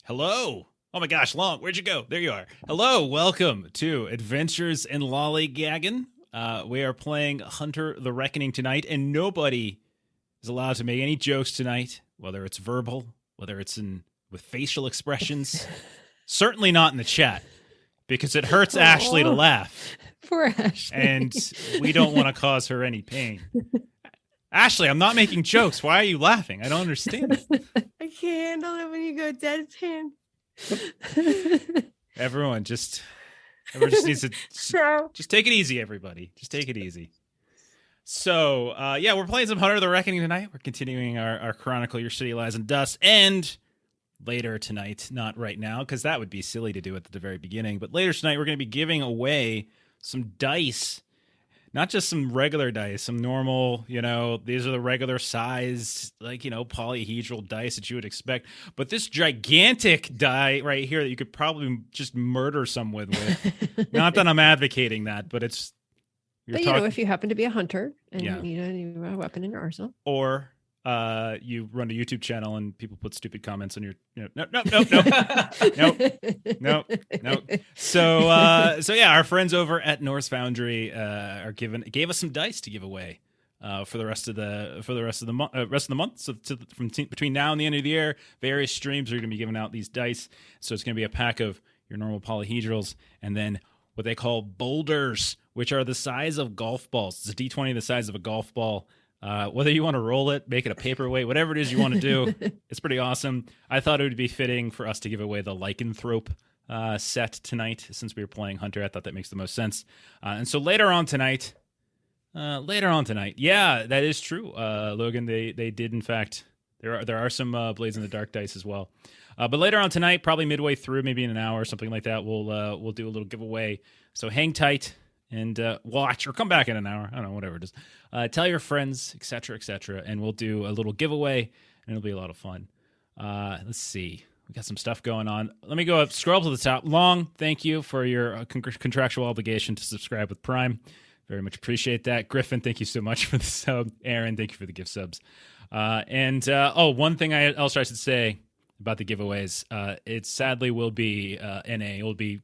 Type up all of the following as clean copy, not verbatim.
Hello. Oh my gosh, Long, where'd you go? There you are. Hello, welcome to Adventures in Lollygagging. We are playing Hunter the Reckoning tonight, and nobody is allowed to make any jokes tonight, whether it's verbal, whether it's with facial expressions. Certainly not in the chat, because it hurts Ashley to laugh. Poor Ashley. And we don't want to cause her any pain. Ashley, I'm not making jokes. Why are you laughing? I don't understand. I can't handle it when you go deadpan. Everyone just needs to just take it easy, everybody. Just take it easy. So, we're playing some Hunter the Reckoning tonight. We're continuing our Chronicle Your City Lies in Dust. And later tonight, not right now, because that would be silly to do at the very beginning, but later tonight, we're going to be giving away some dice. Not just some regular dice, some normal, these are the regular sized, polyhedral dice that you would expect. But this gigantic die right here that you could probably just murder someone with. Not that I'm advocating that, but it's... if you happen to be a hunter and you need a weapon in your arsenal. Or you run a YouTube channel and people put stupid comments on your... No. So our friends over at Norse Foundry gave us some dice to give away for the rest of the month. So between now and the end of the year, various streams are going to be giving out these dice. So it's going to be a pack of your normal polyhedrals and then what they call boulders, which are the size of golf balls. It's a D20 the size of a golf ball. Whether you want to roll it, make it a paperweight, whatever it is you want to do, it's pretty awesome. I thought it would be fitting for us to give away the Lycanthrope set tonight since we were playing Hunter. I thought that makes the most sense. And so later on tonight, yeah, that is true. Logan, they did in fact. There are some Blades in the Dark dice as well. But later on tonight, probably midway through, maybe in an hour or something like that, we'll do a little giveaway. So hang tight. And watch or come back in an hour. I don't know, whatever it is. Tell your friends, etc., and we'll do a little giveaway, and it'll be a lot of fun. Let's see. We got some stuff going on. Let me go up, scroll up to the top. Long, thank you for your contractual obligation to subscribe with Prime. Very much appreciate that. Griffin, thank you so much for the sub. Aaron, thank you for the gift subs. One thing else I should say about the giveaways. It sadly will be NA. It will be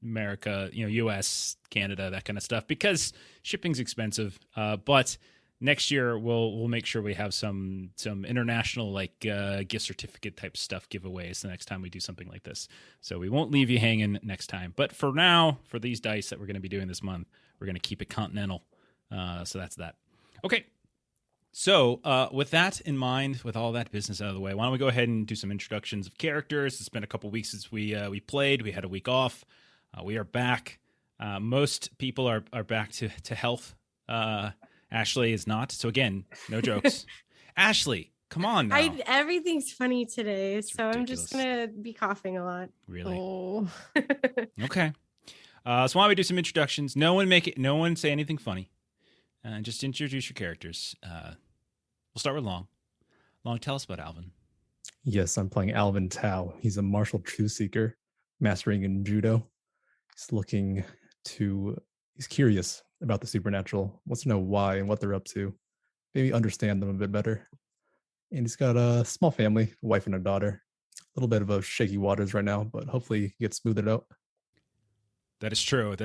America, US, Canada, that kind of stuff, because shipping's expensive. But next year we'll make sure we have some international gift certificate type stuff giveaways the next time we do something like this. So we won't leave you hanging next time. But for now, for these dice that we're going to be doing this month, we're going to keep it continental. So that's that. Okay. So with that in mind, with all that business out of the way, why don't we go ahead and do some introductions of characters? It's been a couple weeks since we played. We had a week off. We are back. Most people are back to health. Ashley is not. So again, no jokes. Ashley, come on now. Everything's funny today, so ridiculous. I'm just going to be coughing a lot. Really? Oh. Okay. So why don't we do some introductions? No one say anything funny. Just introduce your characters. We'll start with Long. Long, tell us about Alvin. Yes, I'm playing Alvin Tao. He's a martial truth seeker, mastering in judo. He's curious about the supernatural, wants to know why and what they're up to, maybe understand them a bit better. And he's got a small family, a wife and a daughter. A little bit of a shaky waters right now, but hopefully he gets smoothed out. That is true.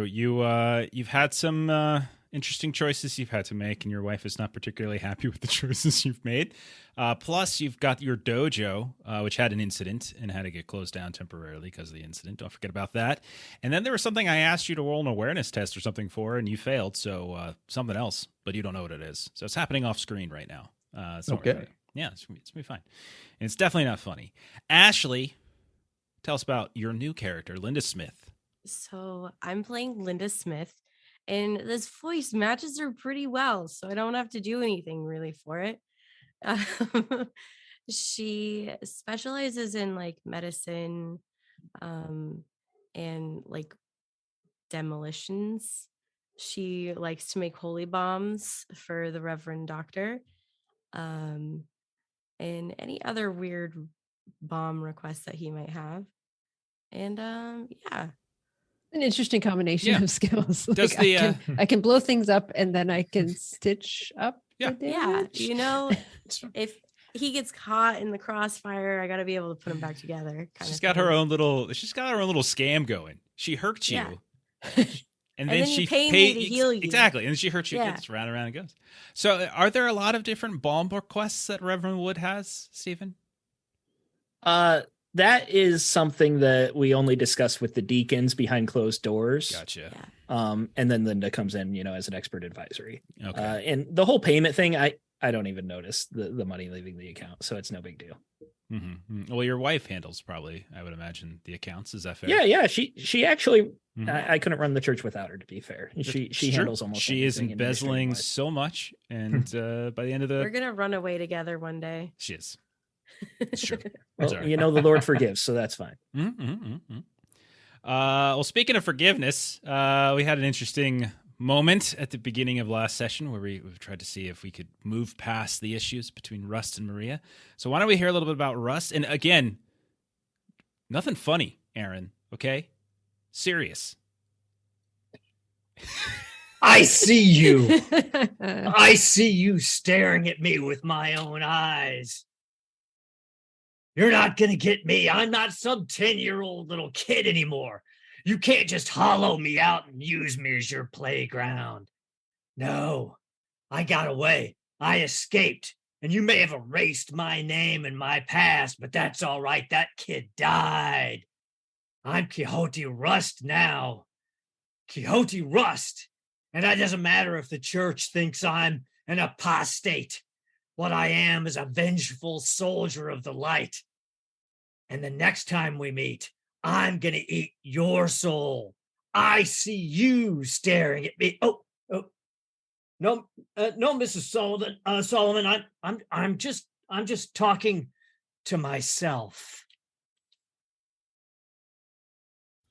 You've had some interesting choices you've had to make, and your wife is not particularly happy with the choices you've made. Plus, you've got your dojo, which had an incident and had to get closed down temporarily because of the incident. Don't forget about that. And then there was something I asked you to roll an awareness test or something for, and you failed. So something else, but you don't know what it is. So it's happening off screen right now. Okay. Yeah, it's going to be fine. And it's definitely not funny. Ashley, tell us about your new character, Linda Smith. So I'm playing Linda Smith, and this voice matches her pretty well, so I don't have to do anything really for it. She specializes in medicine and demolitions. She likes to make holy bombs for the Reverend Doctor, and any other weird bomb requests that he might have. And yeah. An interesting combination of skills. Does the I can blow things up and then I can stitch up the damage. You know, if he gets caught in the crossfire, I got to be able to put him back together. She's got her own little scam going. She hurts you. And then she pay me to heal you. Exactly. And then she hurts you. Gets round and round and goes. So are there a lot of different balm requests that Reverend Wood has, Stephen? That is something that we only discuss with the deacons behind closed doors. Gotcha. And then Linda comes in, as an expert advisory. Okay. And the whole payment thing, I don't even notice the money leaving the account, so it's no big deal. Mm-hmm. Well, your wife handles probably, I would imagine, the accounts. Is that fair? Yeah. She actually, I couldn't run the church without her. To be fair, she handles almost. She is embezzling so much, and by the end of we're gonna run away together one day. She is. It's true. Well, the Lord forgives, so that's fine. Well, speaking of forgiveness, we had an interesting moment at the beginning of last session where we've tried to see if we could move past the issues between Rust and Maria. So why don't we hear a little bit about Rust? And again, nothing funny, Aaron, okay? Serious. I see you. I see you staring at me with my own eyes. You're not going to get me. I'm not some 10-year-old little kid anymore. You can't just hollow me out and use me as your playground. No, I got away. I escaped. And you may have erased my name and my past, but that's all right. That kid died. I'm Quixote Rust now. Quixote Rust. And that doesn't matter if the church thinks I'm an apostate. What I am is a vengeful soldier of the light. And the next time we meet, I'm going to eat your soul. I see you staring at me. Oh, no, Mrs. Solomon, I'm just talking to myself.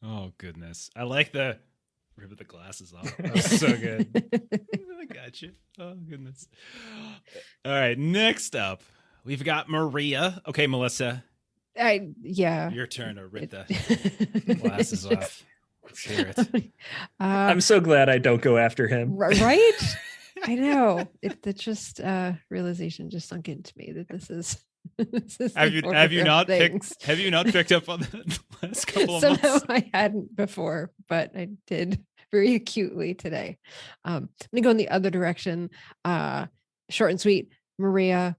Oh, goodness. I like the rip the glasses off. That was so good. I got you. Oh, goodness. All right. Next up, we've got Maria. Okay, Melissa. Your turn to rip the glasses off. Let's hear it. I'm so glad I don't go after him. Right? I know. It just realization just sunk into me that this is have you not picked up on that last couple of Somehow months? I hadn't before, but I did very acutely today. I'm gonna go in the other direction. Short and sweet. Maria,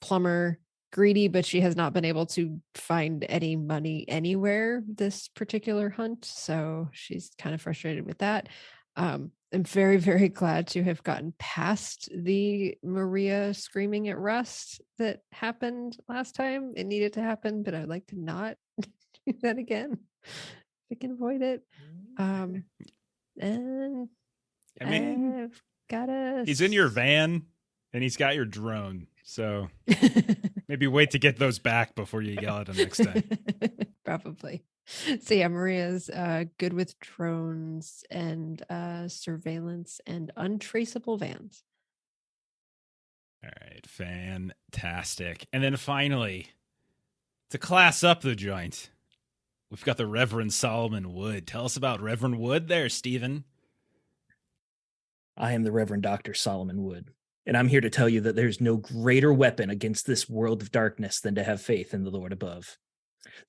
plumber, greedy, but she has not been able to find any money anywhere this particular hunt, so she's kind of frustrated with that. I'm very, very glad to have gotten past the Maria screaming at Rust that happened last time. It needed to happen, but I'd like to not do that again if I can avoid it. And I mean, I've got he's in your van and he's got your drone, so maybe wait to get those back before you yell at him next time. Probably. So yeah, Maria's good with drones and surveillance and untraceable vans. All right, fantastic. And then finally, to class up the joint, we've got the Reverend Solomon Wood. Tell us about Reverend Wood there, Stephen. I am the Reverend Dr. Solomon Wood, and I'm here to tell you that there's no greater weapon against this world of darkness than to have faith in the Lord above.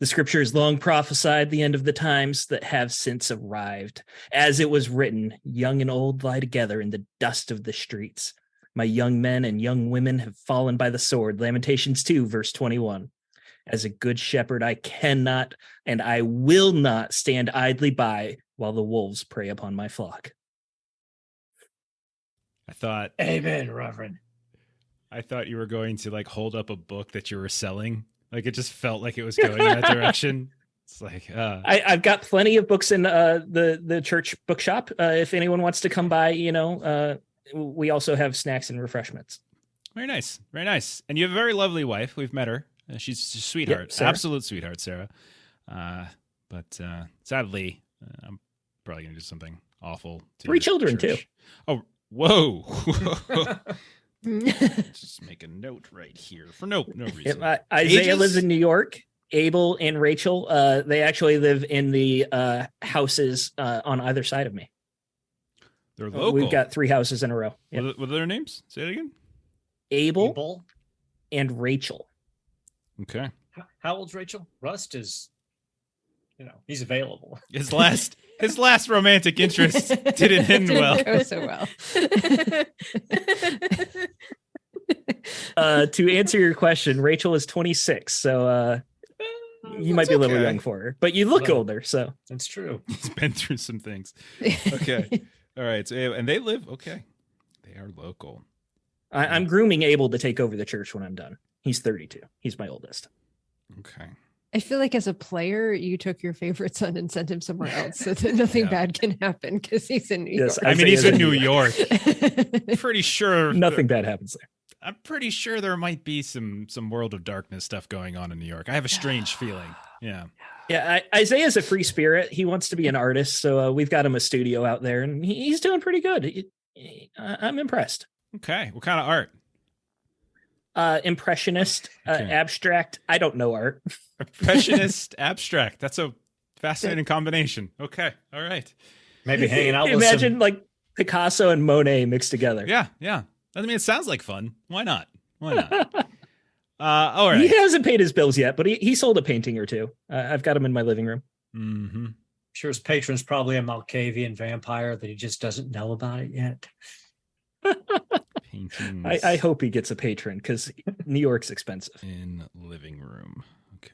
The scripture has long prophesied the end of the times that have since arrived. As it was written, young and old lie together in the dust of the streets. My young men and young women have fallen by the sword. Lamentations 2, verse 21. As a good shepherd, I cannot and I will not stand idly by while the wolves prey upon my flock. I thought, amen, Reverend. I thought you were going to hold up a book that you were selling. It just felt like it was going in that direction. It's like I've got plenty of books in the church bookshop. If anyone wants to come by, we also have snacks and refreshments. Very nice, very nice. And you have a very lovely wife. We've met her. She's a sweetheart, absolute sweetheart, Sarah. But sadly, I'm probably gonna do something awful. To 3 children church. too. Oh, whoa. Just make a note right here for no reason. Isaiah lives in New York. Abel and Rachel, they actually live in the houses on either side of me. They're local. We've got 3 houses in a row. Yep. What are their names? Say it again. Abel and Rachel. Okay. How old's Rachel? Rust is, he's available. His last romantic interest didn't end well. Go so well. To answer your question, Rachel is 26, so you might be a little young for her, but you look older, so that's true. He's been through some things. Okay. All right. So, and they live. Okay. They are local. I'm grooming Abel to take over the church when I'm done. He's 32. He's my oldest. Okay. I feel like as a player, you took your favorite son and sent him somewhere else so that nothing bad can happen because he's in New York. I mean, he's in New York. Pretty sure nothing bad happens there. I'm pretty sure there might be some World of Darkness stuff going on in New York. I have a strange feeling. Yeah. Yeah, Isaiah's a free spirit. He wants to be an artist, so we've got him a studio out there, and he's doing pretty good. I'm impressed. Okay, what kind of art? Impressionist, Okay. abstract. I don't know art. Impressionist, abstract. That's a fascinating combination. Okay, all right. Maybe hanging out with Imagine like Picasso and Monet mixed together. Yeah. I mean, it sounds like fun. Why not? All right. He hasn't paid his bills yet, but he sold a painting or two. I've got him in my living room. Mm-hmm. Sure, his patron's probably a Malkavian vampire that he just doesn't know about it yet. Paintings. I hope he gets a patron because New York's expensive. In living room. Okay.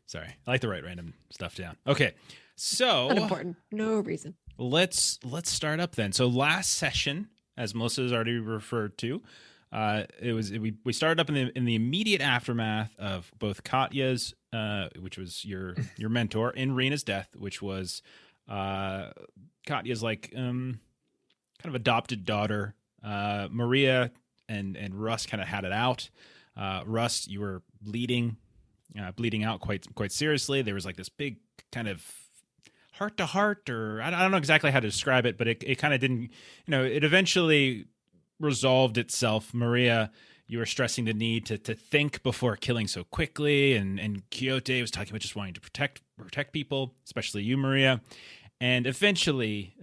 Sorry, I like to write random stuff down. Okay, so Not important. No reason. let's start up then. So last session, as Melissa has already referred to, we started up in the immediate aftermath of both Katya's, which was your mentor, and Rena's death, which was Katya's kind of adopted daughter. Maria and Russ kind of had it out. Russ, you were bleeding out quite seriously. There was like this big kind of heart to heart, or I don't know exactly how to describe it, but it kind of didn't, it eventually resolved itself. Maria, you were stressing the need to think before killing so quickly, and Quixote was talking about just wanting to protect people, especially you, Maria. And eventually,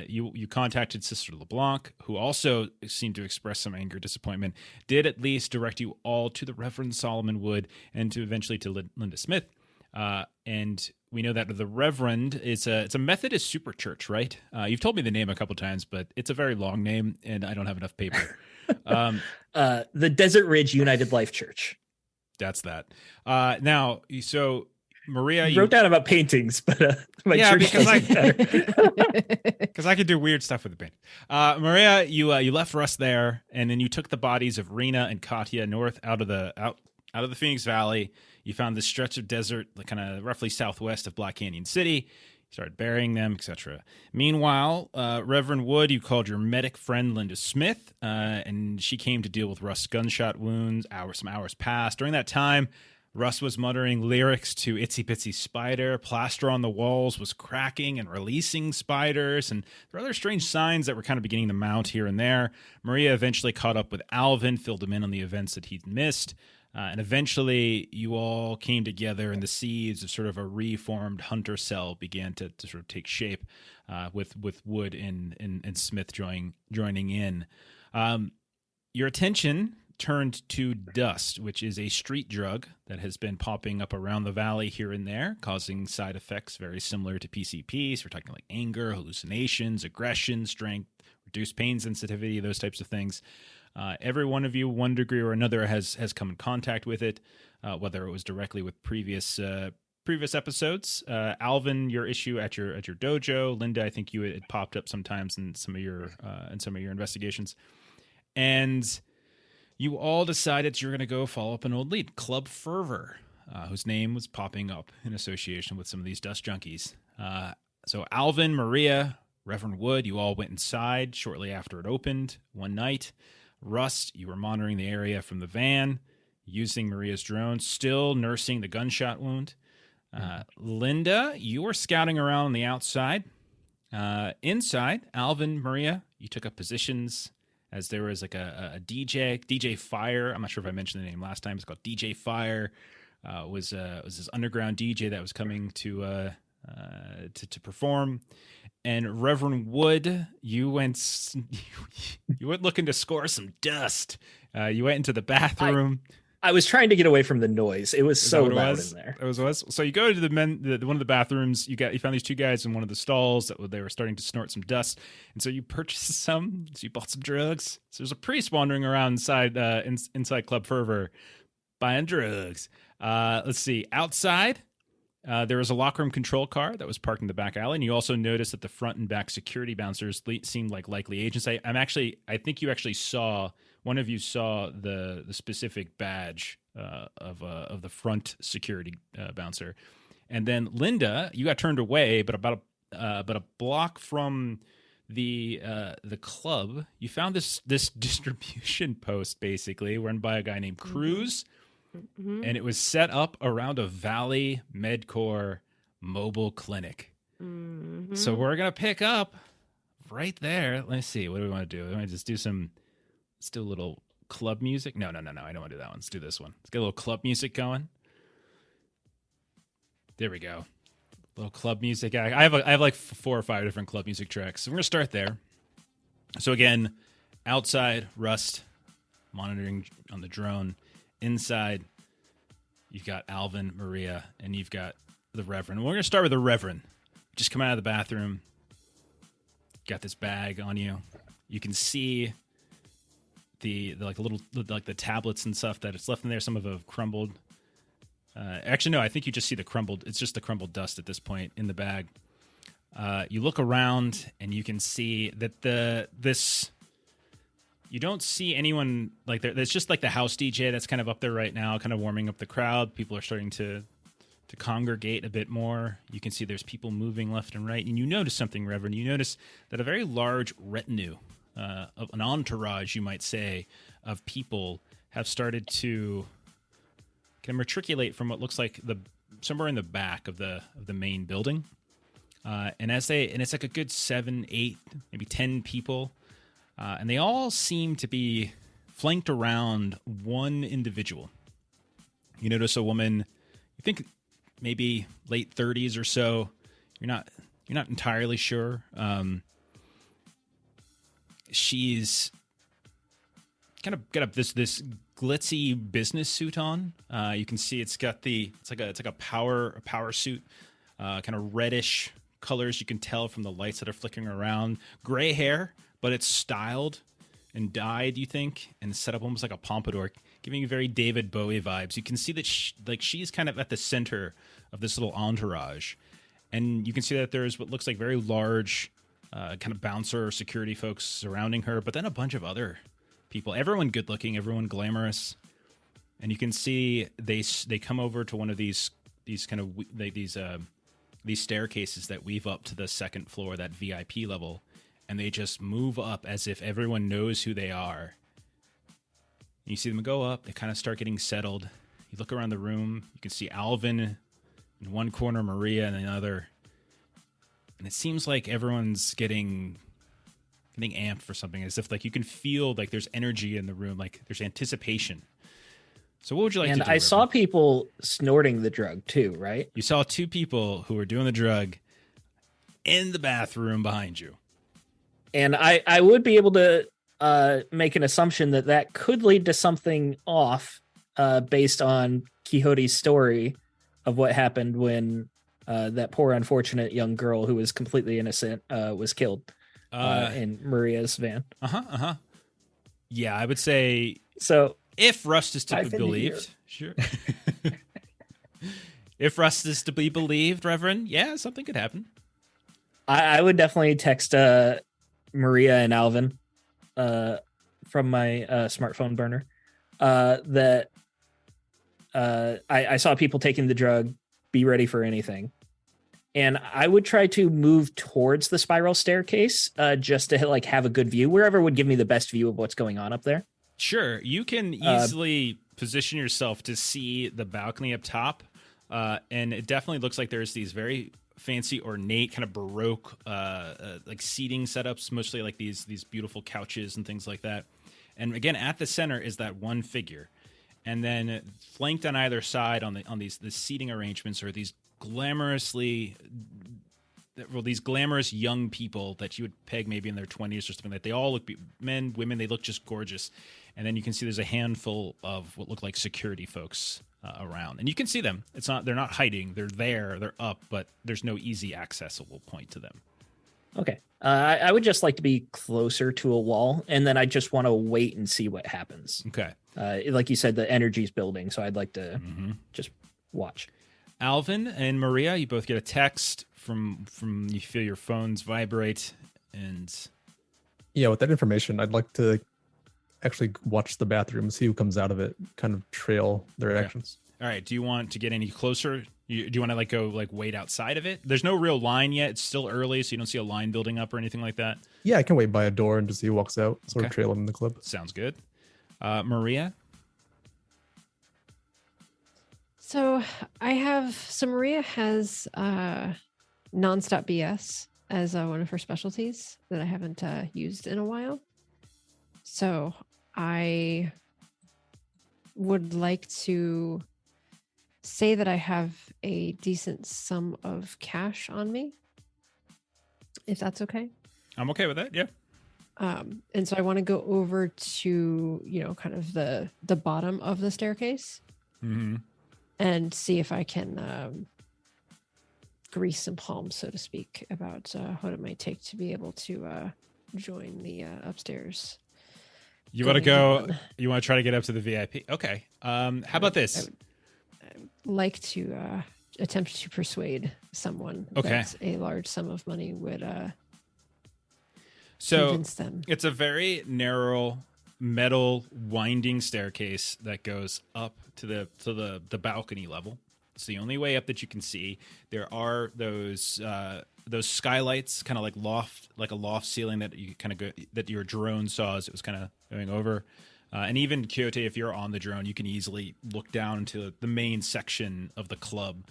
you contacted Sister LeBlanc, who also seemed to express some anger, disappointment, did at least direct you all to the Reverend Solomon Wood and to eventually to Linda Smith. And we know that the Reverend it's a Methodist super church, right? You've told me the name a couple times, but it's a very long name, and I don't have enough paper. The Desert Ridge United Life Church. That's that. Now, so Maria, you wrote down about paintings, but my church because I could do weird stuff with the paint. Maria, you left Russ there, and then you took the bodies of Rena and Katya north out of the Phoenix Valley. You found this stretch of desert, kind of roughly southwest of Black Canyon City. You started burying them, etc. Meanwhile, Reverend Wood, you called your medic friend Linda Smith, and she came to deal with Russ's gunshot wounds. Some hours passed. During that time, Russ was muttering lyrics to Itsy Bitsy Spider. Plaster on the walls was cracking and releasing spiders, and there were other strange signs that were kind of beginning to mount here and there. Maria eventually caught up with Alvin, filled him in on the events that he'd missed, and eventually you all came together, and the seeds of sort of a reformed hunter cell began to sort of take shape, with Wood and Smith joining in. Your attention turned to dust, which is a street drug that has been popping up around the valley here and there, causing side effects very similar to PCP. So we're talking like anger, hallucinations, aggression, strength, reduced pain sensitivity, those types of things. Every one of you, one degree or another, has come in contact with it, whether it was directly with previous episodes. Alvin, your issue at your dojo. Linda, I think you had popped up sometimes in some of your investigations, and you all decided you're going to go follow up an old lead, Club Fervor, whose name was popping up in association with some of these dust junkies. So Alvin, Maria, Reverend Wood, you all went inside shortly after it opened one night. Rust, you were monitoring the area from the van, using Maria's drone, still nursing the gunshot wound. Linda, you were scouting around on the outside. Inside, Alvin, Maria, you took up positions as there was like a DJ Fire. I'm not sure if I mentioned the name last time. It's called DJ Fire. was this underground DJ that was coming to perform. And Reverend Wood, you went looking to score some dust. You went into the bathroom. I was trying to get away from the noise. It was so loud in there. It was. So you go to one of the bathrooms. You found these two guys in one of the stalls that they were starting to snort some dust, and so you purchased some. So you bought some drugs. So there's a priest wandering around inside Club Fervor, buying drugs. Let's see. Outside, there was a locker room control car that was parked in the back alley, and you also noticed that the front and back security bouncers seemed like likely agents. I think you actually saw. One of you saw the specific badge of the front security bouncer, and then Linda, you got turned away, but about a block from the club, you found this distribution post basically run by a guy named Cruz, and it was set up around a Valley Medcore mobile clinic. So we're gonna pick up right there. Let's see, what do we want to do? We want to just do some. Let's do a little club music. No. I don't want to do that one. Let's do this one. Let's get a little club music going. There we go. A little club music. I have like 4 or 5 different club music tracks. So we're going to start there. So again, outside, Rust monitoring on the drone. Inside, you've got Alvin, Maria, and you've got the Reverend. We're going to start with the Reverend. Just come out of the bathroom. Got this bag on you. You can see the tablets and stuff that it's left in there. Some of them have crumbled. Actually, no, I think you just see the crumbled. It's just the crumbled dust at this point in the bag. You look around and you can see that you don't see anyone like there. There's just like the house DJ that's kind of up there right now, kind of warming up the crowd. People are starting to congregate a bit more. You can see there's people moving left and right. And you notice something, Reverend. You notice that a very large retinue, of an entourage, you might say, of people have started to kind of matriculate from what looks like somewhere in the back of the main building. And it's like a good 7, 8, maybe 10 people. And they all seem to be flanked around one individual. You notice a woman, you think maybe late 30s or so. You're not entirely sure. She's kind of got this glitzy business suit on. You can see it's like a power suit, kind of reddish colors. You can tell from the lights that are flickering around. Gray hair, but it's styled and dyed, you think, and set up almost like a pompadour, giving you very David Bowie vibes. You can see that she's kind of at the center of this little entourage, and you can see that there's what looks like very large kind of bouncer security folks surrounding her, but then a bunch of other people, everyone good looking, everyone glamorous. And you can see they come over to one of these kind of these staircases that weave up to the second floor, that VIP level, and they just move up as if everyone knows who they are. And you see them go up, they kind of start getting settled. You look around the room, you can see Alvin in one corner, Maria in another. And it seems like everyone's getting amped for something, as if like you can feel like there's energy in the room, like there's anticipation. So what would you like to do? And I saw people snorting the drug too, right? You saw 2 people who were doing the drug in the bathroom behind you. And I would be able to make an assumption that could lead to something off based on Quixote's story of what happened when that poor unfortunate young girl who was completely innocent was killed in Maria's van. Yeah, I would say so. If Rust is to be believed, sure. If Rust is to be believed, Reverend, yeah, something could happen. I would definitely text Maria and Alvin from my smartphone burner that I saw people taking the drug. Be ready for anything. And I would try to move towards the spiral staircase just to have a good view, wherever would give me the best view of what's going on up there. Sure. You can easily position yourself to see the balcony up top. And it definitely looks like there's these very fancy, ornate, kind of Baroque like seating setups, mostly like these beautiful couches and things like that. And again, at the center is that one figure. and then flanked on either side on these seating arrangements are these glamorous young people that you would peg maybe in their 20s or something. Like they all look men, women. They look just gorgeous. And then you can see there's a handful of what look like security folks around, and you can see them. They're not hiding. They're there. They're up, but there's no easy accessible point to them. Okay. I would just like to be closer to a wall, and then I just want to wait and see what happens. Okay. Like you said, the energy's building, so I'd like to just watch. Alvin and Maria, you both get a text from you feel your phones vibrate, and Yeah, with that information, I'd like to actually watch the bathroom, see who comes out of it, kind of trail their actions. all right. Do you want to get any closer? Do you want to go wait outside of it? There's no real line yet. It's still early, so you don't see a line building up or anything like that. Yeah, I can wait by a door and just see who walks out, sort of Okay. trail him in the club. Sounds good. Maria? So Maria has nonstop BS as one of her specialties that I haven't used in a while. So I would like to say that I have a decent sum of cash on me, if that's okay. I'm okay with that. Yeah. And so I want to go over to, kind of the bottom of the staircase Mm-hmm. and see if I can grease some palms, so to speak, about what it might take to be able to join the upstairs. You want to going go? on. You want to try to get up to the VIP? Okay. How about this? I would like to attempt to persuade someone Okay. that a large sum of money would So convince them. it's a very narrow metal winding staircase that goes up to the balcony level. It's the only way up that you can see. There are those skylights, kind of like a loft ceiling that you kind of go, that your drone saw as it was kind of going over. And even Kyoto, if you're on the drone, you can easily look down into the main section of the club.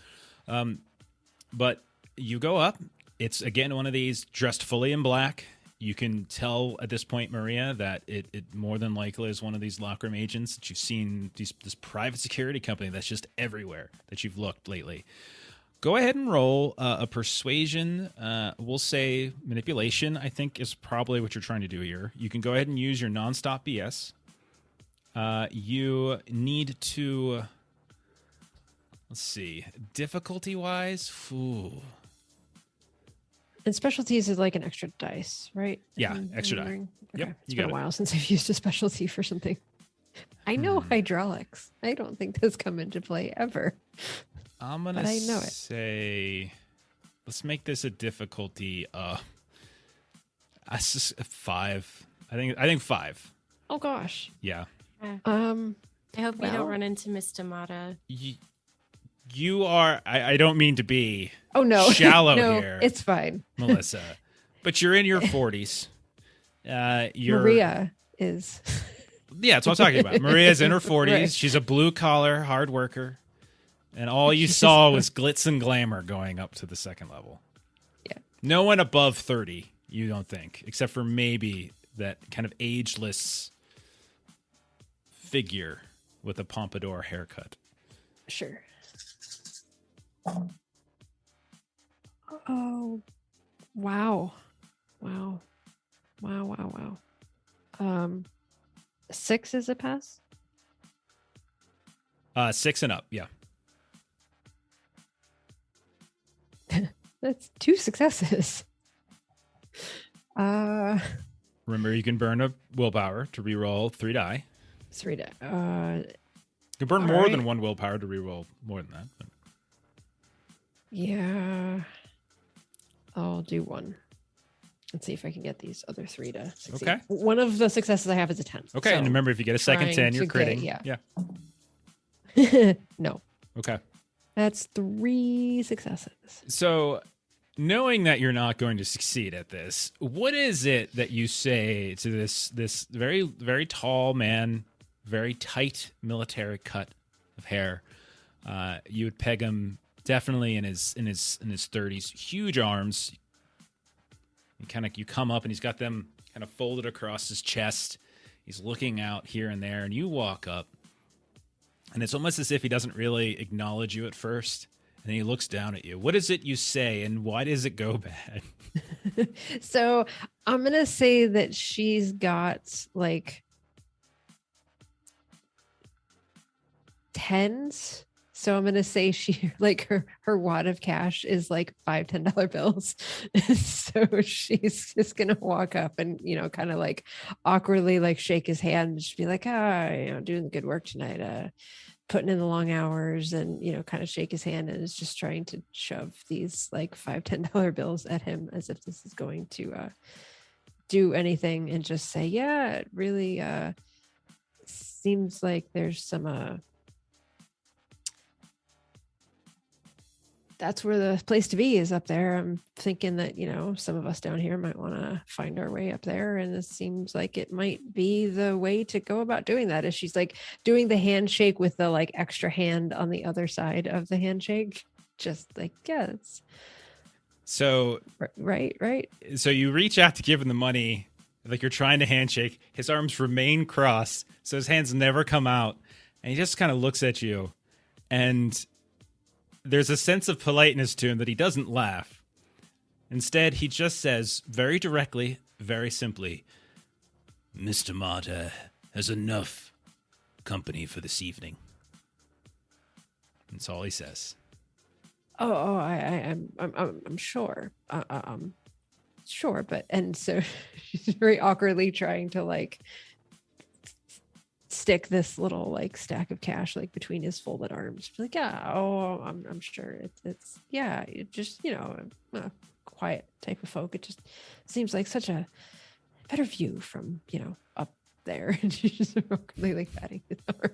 But you go up. It's again one of these dressed fully in black. You can tell at this point, Maria, that it more than likely is one of these lockroom agents that you've seen, this private security company that's just everywhere that you've looked lately. Go ahead and roll a persuasion. We'll say manipulation, I think, is probably what you're trying to do here. You can go ahead and use your nonstop BS. You need to, let's see, difficulty-wise, And specialties is like an extra dice, right? Yeah, I'm extra die. remembering. Yep, Okay. It's you been got a it. while since I've used a specialty for something. I know hydraulics. I don't think those come into play ever. I'm gonna But I know it. say, let's make this a difficulty. That's just a 5. I think 5. Oh gosh. Yeah. Um. I hope you Well. don't run into Miss Damata. You are. I don't mean to be Oh no. shallow no, here, it's fine. Melissa, but you're in your 40s. You're Maria is. Yeah, that's what I'm talking about. Maria's in her 40s. Right. She's a blue collar hard worker, and all you saw was glitz and glamour going up to the second level. Yeah. No one above 30, you don't think, except for maybe that kind of ageless figure with a pompadour haircut. Sure. Oh, wow. Wow. 6 is a pass? 6 and up, yeah. That's 2 successes. Remember, you can burn a willpower to reroll 3 die. 3 die. You can burn All more right. than 1 willpower to reroll more than that. But Yeah. I'll do 1. Let's see if I can get these other 3 to succeed. Okay. One of the successes I have is a 10. okay, and so- remember, if you get a second trying 10, you're to get- critting. yeah. No. Okay. That's 3 successes. So, knowing that you're not going to succeed at this, what is it that you say to this very very tall man, very tight military cut of hair? You would peg him definitely in his 30s, huge arms. You come up and he's got them kind of folded across his chest. He's looking out here and there, and you walk up And it's almost as if he doesn't really acknowledge you at first. And then he looks down at you. What is it you say, and why does it go bad? So I'm going to say that she's got like tens. So I'm going to say she like her wad of cash is like $5 $10 bills. So she's just going to walk up and, kind of like awkwardly like shake his hand and just be like, doing the good work tonight. Putting in the long hours and, kind of shake his hand, and is just trying to shove these like $5 $10 bills at him as if this is going to do anything, and just say, yeah, it really seems like there's some that's where the place to be is, up there. I'm thinking that, some of us down here might want to find our way up there. And it seems like it might be the way to go about doing that. Is she's like doing the handshake with the like extra hand on the other side of the handshake. Just like, yeah, it's So, right. So you reach out to give him the money, like you're trying to handshake. His arms remain crossed, so his hands never come out. And he just kind of looks at you, and there's a sense of politeness to him that he doesn't laugh. Instead, he just says very directly, very simply, Mr. Marta has enough company for this evening. That's all he says. I'm sure. Sure, but and so she's very awkwardly trying to like stick this little like stack of cash like between his folded arms. Like, yeah, I'm sure it's yeah, it just a quiet type of folk. It just seems like such a better view from up there. And she's just awkwardly like patting his arm.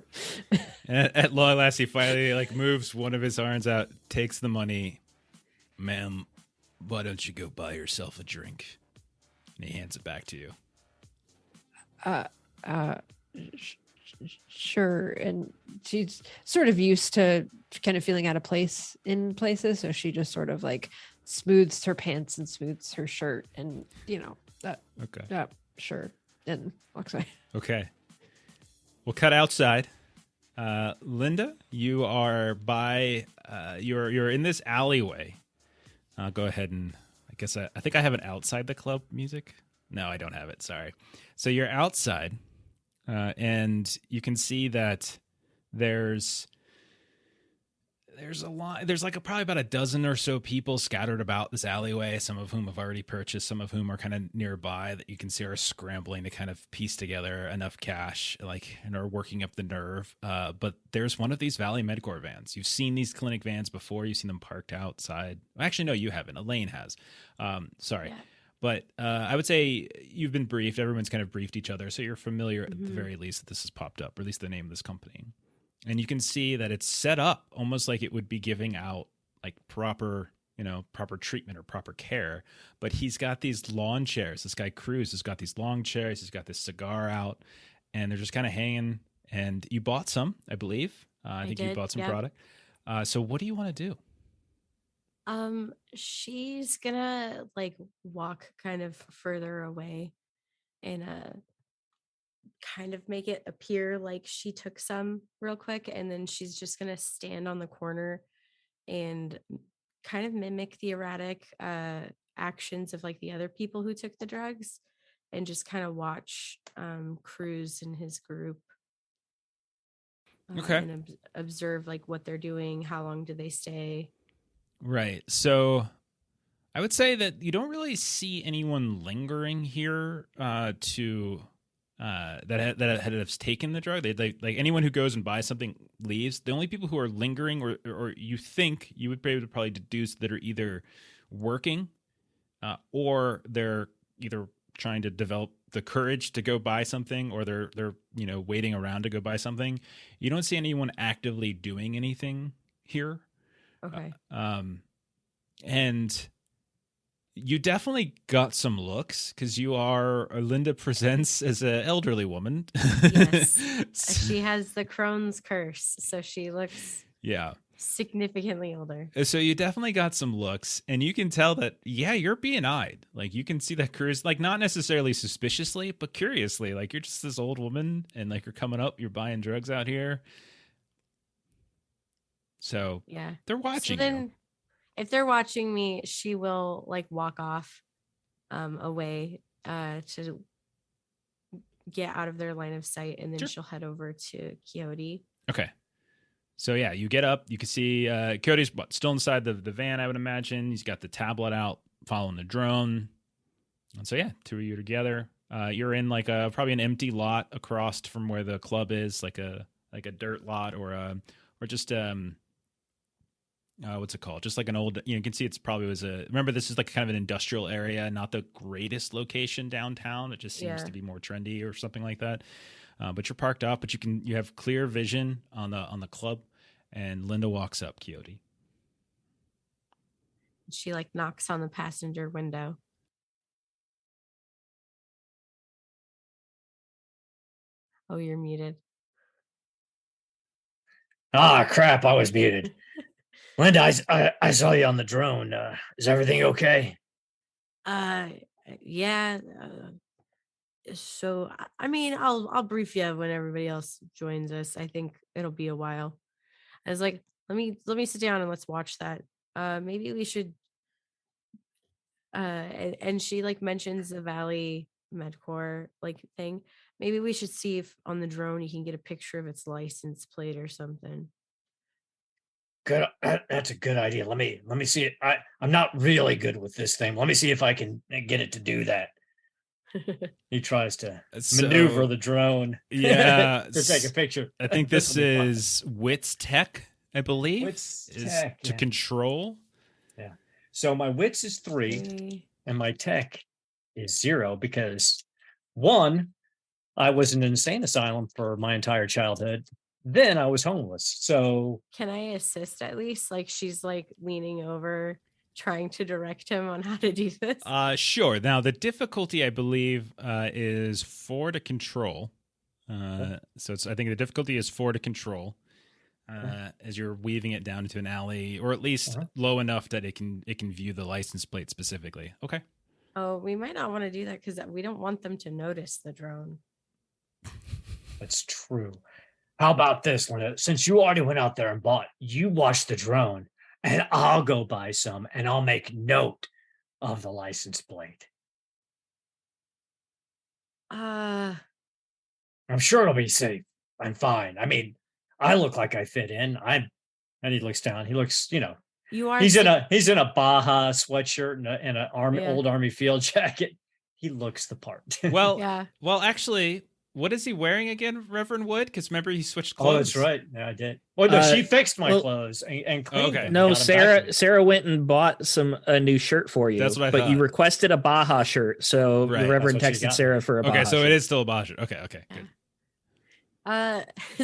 At long last, he finally like moves one of his arms out, takes the money. Ma'am, why don't you go buy yourself a drink? And he hands it back to you. Sure. And she's sort of used to kind of feeling out of place in places, so she just sort of like smooths her pants and smooths her shirt, and that. Okay. Yeah, sure. And walks away. Okay. We'll cut outside. Linda, you are by you're in this alleyway. I'll go ahead and I guess I think I have it outside the club music. No, I don't have it. Sorry. So you're outside, and you can see that there's a lot. There's like probably about a dozen or so people scattered about this alleyway. Some of whom have already purchased. Some of whom are kind of nearby that you can see are scrambling to kind of piece together enough cash, and are working up the nerve. But there's one of these Valley Medcorp vans. You've seen these clinic vans before. You've seen them parked outside. Actually, no, you haven't. Elaine has. Sorry. Yeah. But I would say you've been briefed. Everyone's kind of briefed each other. So you're familiar at the very least that this has popped up, or at least the name of this company. And you can see that it's set up almost like it would be giving out like proper treatment or proper care. But he's got these lawn chairs. This guy Cruz has got these long chairs. He's got this cigar out, and they're just kind of hanging. And you bought some, I believe. I think you bought some product. So what do you want to do? She's gonna like walk kind of further away and kind of make it appear like she took some real quick, and then she's just gonna stand on the corner and kind of mimic the erratic actions of like the other people who took the drugs, and just kind of watch Cruz and his group and observe like what they're doing, how long do they stay. Right. So I would say that you don't really see anyone lingering here that has taken the drug. They like anyone who goes and buys something leaves. The only people who are lingering or you think you would be able to probably deduce that are either working or they're either trying to develop the courage to go buy something, or they're waiting around to go buy something. You don't see anyone actively doing anything here. Okay. And you definitely got some looks because Linda presents as an elderly woman. Yes. She has the Crohn's curse, so she looks significantly older. So you definitely got some looks, and you can tell that, you're being eyed. Like you can see that Cruz, like not necessarily suspiciously, but curiously, like you're just this old woman and like you're coming up, you're buying drugs out here. So Yeah. they're watching So then, you. if they're watching me, she will like walk off away to get out of their line of sight, and then Sure. she'll head over to Coyote. Okay. So yeah, you get up. You can see Cody's still inside the van, I would imagine. He's got the tablet out, following the drone. And so yeah, two of you together. You're in like probably an empty lot across from where the club is, like a dirt lot or just what's it called? Just like an old. You can see it's probably was a. Remember, this is like kind of an industrial area, not the greatest location downtown. It just seems to be more trendy or something like that. But you're parked up, but you have clear vision on the club. And Linda walks up, Coyote. She like knocks on the passenger window. Oh, you're muted. Ah, crap! I was muted. Linda, I saw you on the drone. Is everything okay? Yeah. So I mean, I'll brief you when everybody else joins us. I think it'll be a while. I was like, let me sit down and let's watch that. Maybe we should. And she like mentions the Valley Medcore like thing. Maybe we should see if on the drone you can get a picture of its license plate or something. Good. That's a good idea. Let me see it. I'm not really good with this thing. Let me see if I can get it to do that. He tries to maneuver the drone. Yeah, to take a picture. I think this is Wits Tech, I believe. Wits is Tech, to control. Yeah. So my wits is 3, and my tech is 0 because 1, I was in an insane asylum for my entire childhood. Then I was homeless. So can I assist at least? Like she's like leaning over, trying to direct him on how to do this. Sure. Now the difficulty, I believe, is 4 to control. So I think the difficulty is 4 to control. As you're weaving it down into an alley, or at least low enough that it can view the license plate specifically. Okay. Oh, we might not want to do that because we don't want them to notice the drone. That's true. How about this, Linda? Since you already went out there and bought, you watch the drone, and I'll go buy some, and I'll make note of the license plate. I'm sure it'll be safe. I'm fine. I mean, I look like I fit in. And he looks down. He looks, you are. He's in a Baja sweatshirt and an old army field jacket. He looks the part. Well, yeah. Well, actually, what is he wearing again, Reverend Wood? Because remember he switched clothes. Oh, that's right. Yeah, I did. Well, no, she fixed my clothes and cleaned them. No, Sarah went and bought a new shirt for you. That's what I thought. But you requested a Baja shirt, so the Reverend texted Sarah for a Baja shirt. Okay, so it is still a Baja shirt. Okay, good.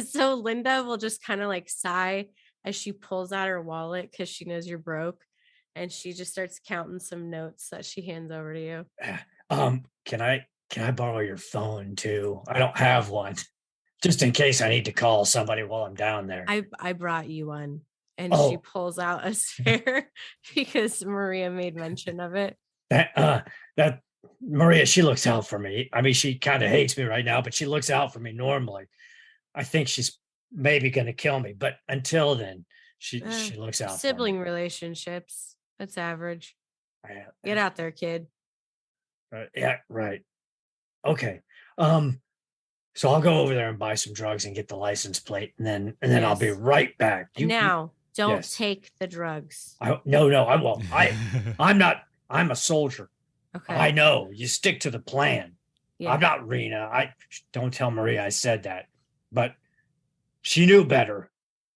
So Linda will just kind of like sigh as she pulls out her wallet because she knows you're broke, and she just starts counting some notes that she hands over to you. Can I borrow your phone too? I don't have one, just in case I need to call somebody while I'm down there. I brought you one, and she pulls out a spare because Maria made mention of it. That Maria, she looks out for me. I mean, she kind of hates me right now, but she looks out for me normally. I think she's maybe going to kill me, but until then, she looks out. Sibling relationships, that's average. Get out there, kid. Yeah, right. Okay. So I'll go over there and buy some drugs and get the license plate, and then I'll be right back. Don't take the drugs. No, I won't. I'm a soldier. Okay. I know. You stick to the plan. Yeah. I'm not Rena. I don't tell Maria I said that, but she knew better,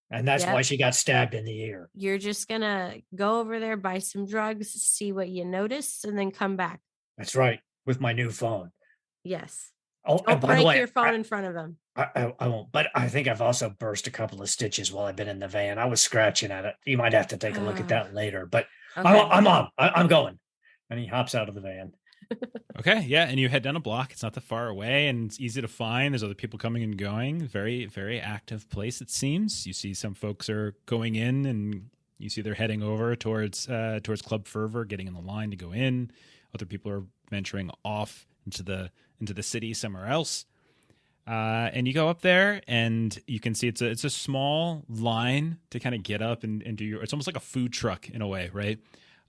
and that's why she got stabbed in the ear. You're just gonna go over there, buy some drugs, see what you notice, and then come back. That's right, with my new phone. Yes. Oh, don't break your phone in front of them. I won't. But I think I've also burst a couple of stitches while I've been in the van. I was scratching at it. You might have to take a look at that later. But okay. I'm going. And he hops out of the van. Okay, yeah, and you head down a block. It's not that far away, and it's easy to find. There's other people coming and going. Very, very active place, it seems. You see some folks are going in, and you see they're heading over towards Club Fervor, getting in the line to go in. Other people are venturing off into the city somewhere else. And you go up there, and you can see it's a small line to kind of get up and do your. It's almost like a food truck in a way, right?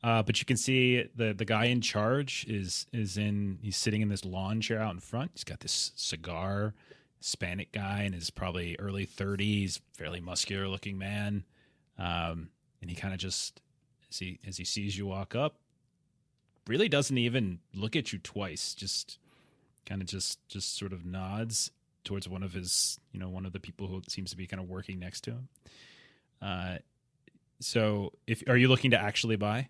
But you can see the guy in charge is he's sitting in this lawn chair out in front. He's got this cigar, Hispanic guy in his probably early 30s, fairly muscular looking man. And he kind of just as he sees you walk up, really doesn't even look at you twice. Just kind of just sort of nods towards one of his, one of the people who seems to be kind of working next to him. So are you looking to actually buy?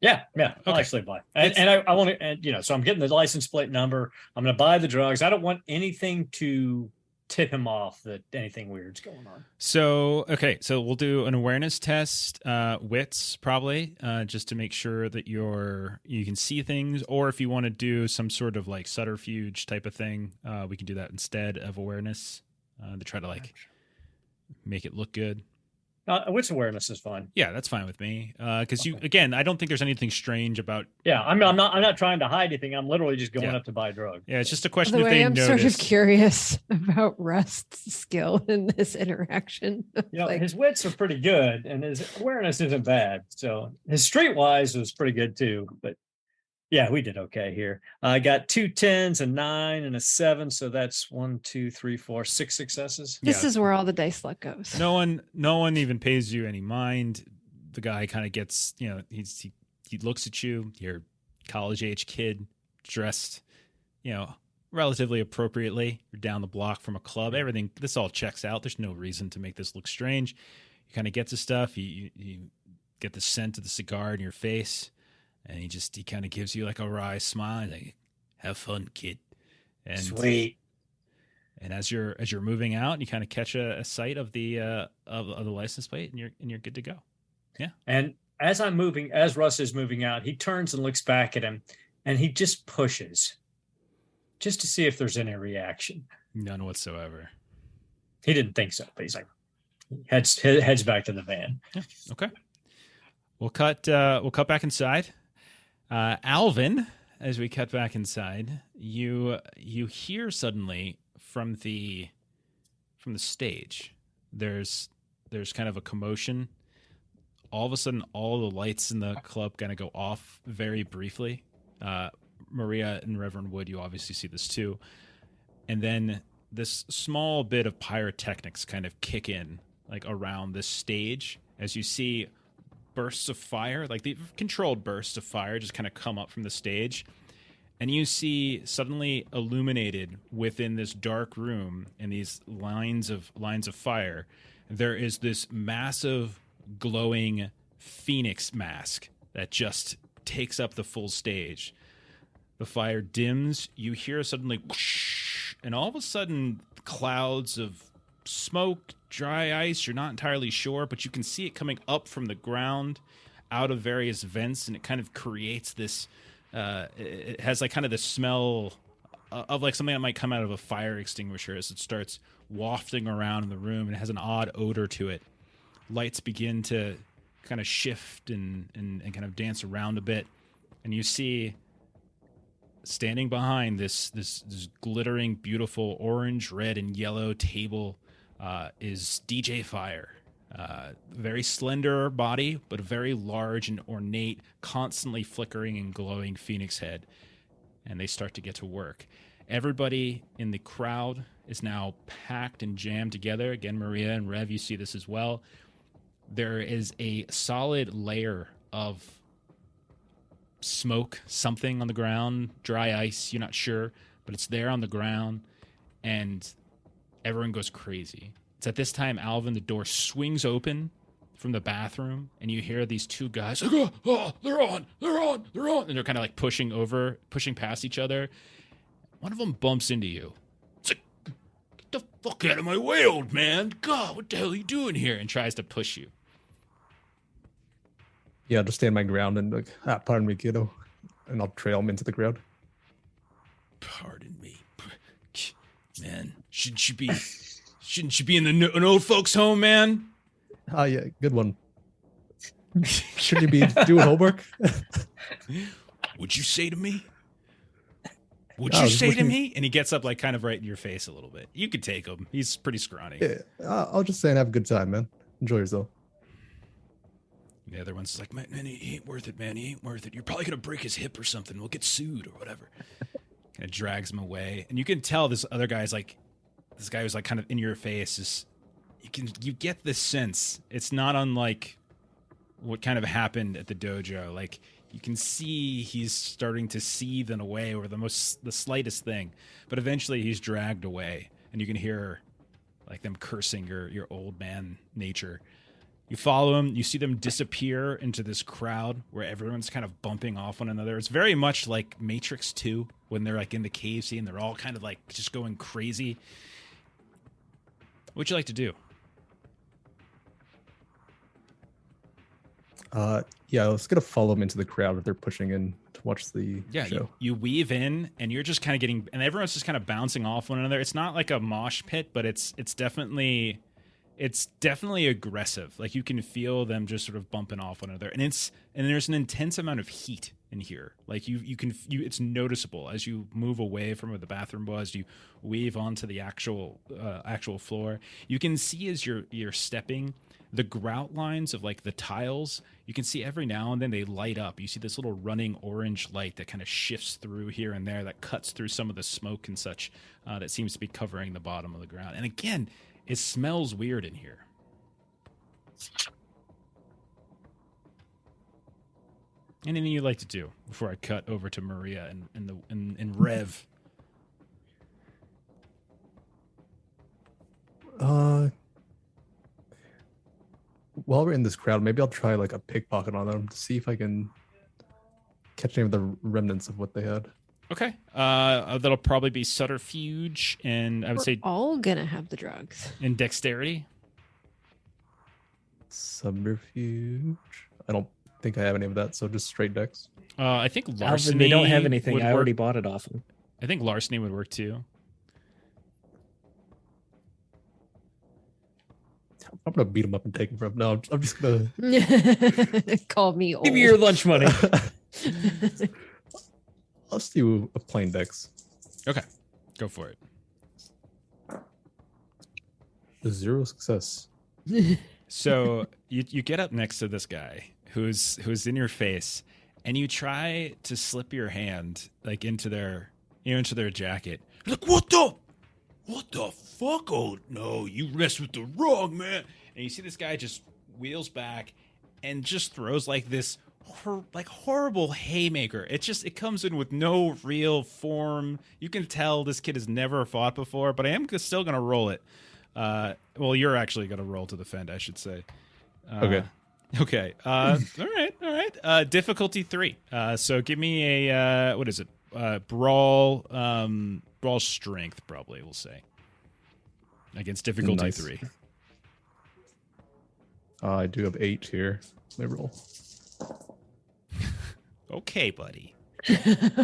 Yeah, I'll Okay. actually buy. And I want to, and so I'm getting the license plate number. I'm going to buy the drugs. I don't want anything to tip him off that anything weird's going on. So, okay, so we'll do an awareness test, wits probably, just to make sure that you can see things, or if you want to do some sort of like subterfuge type of thing, we can do that instead of awareness, to try to like make it look good. Wits awareness is fine. Yeah, that's fine with me. Because again, I don't think there's anything strange about. Yeah, I'm not trying to hide anything. I'm literally just going Yeah. up to buy drugs. Yeah, it's just a question By the if way, they I'm notice. sort of curious about Rust's skill in this interaction. Like, His wits are pretty good, and his awareness isn't bad. So his streetwise was pretty good too. But yeah, we did okay here. I got 2 10s, a 9, and a 7. So that's 1, 2, 3, 4, 6 successes. this Yeah. is where all the dice luck goes. No one even pays you any mind. The guy kind of gets, he looks at you. You're a college age kid dressed, relatively appropriately. You're down the block from a club. Everything, this all checks out. There's no reason to make this look strange. You kind of get to stuff. You get the scent of the cigar in your face, and he kind of gives you like a wry smile. He's like, "Have fun, kid." And Sweet. And as you're moving out, you kind of catch a sight of the license plate, and you're good to go. Yeah. And as Russ is moving out, he turns and looks back at him, and he just pushes, just to see if there's any reaction. None whatsoever. He didn't think so, but he's like, heads back to the van. Yeah. Okay. We'll cut back inside. Alvin, as we cut back inside, you hear suddenly from the stage, there's kind of a commotion. All of a sudden, all the lights in the club kind of go off very briefly. Maria and Reverend Wood, you obviously see this too. And then this small bit of pyrotechnics kind of kick in, like around this stage, as you see bursts of fire, like the controlled bursts of fire just kind of come up from the stage. And you see suddenly illuminated within this dark room and these lines of fire, there is this massive glowing phoenix mask that just takes up the full stage. The fire dims, you hear suddenly whoosh, and all of a sudden clouds of smoke, dry ice, you're not entirely sure, but you can see it coming up from the ground out of various vents, and it kind of creates this it has like kind of the smell of like something that might come out of a fire extinguisher as it starts wafting around in the room, and it has an odd odor to it. Lights begin to kind of shift and kind of dance around a bit, and you see standing behind this glittering, beautiful orange, red, and yellow table is DJ Fire. Very slender body, but a very large and ornate, constantly flickering and glowing phoenix head. And they start to get to work. Everybody in the crowd is now packed and jammed together. Again, Maria and Rev, you see this as well. There is a solid layer of smoke, something on the ground, dry ice, you're not sure, but it's there on the ground, and everyone goes crazy. It's at this time, Alvin, the door swings open from the bathroom, and you hear these two guys like, oh, they're on, and they're kind of like pushing past each other. One of them bumps into you. It's like, get the fuck out of my way, old man. God, what the hell are you doing here? And tries to push you. Yeah, I'll just stand my ground and like, pardon me, kiddo. And I'll trail him into the crowd. Pardon me. Man, shouldn't you be in an old folks home, man? Yeah, good one. Should you be doing homework? Would you say to me? Would I you was say to looking- me? And he gets up like kind of right in your face a little bit. You could take him. He's pretty scrawny. Yeah, I'll just say and have a good time, man. Enjoy yourself. The other one's like, man, he ain't worth it, man. He ain't worth it. You're probably going to break his hip or something. We'll get sued or whatever. Kind of drags him away. And you can tell this other guy's like, this guy who's like kind of in your face is, you get this sense. It's not unlike what kind of happened at the dojo. Like, you can see he's starting to seethe in a way over the slightest thing. But eventually he's dragged away. And you can hear like them cursing your old man nature. You follow them, you see them disappear into this crowd where everyone's kind of bumping off one another. It's very much like Matrix 2 when they're like in the cave scene. They're all kind of like just going crazy. What'd you like to do? Yeah, I was gonna follow them into the crowd if they're pushing in to watch the Yeah, show. you weave in and you're just kind of getting, and everyone's just kind of bouncing off one another. It's not like a mosh pit, but it's definitely aggressive. Like you can feel them just sort of bumping off one another, and there's an intense amount of heat in here. Like it's noticeable as you move away from where the bathroom was. You weave onto the actual floor. You can see as you're stepping the grout lines of like the tiles. You can see every now and then they light up. You see this little running orange light that kind of shifts through here and there, that cuts through some of the smoke and such that seems to be covering the bottom of the ground. And again, it smells weird in here. Anything you'd like to do before I cut over to Maria and Rev? While we're in this crowd, maybe I'll try like a pickpocket on them to see if I can catch any of the remnants of what they had. Okay. That'll probably be subterfuge, and I would We're say all gonna have the drugs. in dexterity. Subterfuge. I don't think I have any of that, so just straight dex. I think Alvin, larceny. they don't have anything. would I already work. bought it off them. I think larceny would work too. I'm gonna beat him up and take him from. No, I'm just gonna. Call me old. Give me your lunch money. Let's do a plain dex. Okay, go for it. A 0 success. So you get up next to this guy who's in your face, and you try to slip your hand like into their jacket. You're like, what the fuck? Oh no, you messed with the wrong man. And you see this guy just wheels back and just throws like this horrible haymaker. It comes in with no real form. You can tell this kid has never fought before, but I am still gonna roll it. Well, you're actually gonna roll to defend, I should say. Okay. All right. Difficulty 3. So give me a what is it? Brawl strength, probably we'll say. Against difficulty Nice. 3. I do have 8 here. Let me roll. Okay, buddy.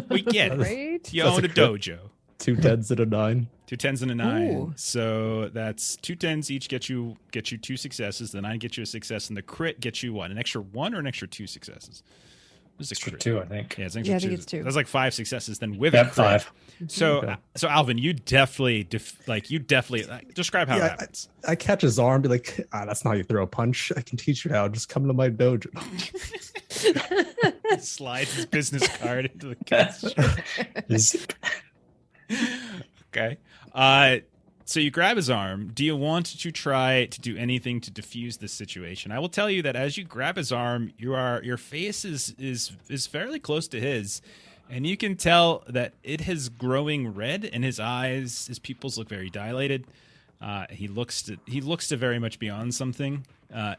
We get it. Right? You That's own a a crit. dojo. 2 10s and a 9. 2 10s and a 9. Ooh. So that's 2 10s each get you 2 successes. The 9 gets you a success, and the crit gets you what? An extra 1 or an extra 2 successes? This is a Extra crit. 2, I think. Yeah, it's an Yeah, extra I think it's 2. That's like 5 successes. Then with Yep, a crit. 5. So, Okay. so Alvin, you definitely describe how it Yeah, happens. I catch his arm, be like, that's not how you throw a punch. I can teach you how. Just come to my dojo. He slides his business card into the guy's Just- Okay. So you grab his arm. Do you want to try to do anything to diffuse this situation? I will tell you that as you grab his arm, your face is fairly close to his, and you can tell that it is growing red, and his pupils look very dilated. He looks to very much be on something.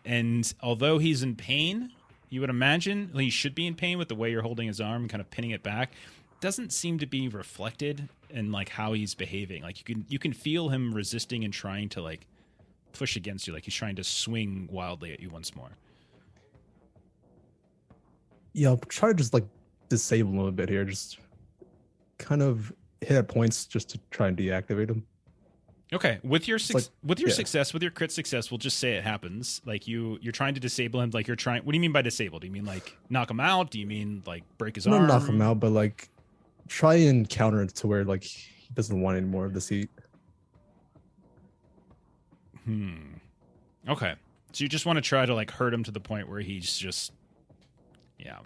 And although he's in pain, you would imagine he should be in pain with the way you're holding his arm and kind of pinning it back. Doesn't seem to be reflected in like how he's behaving. Like you can feel him resisting and trying to like push against you, like he's trying to swing wildly at you once more. Yeah, I'll try to just like disable him a bit here. Just kind of hit at points just to try and deactivate him. Okay, with your like- yeah. success, with your crit success, we'll just say it happens. Like you're trying to disable him. Like you're trying. What do you mean by disable? Do you mean like knock him out? Do you mean like break his I'm arm? not knock him out, but like try and counter it to where like he doesn't want any more of the seat. Okay. So you just want to try to like hurt him to the point where he's just, yeah.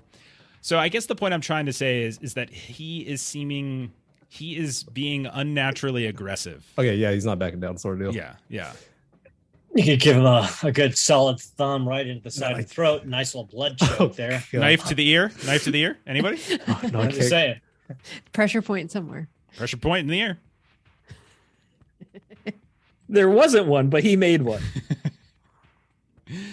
So I guess the point I'm trying to say is that he is being unnaturally aggressive. Okay, yeah, he's not backing down, sort of deal. Yeah. You could give him a good solid thumb right into the side of the throat. Nice little blood choke there. God. Knife to the ear. Anybody? No, I'm just saying. Pressure point somewhere. Pressure point in the ear. There wasn't one, but he made one.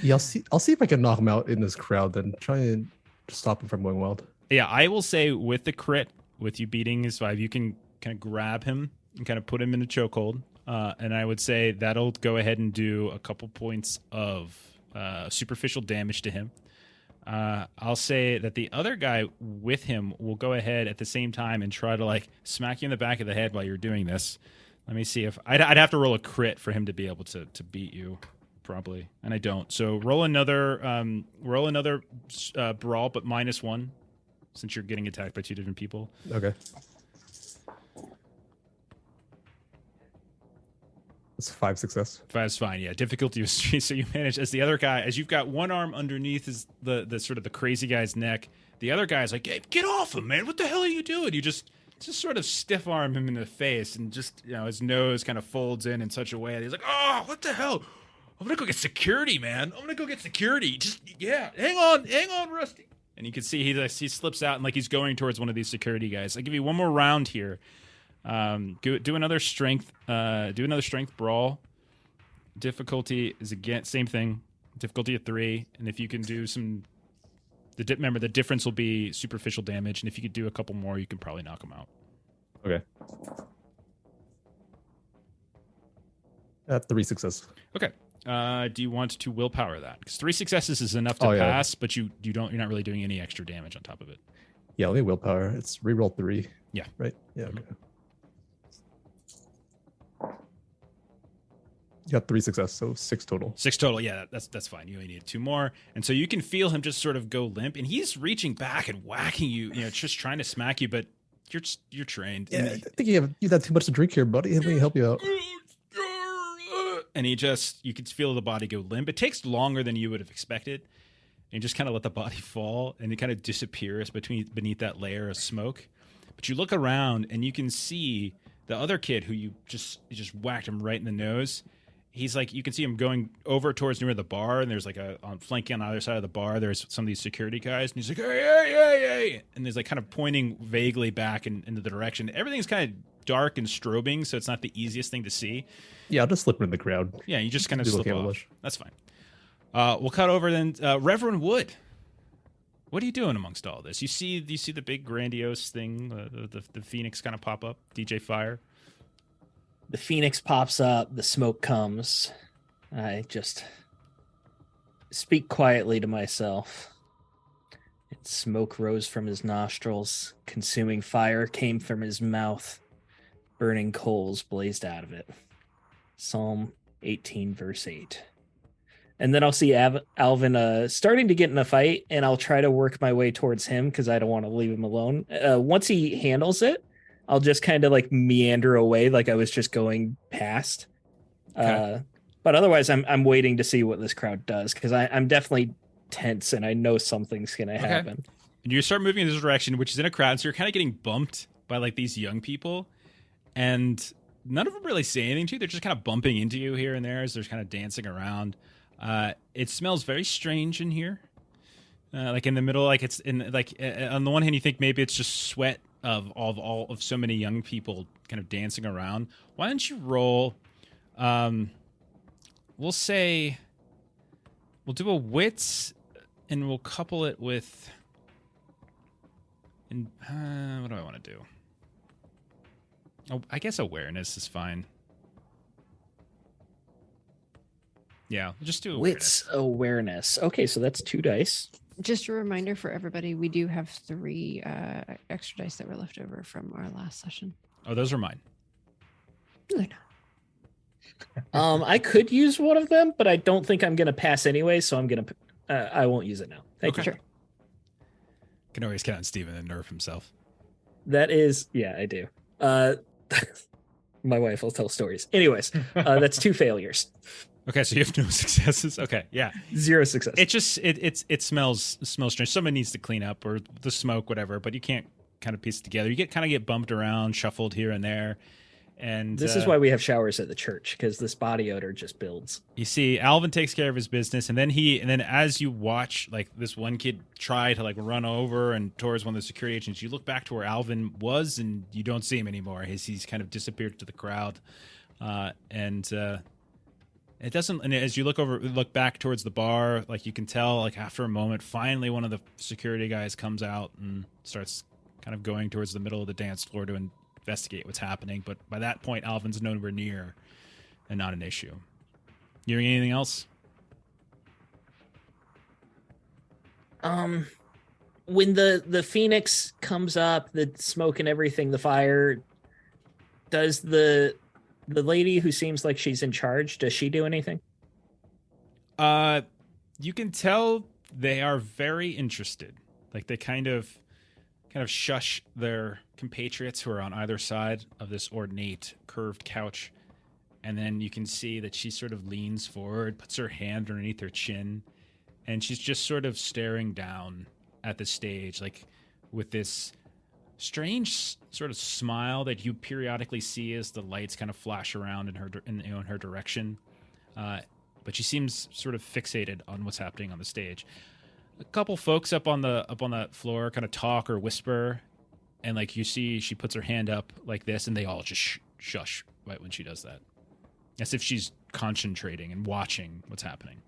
Yeah, I'll see if I can knock him out in this crowd, then try and stop him from going wild. Yeah, I will say with the crit, with you beating his 5, you can kind of grab him and kind of put him in a chokehold. And I would say that'll go ahead and do a couple points of superficial damage to him. I'll say that the other guy with him will go ahead at the same time and try to like smack you in the back of the head while you're doing this. Let me see if I'd have to roll a crit for him to be able to beat you, probably, and I don't. So roll another brawl, but -1, since you're getting attacked by 2 different people. Okay. It's 5 success. 5's fine, yeah. Difficulty was 3, so you manage as the other guy, as you've got one arm underneath the sort of the crazy guy's neck. The other guy's like, hey, get off him, man! What the hell are you doing? You just sort of stiff arm him in the face, and just his nose kind of folds in such a way that he's like, oh, what the hell? I'm gonna go get security, man. I'm gonna go get security. Just hang on, Rusty. And you can see he slips out and like he's going towards one of these security guys. I'll give you one more round here. Do another strength. Do another strength brawl. Difficulty is again same thing. Difficulty of 3, and if you can do some, remember the difference will be superficial damage, and if you could do a couple more, you can probably knock him out. Okay. 3 success. Okay. Do you want to willpower that? Because 3 successes is enough to pass, but you're not really doing any extra damage on top of it. Yeah, only willpower. It's reroll 3. Yeah. Right? Yeah, okay. You got 3 success, so 6 total. 6 total, yeah, that's fine. You only need 2 more. And so you can feel him just sort of go limp, and he's reaching back and whacking you, just trying to smack you, but you're trained. Yeah, I think you've had too much to drink here, buddy. Let me help you out. And you can feel the body go limp. It takes longer than you would have expected. And you just kind of let the body fall, and it kind of disappears beneath that layer of smoke. But you look around, and you can see the other kid who you just whacked him right in the nose. He's like, you can see him going over towards near the bar, and there's like flanking on either side of the bar, there's some of these security guys, and he's like, hey, and he's like kind of pointing vaguely back into the direction. Everything's kind of dark and strobing, so it's not the easiest thing to see. Yeah, I'll just slip in the crowd. Yeah, you just kind of Do a slip off. camouflage. That's fine. We'll cut over then. Reverend Wood, what are you doing amongst all this? You see the big grandiose thing, the Phoenix kind of pop up, DJ Fire. The Phoenix pops up, the smoke comes. I just speak quietly to myself. Smoke rose from his nostrils, consuming fire came from his mouth, burning coals blazed out of it. Psalm 18, verse 8. And then I'll see Alvin starting to get in a fight, and I'll try to work my way towards him because I don't want to leave him alone. Once he handles it, I'll just kind of like meander away like I was just going past. Okay. But otherwise, I'm waiting to see what this crowd does because I'm definitely tense and I know something's going to happen. And you start moving in this direction, which is in a crowd, so you're kind of getting bumped by like these young people, and none of them really say anything to you. They're just kind of bumping into you here and there as they're kind of dancing around. It smells very strange in here. Like in the middle, like it's in like on the one hand, you think maybe it's just sweat of all of so many young people kind of dancing around. Why don't you roll? We'll say we'll do a wits, and we'll couple it with. And what do I want to do? Oh, I guess awareness is fine. Yeah, we'll just do awareness. Wits awareness. Okay, so that's 2 dice. Just a reminder for everybody, we do have 3 extra dice that were left over from our last session. Oh, those are mine. No, they're not. I could use one of them, but I don't think I'm going to pass anyway, so I won't use it now. Thank you. Sure. Can always count on Steven and nerf himself. That is, yeah, I do. My wife will tell stories. Anyways, that's 2 failures. Okay, so you have no successes. Okay, yeah. 0 success. It just it smells strange. Someone needs to clean up, or the smoke, whatever. But you can't kind of piece it together. You get bumped around, shuffled here and there, and this is why we have showers at the church, because this body odor just builds. You see, Alvin takes care of his business, and then as you watch, like, this one kid try to like run over and towards one of the security agents, you look back to where Alvin was, and you don't see him anymore. He's kind of disappeared to the crowd, and it doesn't. And as you look back towards the bar, like, you can tell, like, after a moment, finally one of the security guys comes out and starts kind of going towards the middle of the dance floor to investigate what's happening. But by that point, Alvin's nowhere near, and not an issue. You hearing anything else? When the Phoenix comes up, the smoke and everything, the fire, does the lady who seems like she's in charge, does she do anything? You can tell they are very interested. Like, they kind of shush their compatriots who are on either side of this ornate curved couch. And then you can see that she sort of leans forward, puts her hand underneath her chin, and she's just sort of staring down at the stage, like, with this strange sort of smile that you periodically see as the lights kind of flash around in her direction. But she seems sort of fixated on what's happening on the stage. A couple folks up on that floor kind of talk or whisper, and, like, you see she puts her hand up like this, and they all just shush right when she does that, as if she's concentrating and watching what's happening.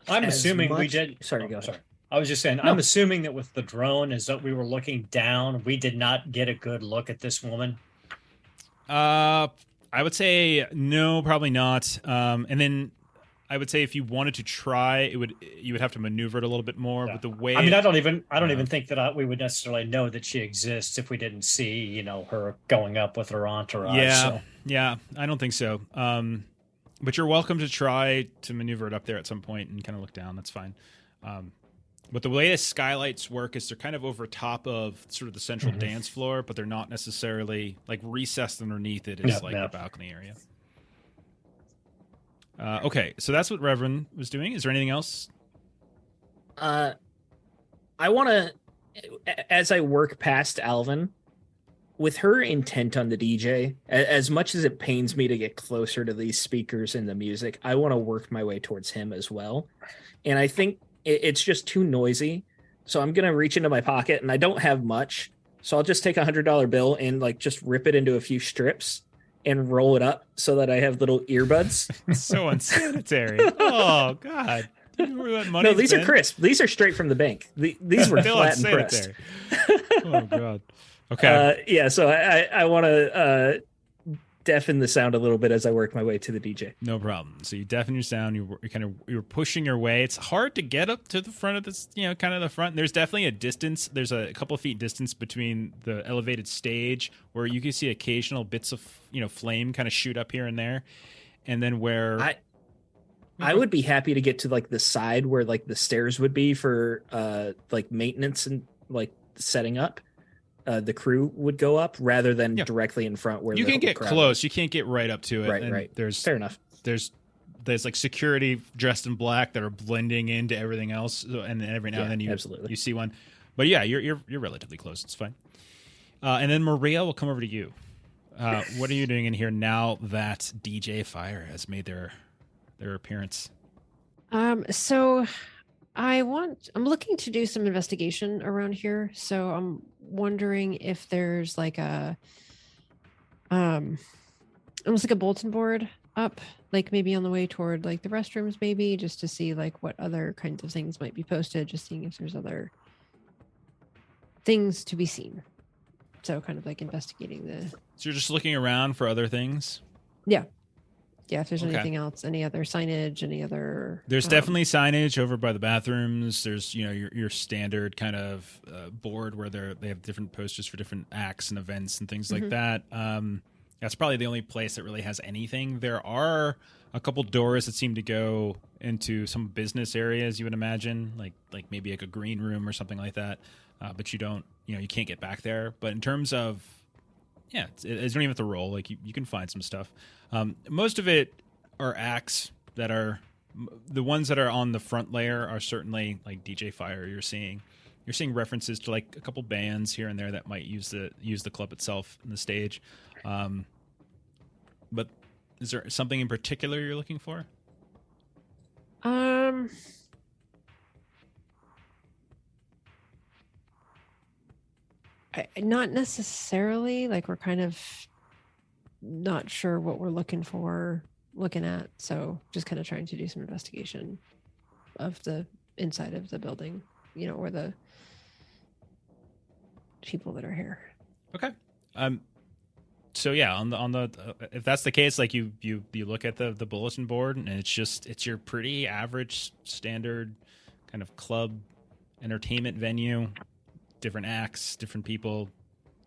I'm As assuming we much- did. Sorry, go ahead. Sorry. I was just saying, I'm assuming that with the drone, as that we were looking down, we did not get a good look at this woman. I would say no, probably not. And then I would say if you wanted to try, you would have to maneuver it a little bit more. Yeah. But the way I mean, I don't even think that we would necessarily know that she exists if we didn't see, her going up with her entourage. Yeah, I don't think so. But you're welcome to try to maneuver it up there at some point and kind of look down. That's fine. But the way the skylights work is they're kind of over top of sort of the central dance floor, but they're not necessarily, like, recessed underneath it is the balcony area. Okay, so that's what Reverend was doing. Is there anything else? I want to, as I work past Alvin, with her intent on the DJ, as much as it pains me to get closer to these speakers and the music, I want to work my way towards him as well. And I think it's just too noisy. So I'm going to reach into my pocket, and I don't have much. So I'll just take $100 bill and, like, just rip it into a few strips and roll it up so that I have little earbuds. So unsanitary. Oh, God. No, these are crisp. These are straight from the bank. These were Still flat and pressed. Oh, God. Okay. Yeah, so I want to deafen the sound a little bit as I work my way to the DJ. No problem. So you deafen your sound. You're pushing your way. It's hard to get up to the front of this, kind of the front. There's definitely a distance. There's a couple of feet distance between the elevated stage where you can see occasional bits of, flame kind of shoot up here and there. And then where I would be happy to get to, like, the side where, like, the stairs would be for like maintenance and, like, setting up. The crew would go up rather than directly in front where you can get close. Is. You can't get right up to it. Right. There's fair enough. There's like security dressed in black that are blending into everything else, and then every now and then you see one. But yeah, you're relatively close. It's fine. And then Maria will come over to you. What are you doing in here now that DJ Fire has made their appearance? So I'm looking to do some investigation around here. So I'm wondering if there's like almost like a bulletin board up, like maybe on the way toward, like, the restrooms, maybe just to see, like, what other kinds of things might be posted, just seeing if there's other things to be seen. So kind of like investigating So you're just looking around for other things? Yeah, if there's anything else, any other signage, any other... There's definitely signage over by the bathrooms. There's, your standard kind of board where they have different posters for different acts and events and things like that. That's probably the only place that really has anything. There are a couple doors that seem to go into some business areas, you would imagine, like maybe like a green room or something like that. But you don't, you can't get back there. But in terms of, yeah, you don't even have to roll. Like you can find some stuff. Most of it are acts that are, the ones that are on the front layer are certainly like DJ Fire. You're seeing references to like a couple bands here and there that might use the club itself in the stage. But is there something in particular you're looking for? Not necessarily. Like we're kind of not sure what we're looking at. So just kind of trying to do some investigation of the inside of the building, or the people that are here. Okay. So yeah, on the if that's the case, like you look at the bulletin board, and it's your pretty average standard kind of club entertainment venue, different acts, different people,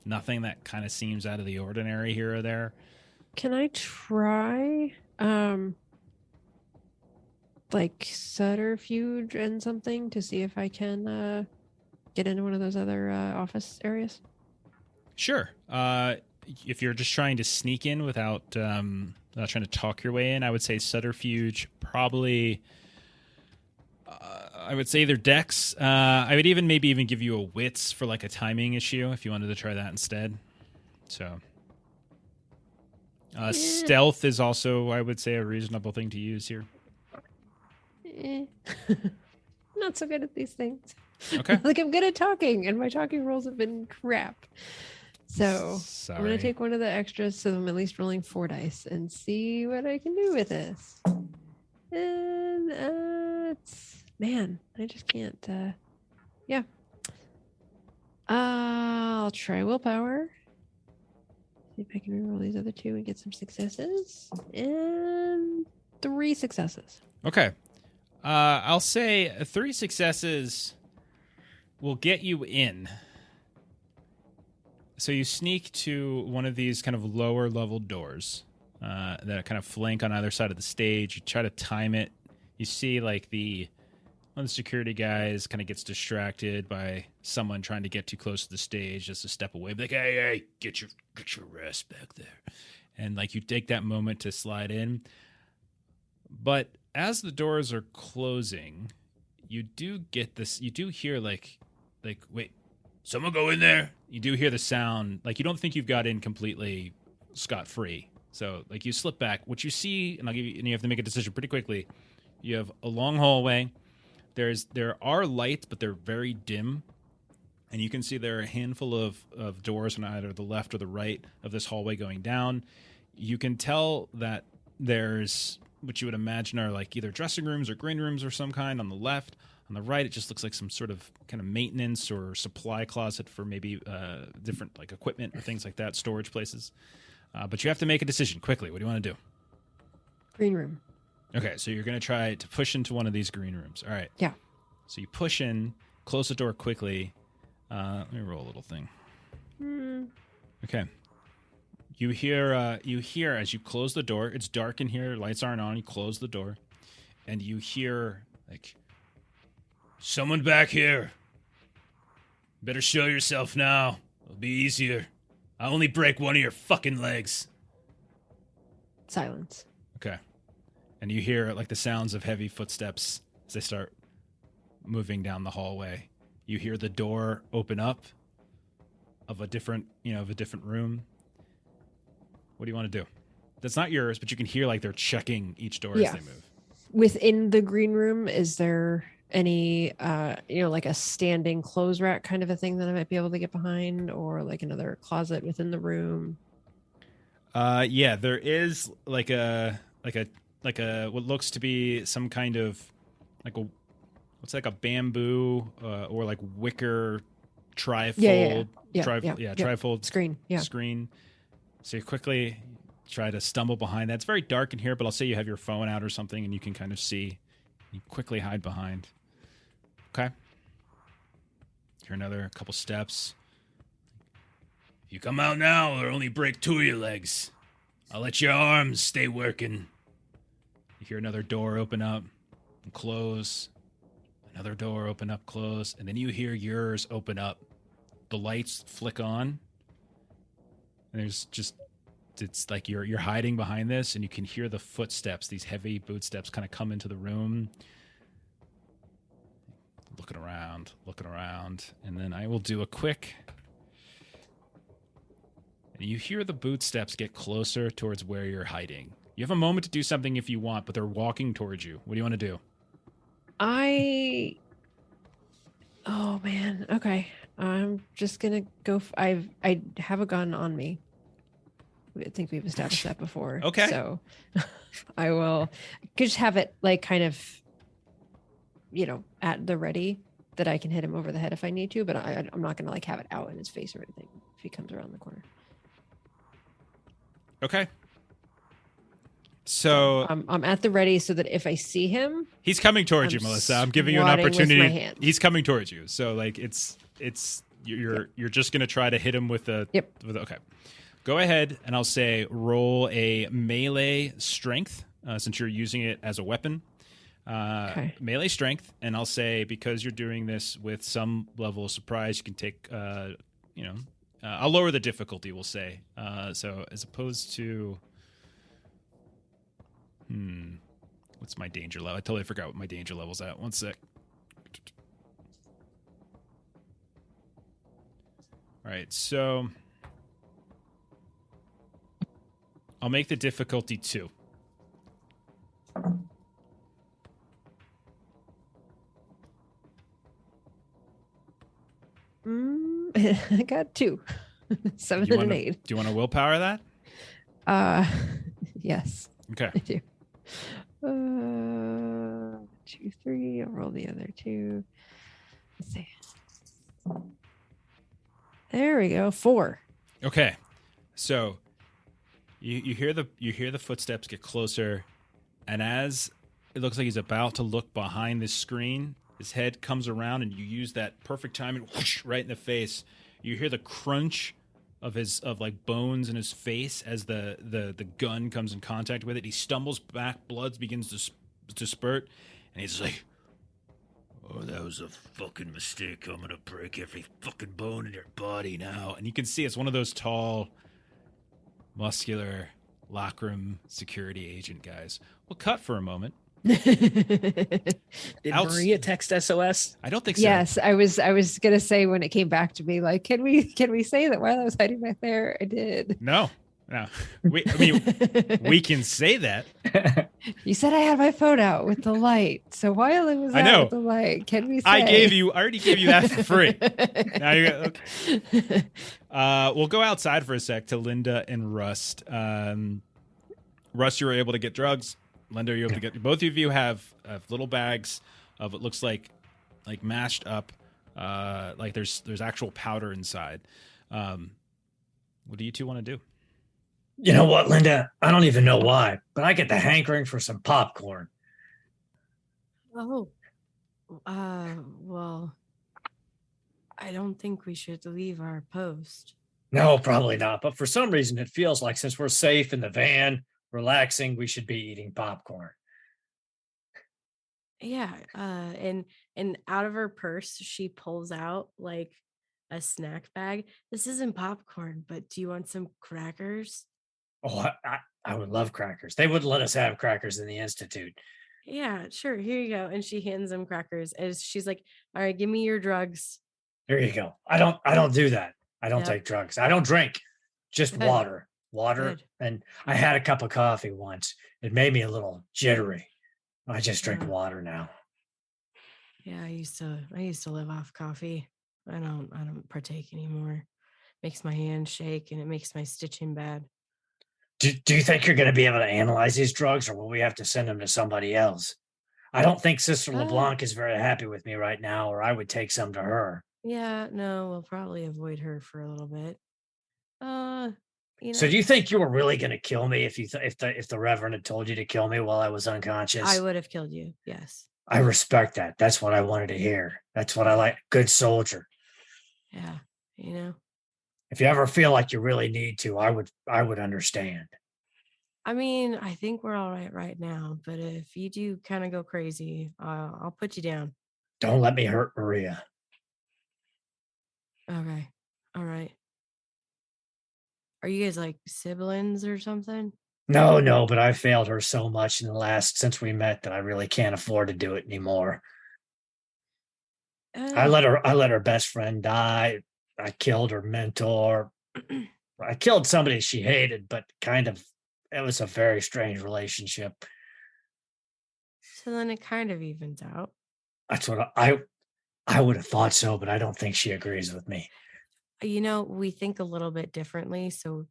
nothing that kind of seems out of the ordinary here or there. Can I try like subterfuge and something to see if I can get into one of those other office areas? Sure. If you're just trying to sneak in without trying to talk your way in, I would say subterfuge probably. I would say either Dex. I would maybe even give you a wits for like a timing issue if you wanted to try that instead. So, stealth is also, I would say, a reasonable thing to use here. Not so good at these things. Okay. Like I'm good at talking, and my talking rolls have been crap. So Sorry. I'm going to take one of the extras, so I'm at least rolling 4 dice and see what I can do with this. And I just can't. Yeah. I'll try willpower. See if I can reroll these other 2 and get some successes. And 3 successes. Okay. I'll say 3 successes will get you in. So you sneak to one of these kind of lower level doors that kind of flank on either side of the stage. You try to time it. You see like one of the security guys kind of gets distracted by someone trying to get too close to the stage, just a step away. Be like, hey, get your ass back there. And like you take that moment to slide in. But as the doors are closing, you do get this. You do hear like wait. Someone go in there. You do hear the sound. Like, you don't think you've got in completely scot-free. So, like, you slip back. What you see, and you have to make a decision pretty quickly. You have a long hallway. There are lights, but they're very dim. And you can see there are a handful of doors on either the left or the right of this hallway going down. You can tell that there's what you would imagine are like either dressing rooms or green rooms or some kind on the left. On the right, it just looks like some sort of kind of maintenance or supply closet for maybe different like equipment or things like that, storage places. But you have to make a decision quickly. What do you want to do? Green room. Okay, so you're going to try to push into one of these green rooms. All right. Yeah. So you push in, close the door quickly. Let me roll a little thing. Okay. You hear as you close the door. It's dark in here. Lights aren't on. You close the door, and you hear like, someone back here. Better show yourself now. It'll be easier. I only break one of your fucking legs. Silence. Okay. And you hear like the sounds of heavy footsteps as they start moving down the hallway. You hear the door open up of a different room. What do you want to do? That's not yours, but you can hear like they're checking each door as they move. Within the green room, is there any like a standing clothes rack kind of a thing that I might be able to get behind, or like another closet within the room? Yeah, there is like a what looks to be some kind of like a bamboo or like wicker trifold. Trifold screen. Yeah. Screen. So you quickly try to stumble behind that. It's very dark in here, but I'll say you have your phone out or something and you can kind of see. You quickly hide behind. Okay. Hear another couple steps. If you come out now, I'll only break 2 of your legs. I'll let your arms stay working. You hear another door open up. and close. Another door open up, close, and then you hear yours open up. The lights flick on, and it's like you're hiding behind this, and you can hear the footsteps, these heavy boot steps, kind of come into the room. Looking around, and then I will do a quick. And you hear the boot steps get closer towards where you're hiding. You have a moment to do something if you want, but they're walking towards you. What do you want to do? Oh man. Okay. I'm just gonna go. I have a gun on me. I think we've established that before. Okay. So I will just have it like kind of, at the ready that I can hit him over the head if I need to, but I'm not gonna like have it out in his face or anything if he comes around the corner. Okay. So I'm at the ready so that if I see him, he's coming towards you, Melissa. I'm giving you an swatting with my opportunity. hands. He's coming towards you. So like you're just gonna try to hit him with a okay. Go ahead and I'll say roll a melee strength since you're using it as a weapon. Okay. Melee strength, and I'll say because you're doing this with some level of surprise, you can take I'll lower the difficulty. We'll say so as opposed to. What's my danger level? I totally forgot what my danger level's at. One sec. All right, so I'll make the difficulty 2. I got 2, 7 and an 8. Do you want to willpower that? Yes, Okay. I do. 2, 3. I'll roll the other 2. Let's see. There we go. 4. Okay. So you hear the footsteps get closer, and as it looks like he's about to look behind this screen, his head comes around, and you use that perfect timing, whoosh, right in the face. You hear the crunch of like bones in his face as the gun comes in contact with it. He stumbles back, blood begins to spurt, and he's like, "Oh, that was a fucking mistake. I'm gonna break every fucking bone in your body now." And you can see it's one of those tall, muscular, lockroom security agent guys. We'll cut for a moment. Did Maria text SOS? I don't think so. Yes, I was gonna say when it came back to me, like, can we say that while I was hiding back there, I did. No. We can say that. You said I had my phone out with the light, so while it was out with the light, can we say? I already gave you that for free. Now you got okay. We'll go outside for a sec to Linda and Rust. Rust, you were able to get drugs. Linda, you're able to get. Both of you have little bags of what looks like mashed up. Like there's actual powder inside. What do you two want to do? You know what, Linda? I don't even know why, but I get the hankering for some popcorn. Oh, well, I don't think we should leave our post. No, probably not. But for some reason, it feels like since we're safe in the van, relaxing, we should be eating popcorn. Yeah, and out of her purse, she pulls out like a snack bag. This isn't popcorn, but do you want some crackers? Oh, I would love crackers. They wouldn't let us have crackers in the Institute. Yeah, sure. Here you go. And she hands him crackers. As she's like, "All right, give me your drugs." Here you go. I don't do that. I don't Yep. take drugs. I don't drink. Just Good. water. Good. And I had a cup of coffee once. It made me a little jittery. I just drink Yeah. water now. Yeah, I used to live off coffee. I don't partake anymore. Makes my hands shake and it makes my stitching bad. Do you think you're going to be able to analyze these drugs, or will we have to send them to somebody else? I don't think Sister LeBlanc is very happy with me right now, or I would take some to her. Yeah, no, we'll probably avoid her for a little bit. So do you think you were really going to kill me if the Reverend had told you to kill me while I was unconscious? I would have killed you. Yes. I respect that. That's what I wanted to hear. That's what I like. Good soldier. Yeah. If you ever feel like you really need to, I would understand. I mean, I think we're all right now, but if you do kind of go crazy, I'll put you down. Don't let me hurt Maria. Okay. All right. Are you guys like siblings or something? No, but I failed her so much in the last since we met that I really can't afford to do it anymore. I let her best friend die. I killed her mentor. I killed somebody she hated, but it was a very strange relationship. So then it kind of evens out. That's what I would have thought so, but I don't think she agrees with me. We think a little bit differently. So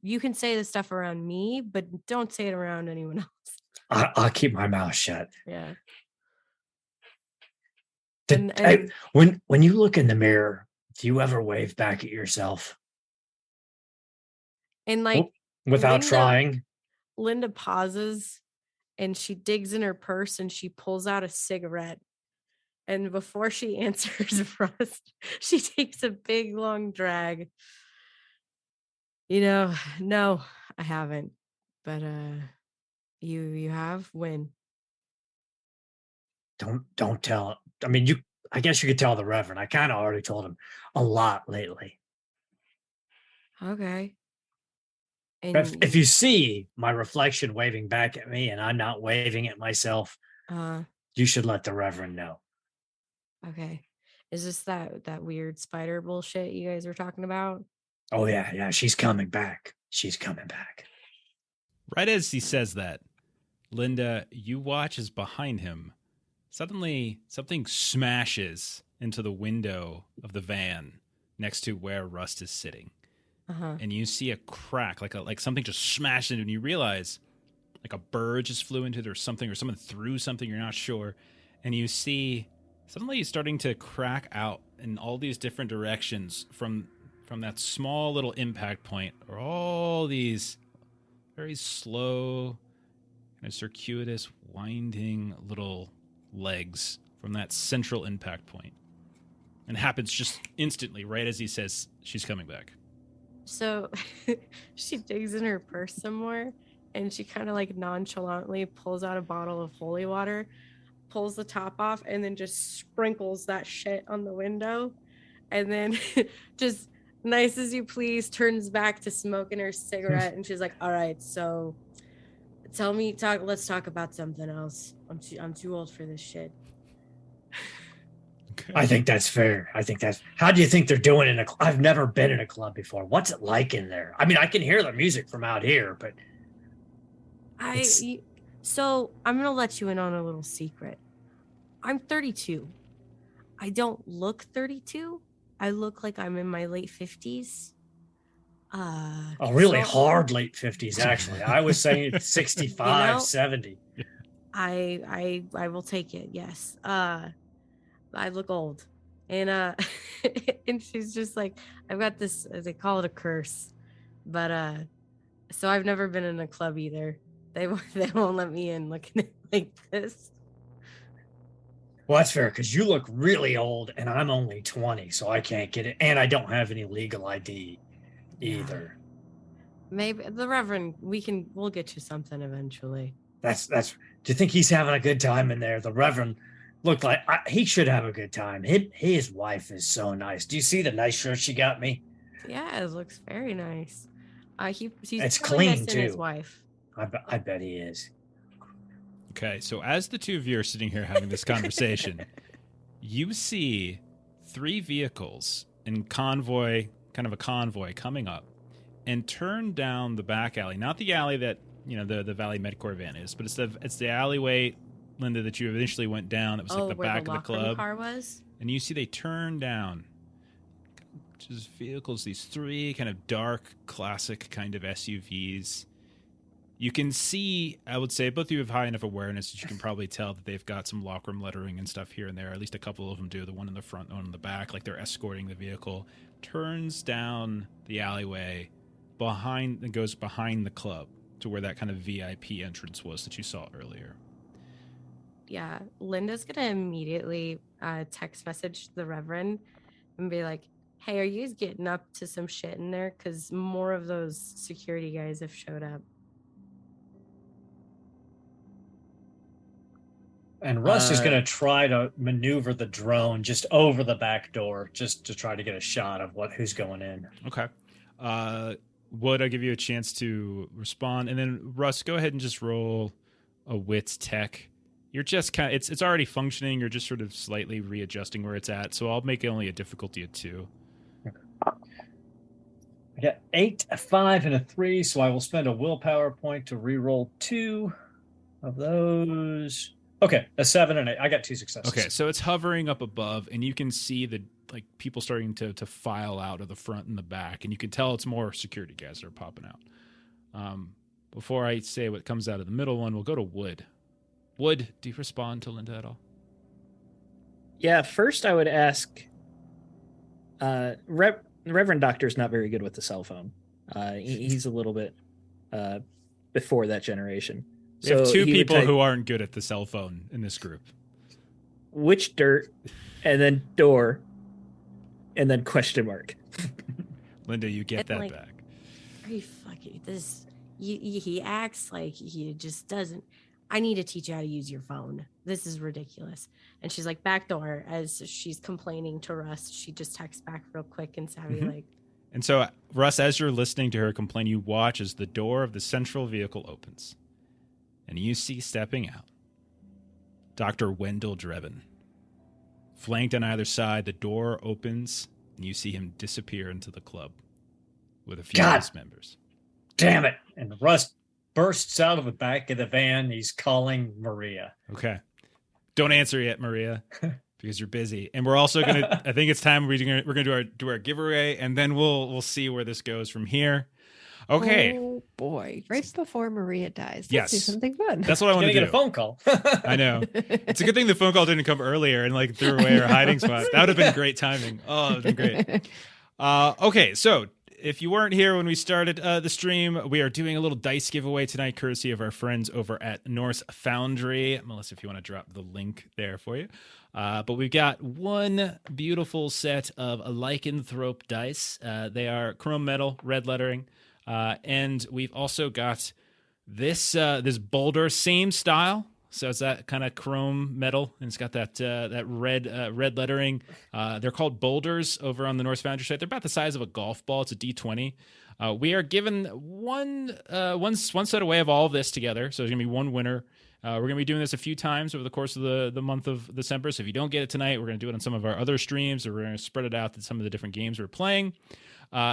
you can say the stuff around me, but don't say it around anyone else. I'll keep my mouth shut. Yeah. When you look in the mirror, do you ever wave back at yourself? And like without trying? Linda pauses and she digs in her purse and she pulls out a cigarette. And before she answers Frost, she takes a big long drag. No, I haven't. But you have? When? Don't tell. I mean, I guess you could tell the Reverend. I kind of already told him a lot lately. Okay. And if you see my reflection waving back at me and I'm not waving at myself, you should let the Reverend know. Okay. Is this that weird spider bullshit you guys were talking about? Oh yeah, she's coming back. She's coming back. Right as he says that, Linda, you watch as behind him, suddenly something smashes into the window of the van next to where Rust is sitting. And you see a crack, like something just smashed into it, and you realize like a bird just flew into it or something, or someone threw something, you're not sure. And you see suddenly starting to crack out in all these different directions from that small little impact point, or all these very slow, kind of circuitous, winding little legs from that central impact point. And it happens just instantly, right as he says she's coming back. So she digs in her purse some more and she kind of like nonchalantly pulls out a bottle of holy water, pulls the top off, and then just sprinkles that shit on the window. And then just nice as you please turns back to smoking her cigarette. And she's like, all right, so let's talk about something else. I'm too old for this shit. Okay. I think that's fair. How do you think they're doing I've never been in a club before. What's it like in there? I mean, I can hear the music from out here, but so I'm going to let you in on a little secret. I'm 32. I don't look 32. I look like I'm in my late 50s. Really hard late 50s, actually. I was saying 65, 70. I will take it, yes. I look old. And and she's just like, I've got this, they call it a curse. But so I've never been in a club either. They won't let me in looking like this. Well, that's fair, because you look really old and I'm only 20, so I can't get it. And I don't have any legal ID either. Maybe the Reverend, we'll get you something eventually. Do you think he's having a good time in there? The Reverend looked like he should have a good time. His wife is so nice. Do you see the nice shirt she got me? Yeah, it looks very nice. He's it's clean too. His wife. I bet he is. Okay, so as the two of you are sitting here having this conversation, you see 3 vehicles in convoy, kind of a convoy coming up, and turn down the back alley. Not the alley that the Valley MedCorp van is, but it's the alleyway, Linda, that you initially went down. It was like the back of the club. Car was. And you see they turn down just vehicles, these 3 kind of dark, classic kind of SUVs. You can see, I would say, both of you have high enough awareness that you can probably tell that they've got some lockroom lettering and stuff here and there. At least a couple of them do. The one in the front, one in the back, like they're escorting the vehicle. Turns down the alleyway and goes behind the club to where that kind of VIP entrance was that you saw earlier. Yeah, Linda's gonna immediately text message the Reverend and be like, hey, are you guys getting up to some shit in there? Because more of those security guys have showed up. And Russ is going to try to maneuver the drone just over the back door, just to try to get a shot of who's going in. Okay. Would I give you a chance to respond? And then Russ, go ahead and just roll a wits tech. You're just kind of, it's already functioning. You're just sort of slightly readjusting where it's at. So I'll make it only a difficulty of 2. I got 8, a 5, and a 3, so I will spend a willpower point to re-roll 2 of those. Okay, a 7 and 8. I got 2 successes. Okay, so it's hovering up above, and you can see the people starting to file out of the front and the back, and you can tell it's more security guys that are popping out. Before I say what comes out of the middle one, we'll go to Wood. Wood, do you respond to Linda at all? Yeah, first I would ask. Reverend Doctor's not very good with the cell phone. He's a little bit before that generation. We have 2 people who aren't good at the cell phone in this group. Which dirt, and then door, and then question mark. Linda, you get that like, back. Are you fucking this? He acts like he just doesn't. I need to teach you how to use your phone. This is ridiculous. And she's like, back door, as she's complaining to Russ. She just texts back real quick and savvy, like. And so, Russ, as you're listening to her complain, you watch as the door of the central vehicle opens. And you see stepping out Dr. Wendell Drebin. Flanked on either side, the door opens, and you see him disappear into the club with a few of his members. Damn it. And Russ bursts out of the back of the van. He's calling Maria. Okay. Don't answer yet, Maria, because you're busy. And we're also going to, I think it's time we're going to do our giveaway, and then we'll see where this goes from here. Okay. Oh boy! Right before Maria dies, let's Yes. do something fun. That's what I want to do. Get a phone call. I know. It's a good thing the phone call didn't come earlier and threw away our hiding spot. That would have been great timing. Oh, it would have been great. Okay, so if you weren't here when we started the stream, we are doing a little dice giveaway tonight, courtesy of our friends over at Norse Foundry. Melissa, if you want to drop the link there for you. But we've got one beautiful set of lycanthrope dice. They are chrome metal, red lettering. And we've also got this boulder, same style. So it's that kind of chrome metal, and it's got that red lettering. They're called boulders over on the Norse Foundry site. They're about the size of a golf ball. It's a D20. We are given one set away of all of this together. So there's gonna be one winner. We're gonna be doing this a few times over the course of the month of December. So if you don't get it tonight, we're gonna do it on some of our other streams, or we're gonna spread it out to some of the different games we're playing.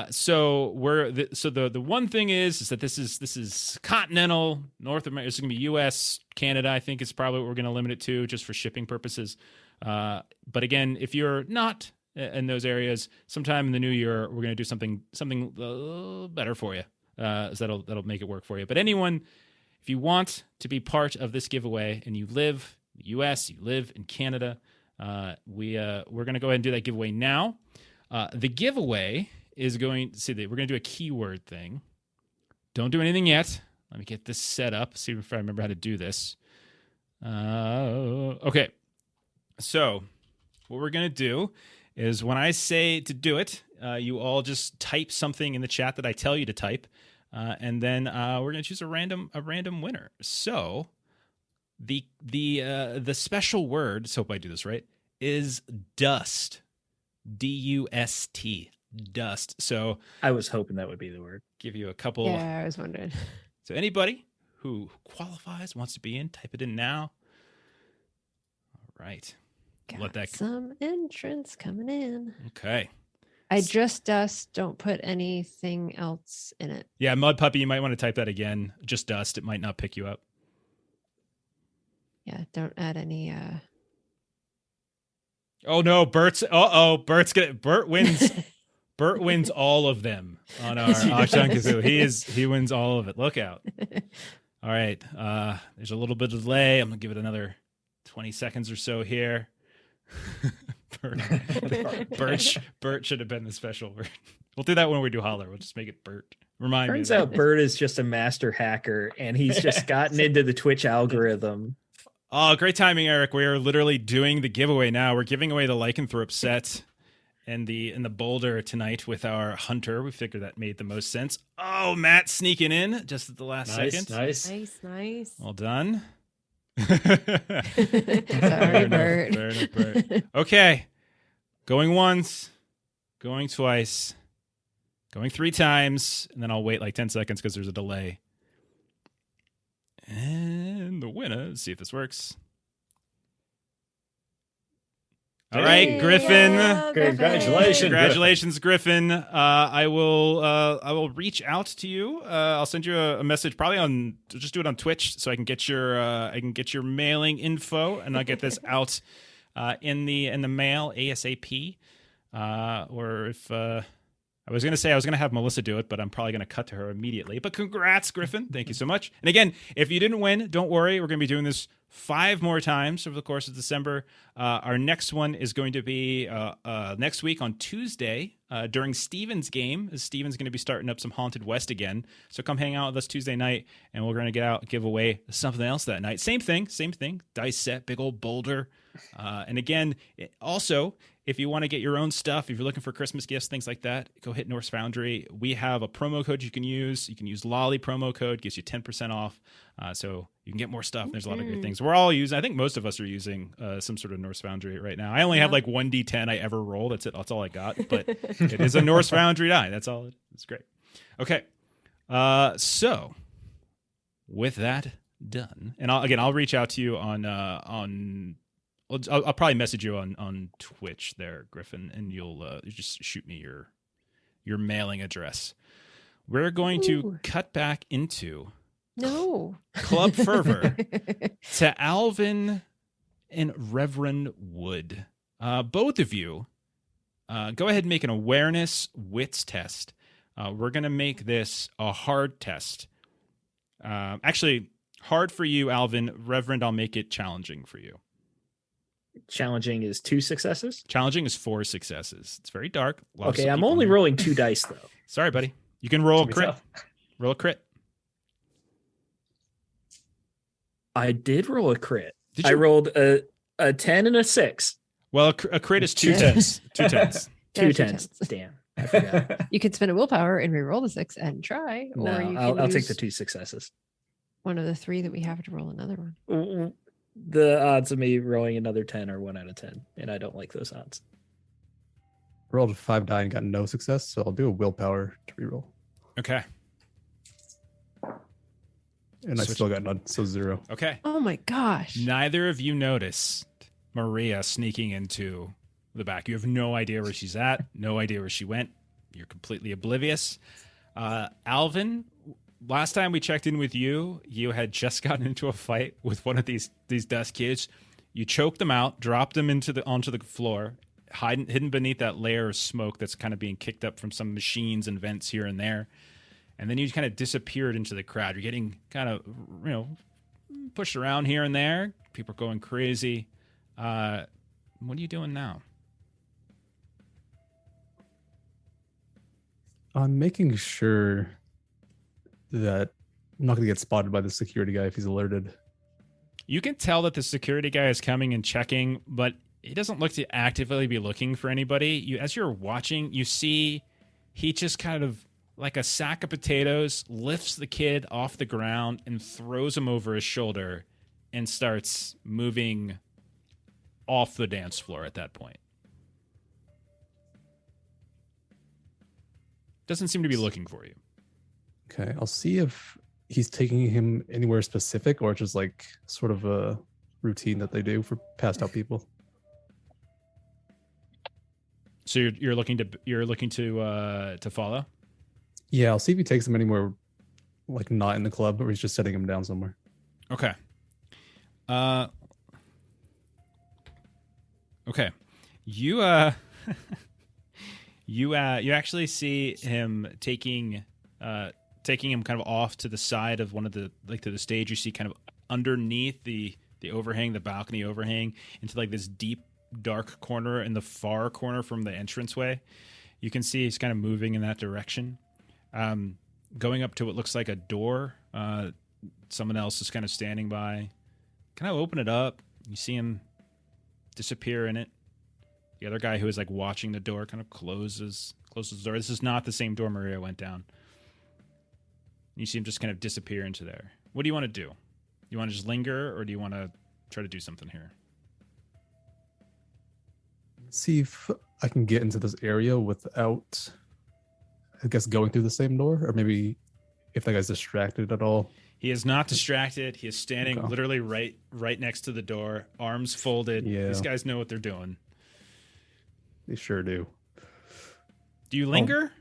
So the one thing is that this is continental North America. It's going to be U.S., Canada. I think is probably what we're going to limit it to, just for shipping purposes. But again, if you're not in those areas, sometime in the new year, we're going to do something better for you. So that'll make it work for you. But anyone, if you want to be part of this giveaway and you live in the U.S., you live in Canada, we're going to go ahead and do that giveaway now. The giveaway is we're going to do a keyword thing. Don't do anything yet. Let me get this set up, see if I remember how to do this. Okay. So what we're going to do is when I say to do it, you all just type something in the chat that I tell you to type. And then we're going to choose a random winner. So the special word, so hope I do this right, is dust. D-U-S-T. Dust. So I was hoping that would be the word. Give you a couple. Yeah, I was wondering. So anybody who qualifies, wants to be in, type it in now. All right. Got some entrance coming in. Okay. I just dust. Don't put anything else in it. Yeah, Mud Puppy, you might want to type that again. Just dust. It might not pick you up. Yeah, don't add any. Oh no, Bert wins. Bert wins all of them on our Auction Kazoo. He wins all of it. Look out. All right. There's a little bit of delay. I'm gonna give it another 20 seconds or so here. Bert should have been the special word. We'll do that when we do Holler. We'll just make it Bert. Turns out Bert is just a master hacker, and he's just gotten into the Twitch algorithm. Oh, great timing, Eric. We are literally doing the giveaway now. We're giving away the lycanthrope set and the boulder tonight with our hunter. We figured that made the most sense. Oh, Matt sneaking in just at the last second. Nice. Nice. Well done. Sorry, Bert. Fair enough, Bert. Okay. Going once, going twice, going 3 times, and then I'll wait like 10 seconds because there's a delay. And the winner, let's see if this works. All right, Griffin. Yeah, Congratulations. Congratulations, Griffin. I will reach out to you. I'll send you a message, probably on. Just do it on Twitch, so I can get your mailing info, and I'll get this out in the mail ASAP. Or if I was gonna say I was gonna have Melissa do it, but I'm probably gonna cut to her immediately. But congrats, Griffin! Thank you so much. And again, if you didn't win, don't worry. We're gonna be doing this 5 more times over the course of December. Our next one is going to be next week on Tuesday during Steven's game. As Steven's going to be starting up some Haunted West again. So come hang out with us Tuesday night, and we're going to give away something else that night. Same thing. Dice set, big old boulder. And again, also, if you want to get your own stuff, if you're looking for Christmas gifts, things like that, go hit Norse Foundry. We have a promo code you can use. You can use Lolly promo code, gives you 10% off. So you can get more stuff. There's a lot of great things. We're all using, I think most of us are using some sort of Norse Foundry right now. I only have like 1d10 I ever roll. That's it. That's all I got. But it is a Norse Foundry die. That's all. It's great. Okay. So with that done, and I'll reach out to you on I'll probably message you on Twitch there, Griffin, and you'll just shoot me your mailing address. We're going to cut back into Club Fervor to Alvin and Reverend Wood. Both of you, go ahead and make an awareness wits test. We're going to make this a hard test. Actually, hard for you, Alvin. Reverend, I'll make it challenging for you. Challenging is 2 successes. Challenging is 4 successes. It's very dark. Okay, I'm only rolling 2 dice though. Sorry, buddy. You can roll a crit. Roll a crit. I did roll a crit. Did I you? rolled a 10 and a 6. Well, a crit is 2 tens. 2 tens. 2 tens. Damn, I forgot. You could spend a willpower and re-roll the 6 and try, or No, you can I'll take use the 2 successes. one of the 3 that we have to roll another one. The odds of me rolling another 10 are 1 out of 10, and I don't like those odds. Rolled a 5 die and got no success, so I'll do a willpower to reroll. Okay. And I still got none, so 0. Okay. Oh my gosh. Neither of you noticed Maria sneaking into the back. You have no idea where she's at, no idea where she went. You're completely oblivious. Alvin, last time we checked in with you, you had just gotten into a fight with one of these dust kids. You choked them out, dropped them onto the floor, hidden beneath that layer of smoke that's kind of being kicked up from some machines and vents here and there. And then you kind of disappeared into the crowd. You're getting kind of, pushed around here and there. People are going crazy. What are you doing now? I'm making sure that I'm not going to get spotted by the security guy if he's alerted. You can tell that the security guy is coming and checking, but he doesn't look to actively be looking for anybody. As you're watching, you see he just kind of, like a sack of potatoes, lifts the kid off the ground and throws him over his shoulder and starts moving off the dance floor at that point. Doesn't seem to be looking for you. Okay, I'll see if he's taking him anywhere specific or just like sort of a routine that they do for passed out people. So you're looking to follow? Yeah, I'll see if he takes him anywhere like not in the club or he's just setting him down somewhere. Okay. Okay. You you actually see him taking him kind of off to the side of one of the, like, to the stage. You see kind of underneath the overhang, the balcony overhang, into like this deep dark corner in the far corner from the entranceway. You can see he's kind of moving in that direction. Going up to what looks like a door. Someone else is kind of standing by. Kind of open it up. You see him disappear in it. The other guy who is like watching the door kind of closes the door. This is not the same door Maria went down. You see him just kind of disappear into there. What do you want to do? You want to just linger, or do you want to try to do something here? See if I can get into this area without, I guess, going through the same door, or maybe if that guy's distracted at all. He is not distracted. He is standing Okay. literally right next to the door, arms folded. Yeah. These guys know what they're doing. They sure do. Do you linger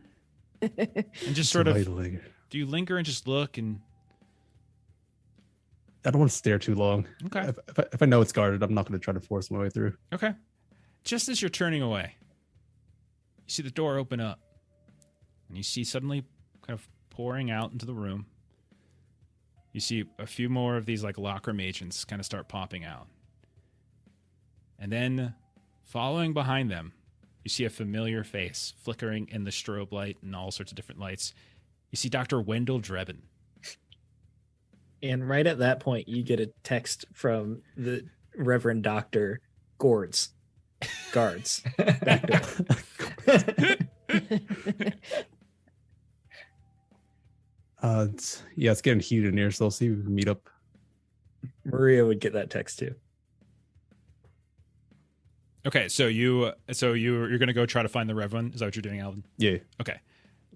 and just sort of? Slightly. Do you linger and just look and? I don't want to stare too long. Okay. If I know it's guarded, I'm not going to try to force my way through. Okay. Just as you're turning away, you see the door open up, and you see suddenly kind of pouring out into the room. You see a few more of these like lockroom agents kind of start popping out. And then following behind them, you see a familiar face flickering in the strobe light and all sorts of different lights. You see Dr. Wendell Drebin. And right at that point, you get a text from the Reverend Dr. Guards. Back door. It's getting heated in here, so I'll see if we can meet up. Maria would get that text too. Okay, so you're going to go try to find the Reverend. Is that what you're doing, Alvin? Yeah. Okay.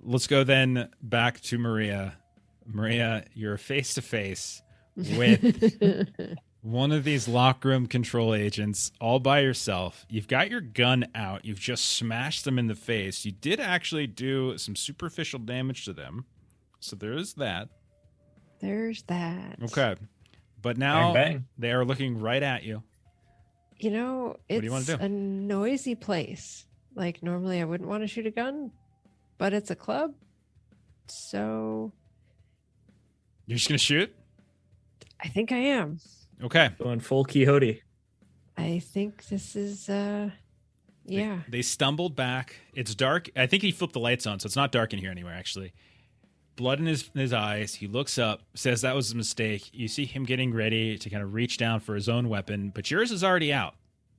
Let's go then back to Maria. Maria, you're face to face with one of these lockroom control agents all by yourself. You've got your gun out. You've just smashed them in the face. You did actually do some superficial damage to them. So there is that. There's that. Okay. But now Bang, bang. they are looking right at you. You know, do you wanna it's do? a noisy place. Like normally I wouldn't want to shoot a gun, but it's a club. So You're just going to shoot? I think I am. Okay. Going full Quixote. I think this is yeah. They stumbled back. It's dark. I think he flipped the lights on, so it's not dark in here anywhere, actually. Blood in his eyes. He looks up, says that was a mistake. You see him getting ready to kind of reach down for his own weapon, but yours is already out.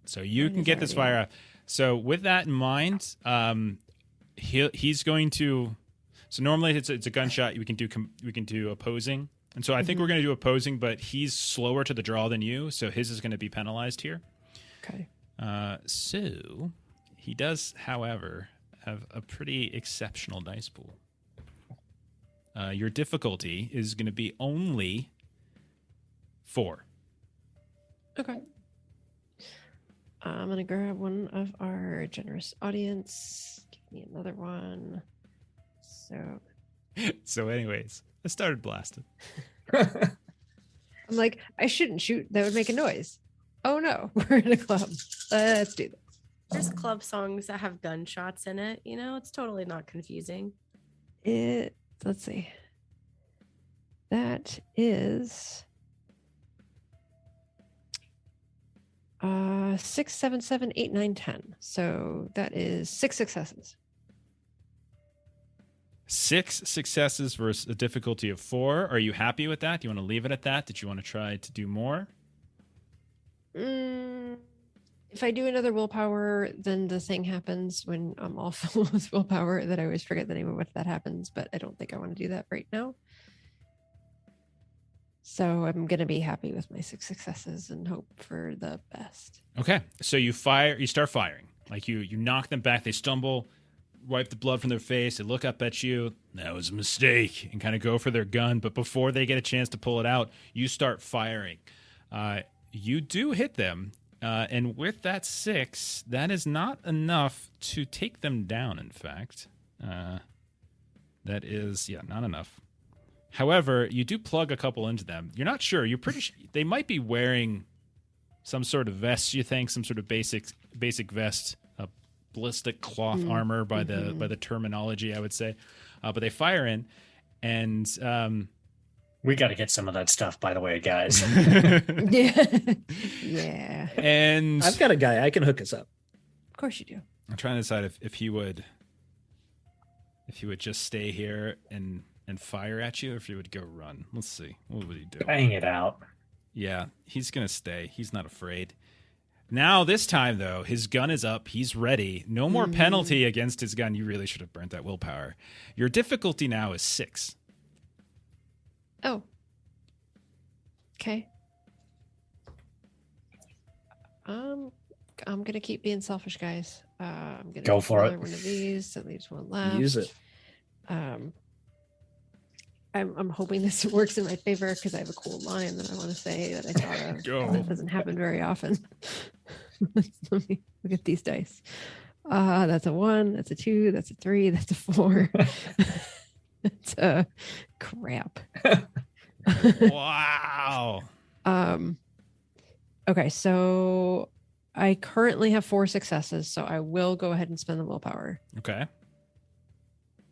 So you Mine can is get this already fire out. So with that in mind, he's going to. So normally it's a gunshot. We can do opposing, and so I think we're going to do opposing. But he's slower to the draw than you, so his is going to be penalized here. Okay. So he does, however, have a pretty exceptional dice pool. Your difficulty is going to be only 4. Okay. I'm gonna grab one of our generous audience. Give me another one. So, anyways, I started blasting. I'm like, I shouldn't shoot. That would make a noise. Oh no, we're in a club. Let's do this. There's club songs that have gunshots in it. You know, it's totally not confusing. Let's see. That is 6, 7, 7, 8, 9, 10. So that is 6 successes. 6 successes versus a difficulty of 4. Are you happy with that? Do you want to leave it at that? Did you want to try to do more? If I do another willpower, then the thing happens when I'm all filled with willpower that I always forget the name of what that happens, but I don't think I want to do that right now. So I'm going to be happy with my 6 successes and hope for the best. Okay, so you start firing. Like you knock them back, they stumble, wipe the blood from their face, they look up at you, that was a mistake, and kind of go for their gun. But before they get a chance to pull it out, you start firing. You do hit them, and with that 6, that is not enough to take them down, in fact. That is, not enough. However, you do plug a couple into them. You're not sure. You're pretty sure they might be wearing some sort of vest, you think, some sort of basic vest, a ballistic cloth armor by the terminology, I would say. But they fire in, and We got to get some of that stuff, by the way, guys. Yeah. Yeah. and I've got a guy. I can hook us up. Of course you do. I'm trying to decide if he would just stay here and fire at you, or if he would go run. Let's see. What would he do? Bang it out. Yeah, he's going to stay. He's not afraid. Now, this time, though, his gun is up. He's ready. No more penalty against his gun. You really should have burnt that willpower. Your difficulty now is 6. Oh. Okay. I'm gonna keep being selfish, guys. I'm gonna Go take for it. another one of these. That leaves one left. Use it. I'm hoping this works in my favor because I have a cool line that I want to say that I thought of. Go. That doesn't happen very often. Let me look at these dice. That's a 1, that's a 2, that's a 3, that's a 4. That's a crap. Wow. Okay, so I currently have 4 successes, so I will go ahead and spend the willpower. Okay.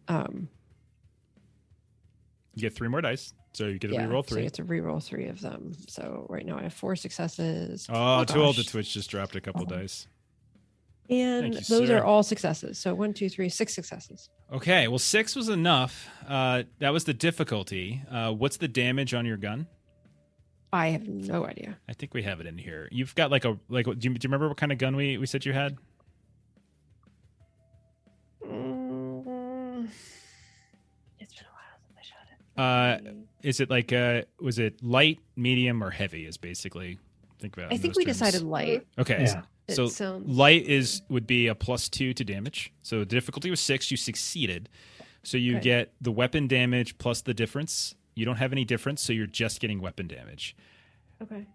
Um, You get 3 more dice, so you get to yeah, reroll so 3. you get to reroll 3 of them. So right now I have 4 successes. Oh, too old to gosh. twitch. Just dropped a couple dice. And Thank you, those sir. are all successes. So 1, 2, 3, 6 successes. Okay, well, 6 was enough. That was the difficulty. What's the damage on your gun? I have no idea. I think we have it in here. You've got do you remember what kind of gun we said you had? It's been a while since I shot it. Is it was it light, medium, or heavy? Is basically think about. it I in think those we terms. decided light. Okay, Yeah. It so sounds- light would be a +2 to damage. So the difficulty was 6. You succeeded. So you Okay. get the weapon damage plus the difference. You don't have any difference, so you're just getting weapon damage. Okay.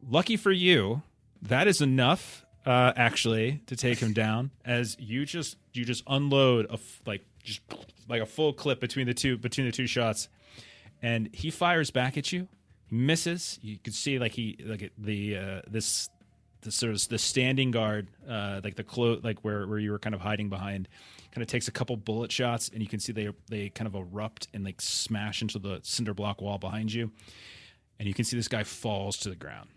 Lucky for you, that is enough actually to take him down. As you just unload just like a full clip between the two shots, and he fires back at you. He misses. You can see this sort of the standing guard, where you were kind of hiding behind, kind of takes a couple bullet shots, and you can see they kind of erupt and like smash into the cinder block wall behind you, and you can see this guy falls to the ground.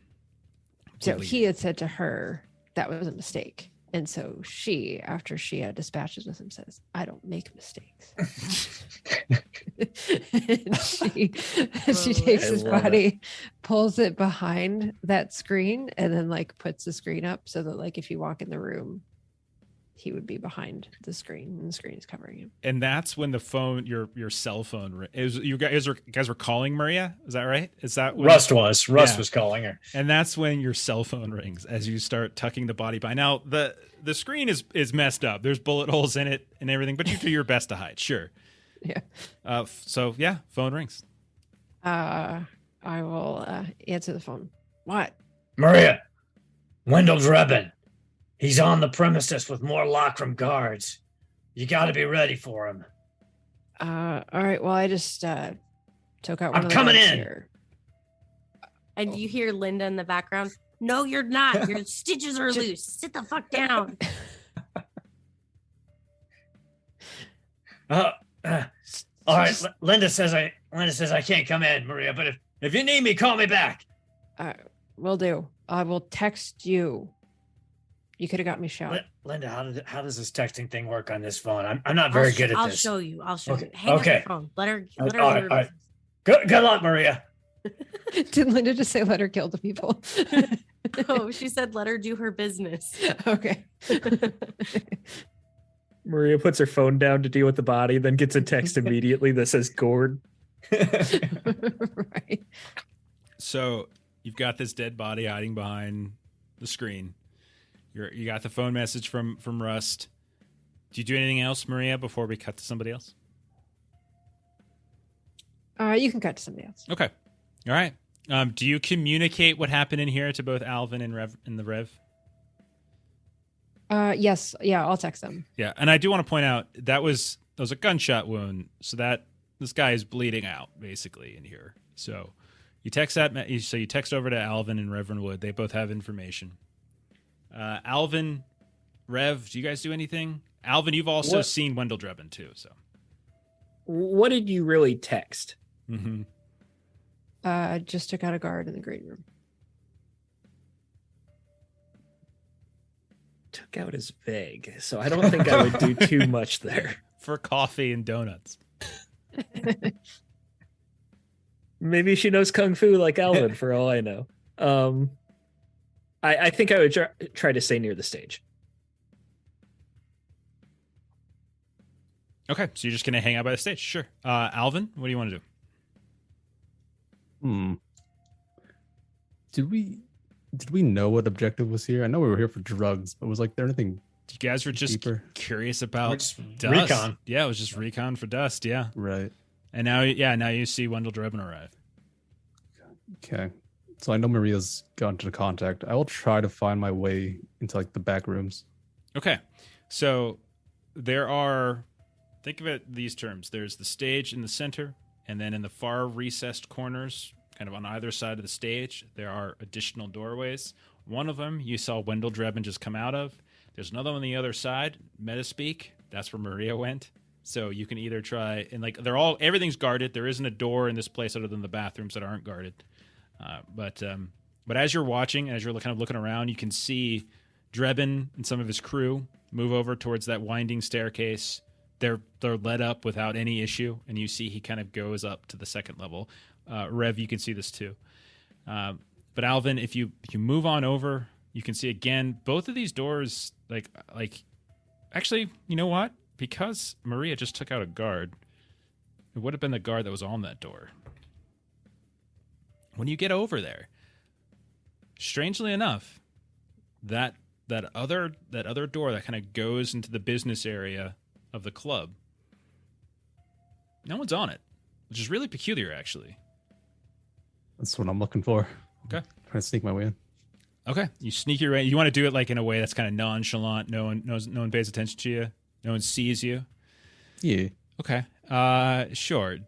So Completely. he had said to her that was a mistake. And so she, after she had dispatches with him, says, I don't make mistakes. And she takes I his love it. body, pulls it behind that screen, and then like puts the screen up so that like if you walk in the room, he would be behind the screen and the screen is covering him. And that's when the phone, your cell phone, you guys were calling Maria. Is that right? Is that when, Rust was calling her. And that's when your cell phone rings as you start tucking the body by. Now the screen is messed up. There's bullet holes in it and everything, but you do your best to hide. Sure. Yeah. So yeah, phone rings. I will answer the phone. What? Maria, Wendell Drebin. He's on the premises with more Lockram guards. You got to be ready for him. All right. Well, I just took out one I'm of the coming guards in. here. And you hear Linda in the background. No, you're not. Your stitches are loose. Sit the fuck down. All right, Linda says I can't come in, Maria. But if you need me, call me back. Will do. I will text you. You could have got me shot. Linda, how does this texting thing work on this phone? I'm not very good at I'll this. show you. I'll show Okay, you. Hang up the okay. phone. Let her All do right, her all right. business. Good luck, Maria. Did Linda just say let her kill the people? Oh, she said let her do her business. Okay. Maria puts her phone down to deal with the body, then gets a text immediately that says Gord. Right. So you've got this dead body hiding behind the screen. You got the phone message from Rust. Do you do anything else, Maria, before we cut to somebody else? You can cut to somebody else. Okay. All right. Do you communicate what happened in here to both Alvin and the Rev? Yes. Yeah, I'll text them. Yeah, and I do want to point out that was a gunshot wound, so that this guy is bleeding out basically in here. So you text you text over to Alvin and Reverend Wood. They both have information. Alvin, Rev, do you guys do anything? Alvin, you've also seen Wendell Drebin too. So What did you really text? mm-hmm. Just took out a guard in the green room. Took out as vague, so I don't think I would do too much there. For coffee and donuts. Maybe she knows kung fu like Alvin, for all I know. I think I would try to stay near the stage. Okay, so you're just gonna hang out by the stage. Sure. Alvin, what do you want to do? Did we know what objective was here? I know we were here for drugs, but was like there anything You guys were just deeper? curious We're about just dust. recon. Yeah, it was just recon for dust. Yeah, Right. and now you see Wendell Drebin arrive. Okay. So I know Maria's gone to contact. I will try to find my way into like the back rooms. Okay, so there are. Think of it these terms. There's the stage in the center, and then in the far recessed corners, kind of on either side of the stage, there are additional doorways. One of them you saw Wendell Drebin just come out of. There's another one on the other side, Metaspeak. That's where Maria went. So you can either try and like everything's guarded. There isn't a door in this place other than the bathrooms that aren't guarded. But as you're watching, as you're kind of looking around, you can see Drebin and some of his crew move over towards that winding staircase. They're led up without any issue, and you see he kind of goes up to the second level. Rev, you can see this too. But Alvin, if you move on over, you can see again both of these doors. Like actually, you know what? Because Maria just took out a guard, it would have been the guard that was on that door. When you get over there, strangely enough, that other door that kind of goes into the business area of the club, no one's on it, which is really peculiar, actually. That's what I'm looking for. Okay. Trying to sneak my way in. Okay, you sneak your way. You want to do it like in a way that's kind of nonchalant. No one pays attention to you. No one sees you. Yeah. Okay. Sure.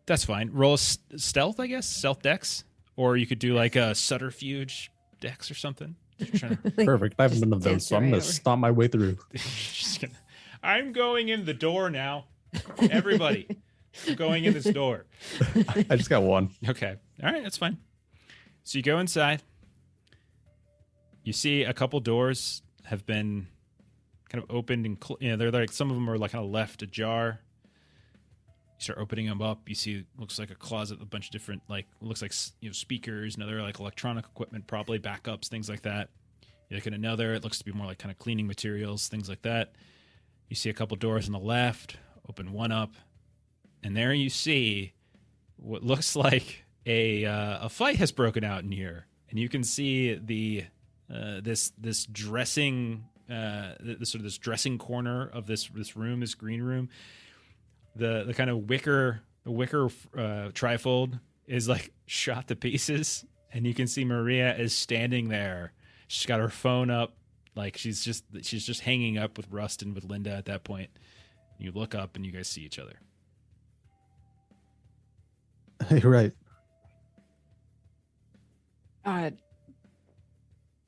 That's fine. Roll a stealth, I guess. Stealth dex, or you could do like a subterfuge dex or something. You're trying to- Perfect. I haven't done of those, dance so I'm right gonna over. stomp my way through. Just gonna- I'm going in the door now. Everybody, I'm going in this door. I just got one. Okay. All right, that's fine. So you go inside. You see a couple doors have been kind of opened and they're like some of them are like kind of left ajar. You start opening them up. You see, looks like a closet, with a bunch of different looks like speakers and other like electronic equipment, probably backups, things like that. You look at another. It looks to be more like kind of cleaning materials, things like that. You see a couple doors on the left. Open one up, and there you see what looks like a fight has broken out in here, and you can see this dressing this dressing corner of this room, this green room. The kind of wicker trifold is like shot to pieces, and you can see Maria is standing there. She's got her phone up, like she's just hanging up with Rust and with Linda at that point. You look up and you guys see each other. You're right.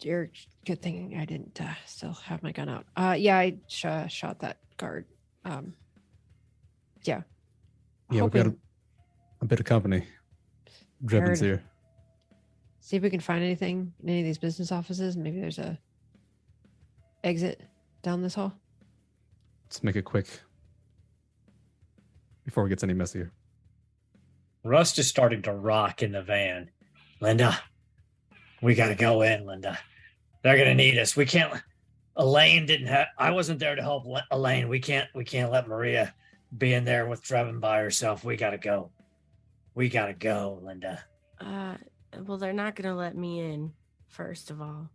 Dear, good thing I didn't still have my gun out. Yeah, I shot that guard. Yeah. Yeah, we've got Hoping- a bit of company. Drebin's Heard. here. See if we can find anything in any of these business offices. Maybe there's a exit down this hall. Let's make it quick before it gets any messier. Rust is starting to rock in the van. Linda, we got to go in, Linda. They're going to need us. We can't. Elaine didn't have. I wasn't there to help Elaine. We can't let Maria be in there with Drebin by herself. We got to go. We got to go, Linda. Well, they're not gonna let me in, first of all.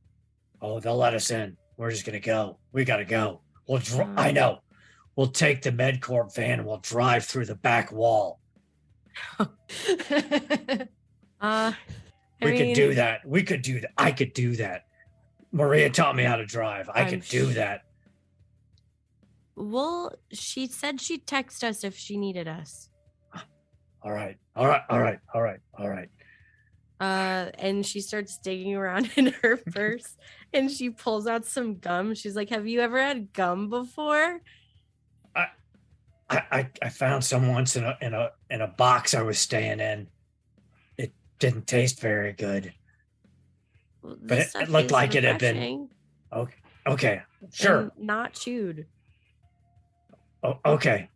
Oh, they'll let us in. We're just going to go. We got to go. I know. We'll take the MedCorp van and we'll drive through the back wall. I We could mean, do that. We could do that. I could do that. Maria taught me how to drive. I I'm could do sh- that. Well, she said she'd text us if she needed us. All right. All right. All right. All right. All right. And she starts digging around in her purse and she pulls out some gum. She's like, "Have you ever had gum before?" I found some once in a box I was staying in. It didn't taste very good. Well, But this it stuff looked is like it had been- refreshing Okay. Okay. Sure. and not chewed. Okay.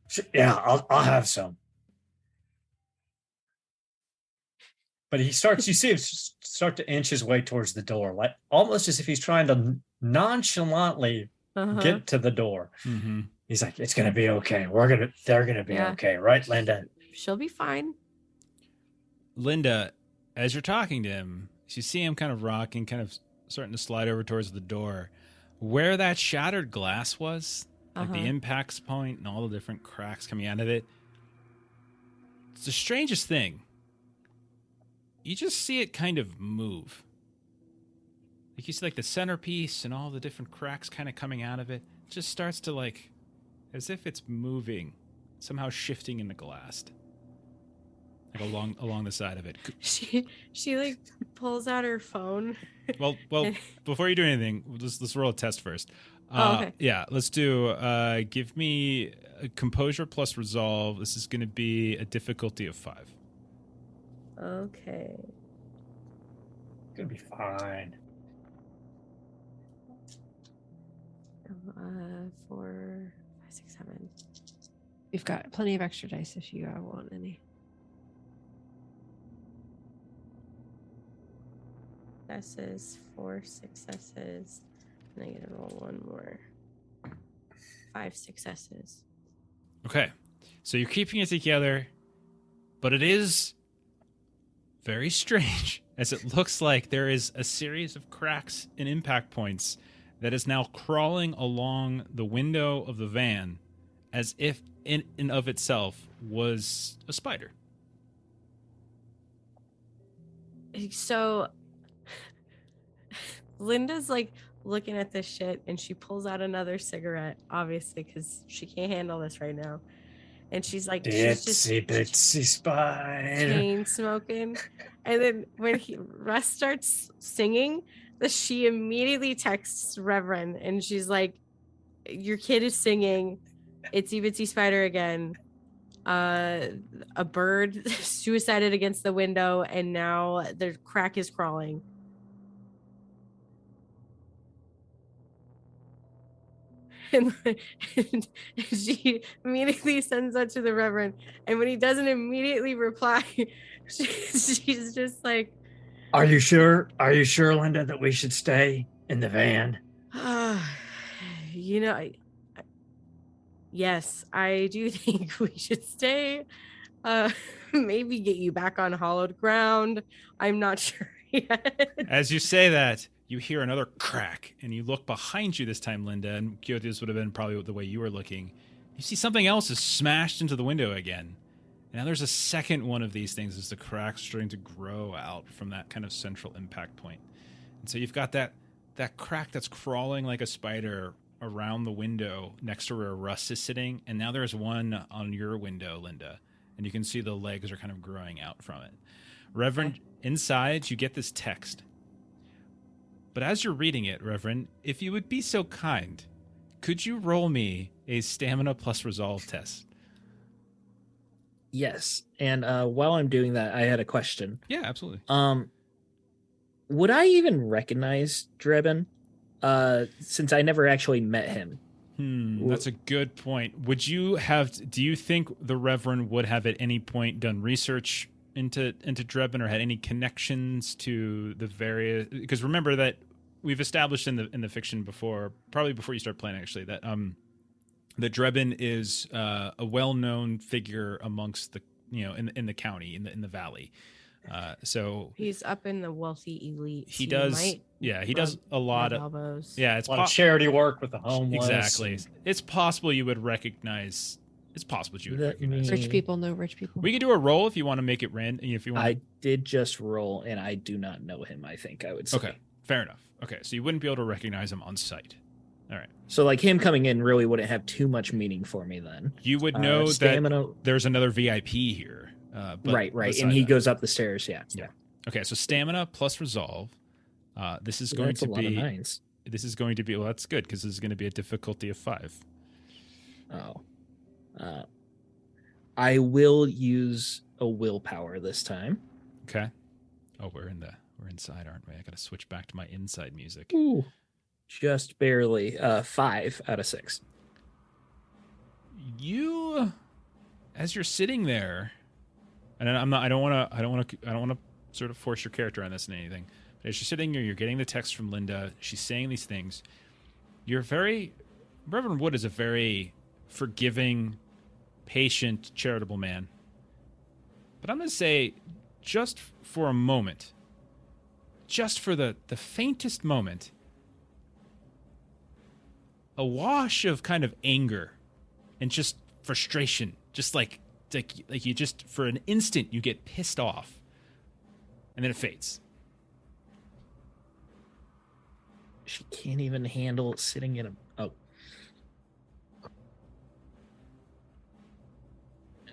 Sure. Yeah, I'll have some. But he starts. You see him start to inch his way towards the door, like almost as if he's trying to nonchalantly Uh-huh. get to the door. Mm-hmm. He's like, "It's gonna be okay. They're gonna be Yeah. okay, right, Linda?" She'll be fine. Linda, as you're talking to him, you see him kind of rocking, kind of starting to slide over towards the door. Where that shattered glass was, like the impact point and all the different cracks coming out of it, it's the strangest thing. You just see it kind of move. Like you see like the centerpiece and all the different cracks kind of coming out of it. It just starts to like, as if it's moving, somehow shifting in the glass. Like along the side of it. She like pulls out her phone. Well, before you do anything, let's roll a test first. Okay. Yeah, let's do. Give me a composure plus resolve. This is going to be a difficulty of 5. Okay. Gonna be fine. 4, 5, 6, 7. We've got plenty of extra dice if you want any. Successes, 4 successes, and I get to roll 1 more. 5 successes. Okay, so you're keeping it together, but it is very strange, as it looks like there is a series of cracks and impact points that is now crawling along the window of the van, as if in and of itself was a spider. So Linda's like looking at this shit, and she pulls out another cigarette, obviously, because she can't handle this right now. And she's like, she's just Itsy bitsy spider. chain smoking. And then when Russ starts singing, she immediately texts Reverend, and she's like, "Your kid is singing Itsy Bitsy Spider again. A bird suicided against the window, and now the crack is crawling." And she immediately sends that to the Reverend, and when he doesn't immediately reply, she's just like, Are you sure? Are you sure, Linda, that we should stay in the van? you know, yes, I do think we should stay. Maybe get you back on hollowed ground. I'm not sure yet. As you say that, you hear another crack, and you look behind you this time, Linda, and Kyoto, this would have been probably the way you were looking. You see something else is smashed into the window again. Now there's a second one of these things as the crack's starting to grow out from that kind of central impact point. And so you've got that crack that's crawling like a spider around the window next to where Russ is sitting, and now there's one on your window, Linda, and you can see the legs are kind of growing out from it. Reverend, inside, you get this text. But as you're reading it, Reverend, if you would be so kind, could you roll me a stamina plus resolve test? Yes. And while I'm doing that, I had a question. Yeah, absolutely. Would I even recognize Drebin? Since I never actually met him. That's a good point. Do you think the Reverend would have at any point done research into Drebin, or had any connections to the various, because remember that we've established in the fiction before, probably before you start playing actually, that that Drebin is a well-known figure amongst the, in the county, in the valley. So He's up in the wealthy elite. he does a lot of elbows. it's A lot of charity work with the homeless. exactly. It's possible you would recognize. It's possible you would recognize. Rich people know rich people. We could do a roll if you want to make it random. If you want. I did just roll, and I do not know him, I think I would say. Okay, fair enough. Okay, so you wouldn't be able to recognize him on sight. All right. So like him coming in really wouldn't have too much meaning for me then. You would know stamina, that there's another VIP here. Right. And he goes up the stairs. Yeah. Okay, so stamina plus resolve. This is going to a lot of be. nines. This is going to be. Well, that's good because this is going to be a difficulty of 5. Oh. I will use a willpower this time. Okay. Oh, we're inside, aren't we? I got to switch back to my inside music. Ooh. Just barely 5 out of 6. You, as you're sitting there, and I don't want to sort of force your character on this and anything. But as you're sitting there, you're getting the text from Linda. She's saying these things. Reverend Wood is a very forgiving, patient, charitable man. But I'm going to say just for a moment, just for the faintest moment, a wash of kind of anger and just frustration, just like you just, for an instant, you get pissed off, and then it fades. She can't even handle sitting in a... Oh.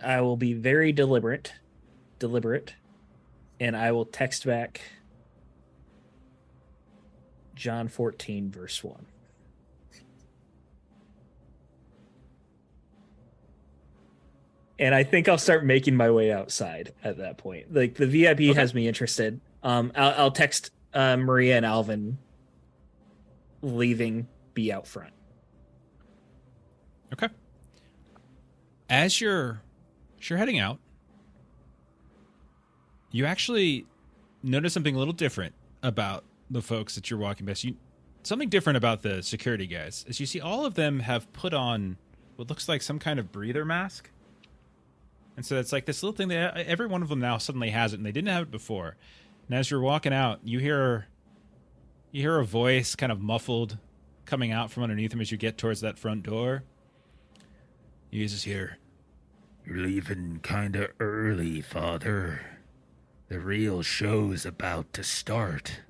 I will be very deliberate, and I will text back John 14, verse 1. And I think I'll start making my way outside at that point. Like, the VIP has me interested. I'll text Maria and Alvin leaving, be out front. Okay. As you're heading out, you actually notice something a little different about the folks that you're walking past. Something different about the security guys, as you see all of them have put on what looks like some kind of breather mask. And so it's like this little thing that every one of them now suddenly has it, and they didn't have it before. And as you're walking out, you hear a voice kind of muffled coming out from underneath him as you get towards that front door. He uses here, "You're leaving kinda early, Father. The real show's about to start."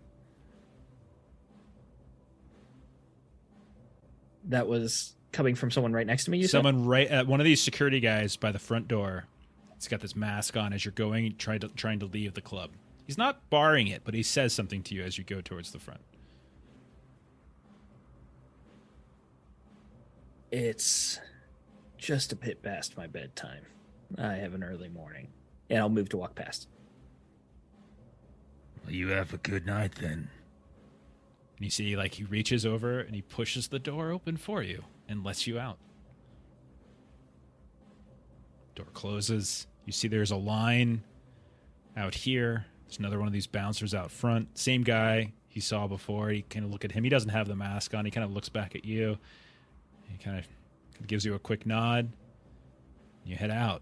That was coming from someone right next to me, you said? Someone right at one of these security guys by the front door. He's got this mask on as you're going, trying to leave the club. He's not barring it, but he says something to you as you go towards the front. It's just a bit past my bedtime. I have an early morning, and I'll move to walk past. Well, you have a good night then. And you see, like, he reaches over and he pushes the door open for you and lets you out. Door closes. You see there's a line out here. There's another one of these bouncers out front. Same guy he saw before. You kind of look at him. He doesn't have the mask on. He kind of looks back at you. He kind of gives you a quick nod. You head out.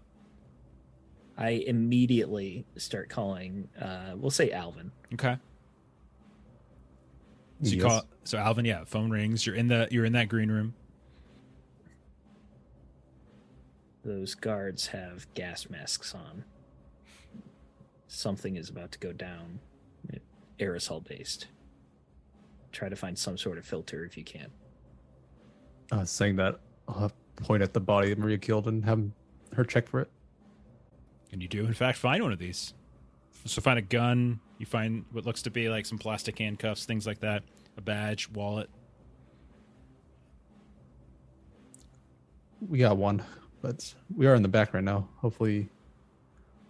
I immediately start calling, we'll say Alvin. Okay. So you Yes. call. So Alvin, yeah, phone rings. You're in that green room. Those guards have gas masks on. Something is about to go down. Aerosol based. Try to find some sort of filter if you can. Saying that, I'll have to point at the body that Maria killed and have her check for it. And you do, in fact, find one of these. So find a gun. You find what looks to be like some plastic handcuffs, things like that. A badge, wallet. We got one, but we are in the back right now. Hopefully,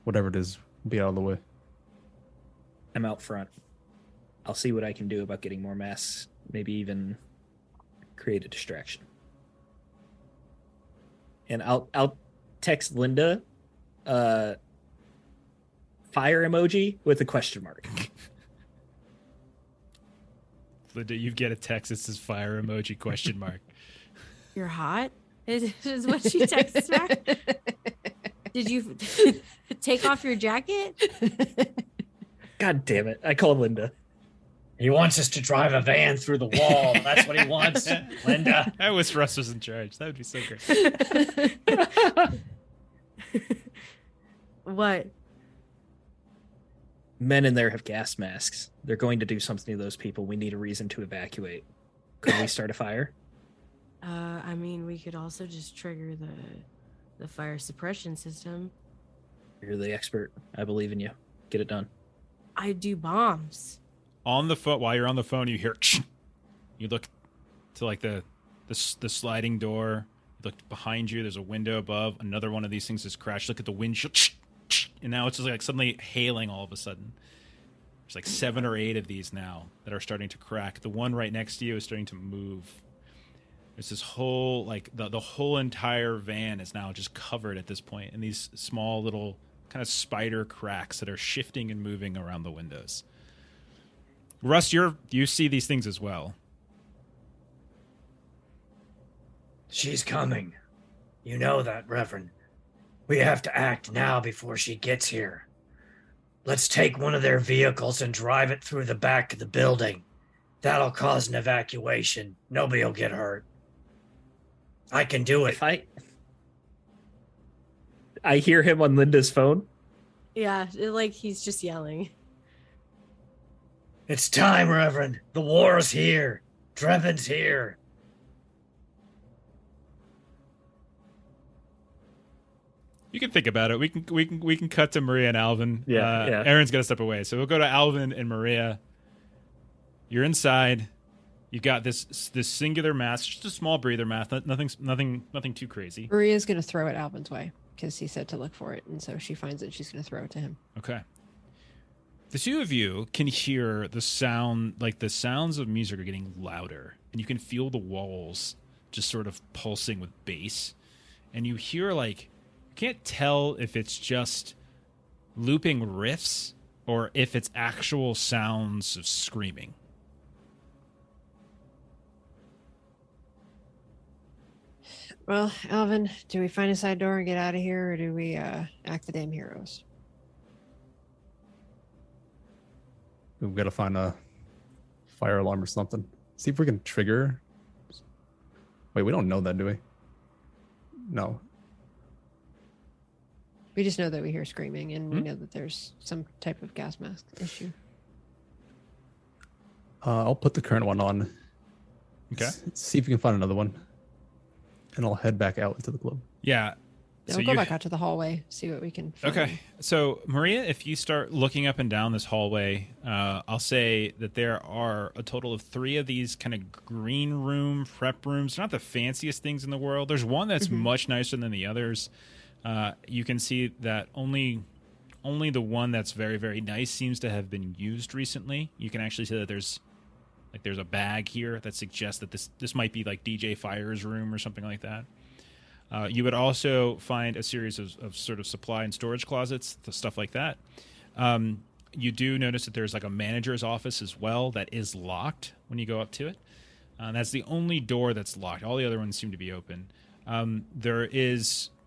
whatever it is, will be out of the way. I'm out front. I'll see what I can do about getting more masks. Maybe even create a distraction. And I'll text Linda fire emoji with a question mark. Linda, you get a text that says fire emoji question mark. You're hot? Is what she texts back? Did you take off your jacket? God damn it. I called Linda. He wants us to drive a van through the wall. That's what he wants, Linda. I wish Russ was in charge. That would be so great. What? Men in there have gas masks. They're going to do something to those people. We need a reason to evacuate. Could we start a fire? I mean, we could also just trigger the fire suppression system. You're the expert. I believe in you. Get it done. I do bombs. On the phone, while you're on the phone, you hear. You look to like the sliding door. You look behind you. There's a window above. Another one of these things has crashed. Look at the windshield. And now it's just like suddenly hailing all of a sudden. There's like 7 or 8 of these now that are starting to crack. The one right next to you is starting to move. There's this whole, like, the whole entire van is now just covered at this point in these small little kind of spider cracks that are shifting and moving around the windows. Russ, you see these things as well. She's coming. You know that, Reverend. We have to act now before she gets here. Let's take one of their vehicles and drive it through the back of the building. That'll cause an evacuation. Nobody will get hurt. I can do it. If I hear him on Linda's phone. Yeah, like he's just yelling. It's time, Reverend. The war's here. Drevin's here. You can think about it. We can cut to Maria and Alvin. Yeah. Aaron's got to step away, so we'll go to Alvin and Maria. You're inside. You've got this singular mask, just a small breather mask. Nothing too crazy. Maria's going to throw it Alvin's way because he said to look for it, and so she finds it. She's going to throw it to him. Okay. The two of you can hear the sound, like the sounds of music are getting louder, and you can feel the walls just sort of pulsing with bass, and you hear like, you can't tell if it's just looping riffs or if it's actual sounds of screaming. Well, Alvin, do we find a side door and get out of here, or do we act the damn heroes? We've got to find a fire alarm or something. See if we can trigger. Wait, we don't know that, do we? No. We just know that we hear screaming, and we know that there's some type of gas mask issue. I'll put the current one on. Okay. See if we can find another one. And I'll head back out into the club. Yeah. We'll go back out to the hallway, see what we can find. Okay. So, Maria, if you start looking up and down this hallway, I'll say that there are a total of 3 of these kind of green room prep rooms. They're not the fanciest things in the world. There's one that's much nicer than the others. You can see that only the one that's very, very nice seems to have been used recently. You can actually see that there's a bag here that suggests that this might be like DJ Fire's room or something like that. You would also find a series of sort of supply and storage closets, stuff like that. You do notice that there's like a manager's office as well that is locked when you go up to it. That's the only door that's locked. All the other ones seem to be open.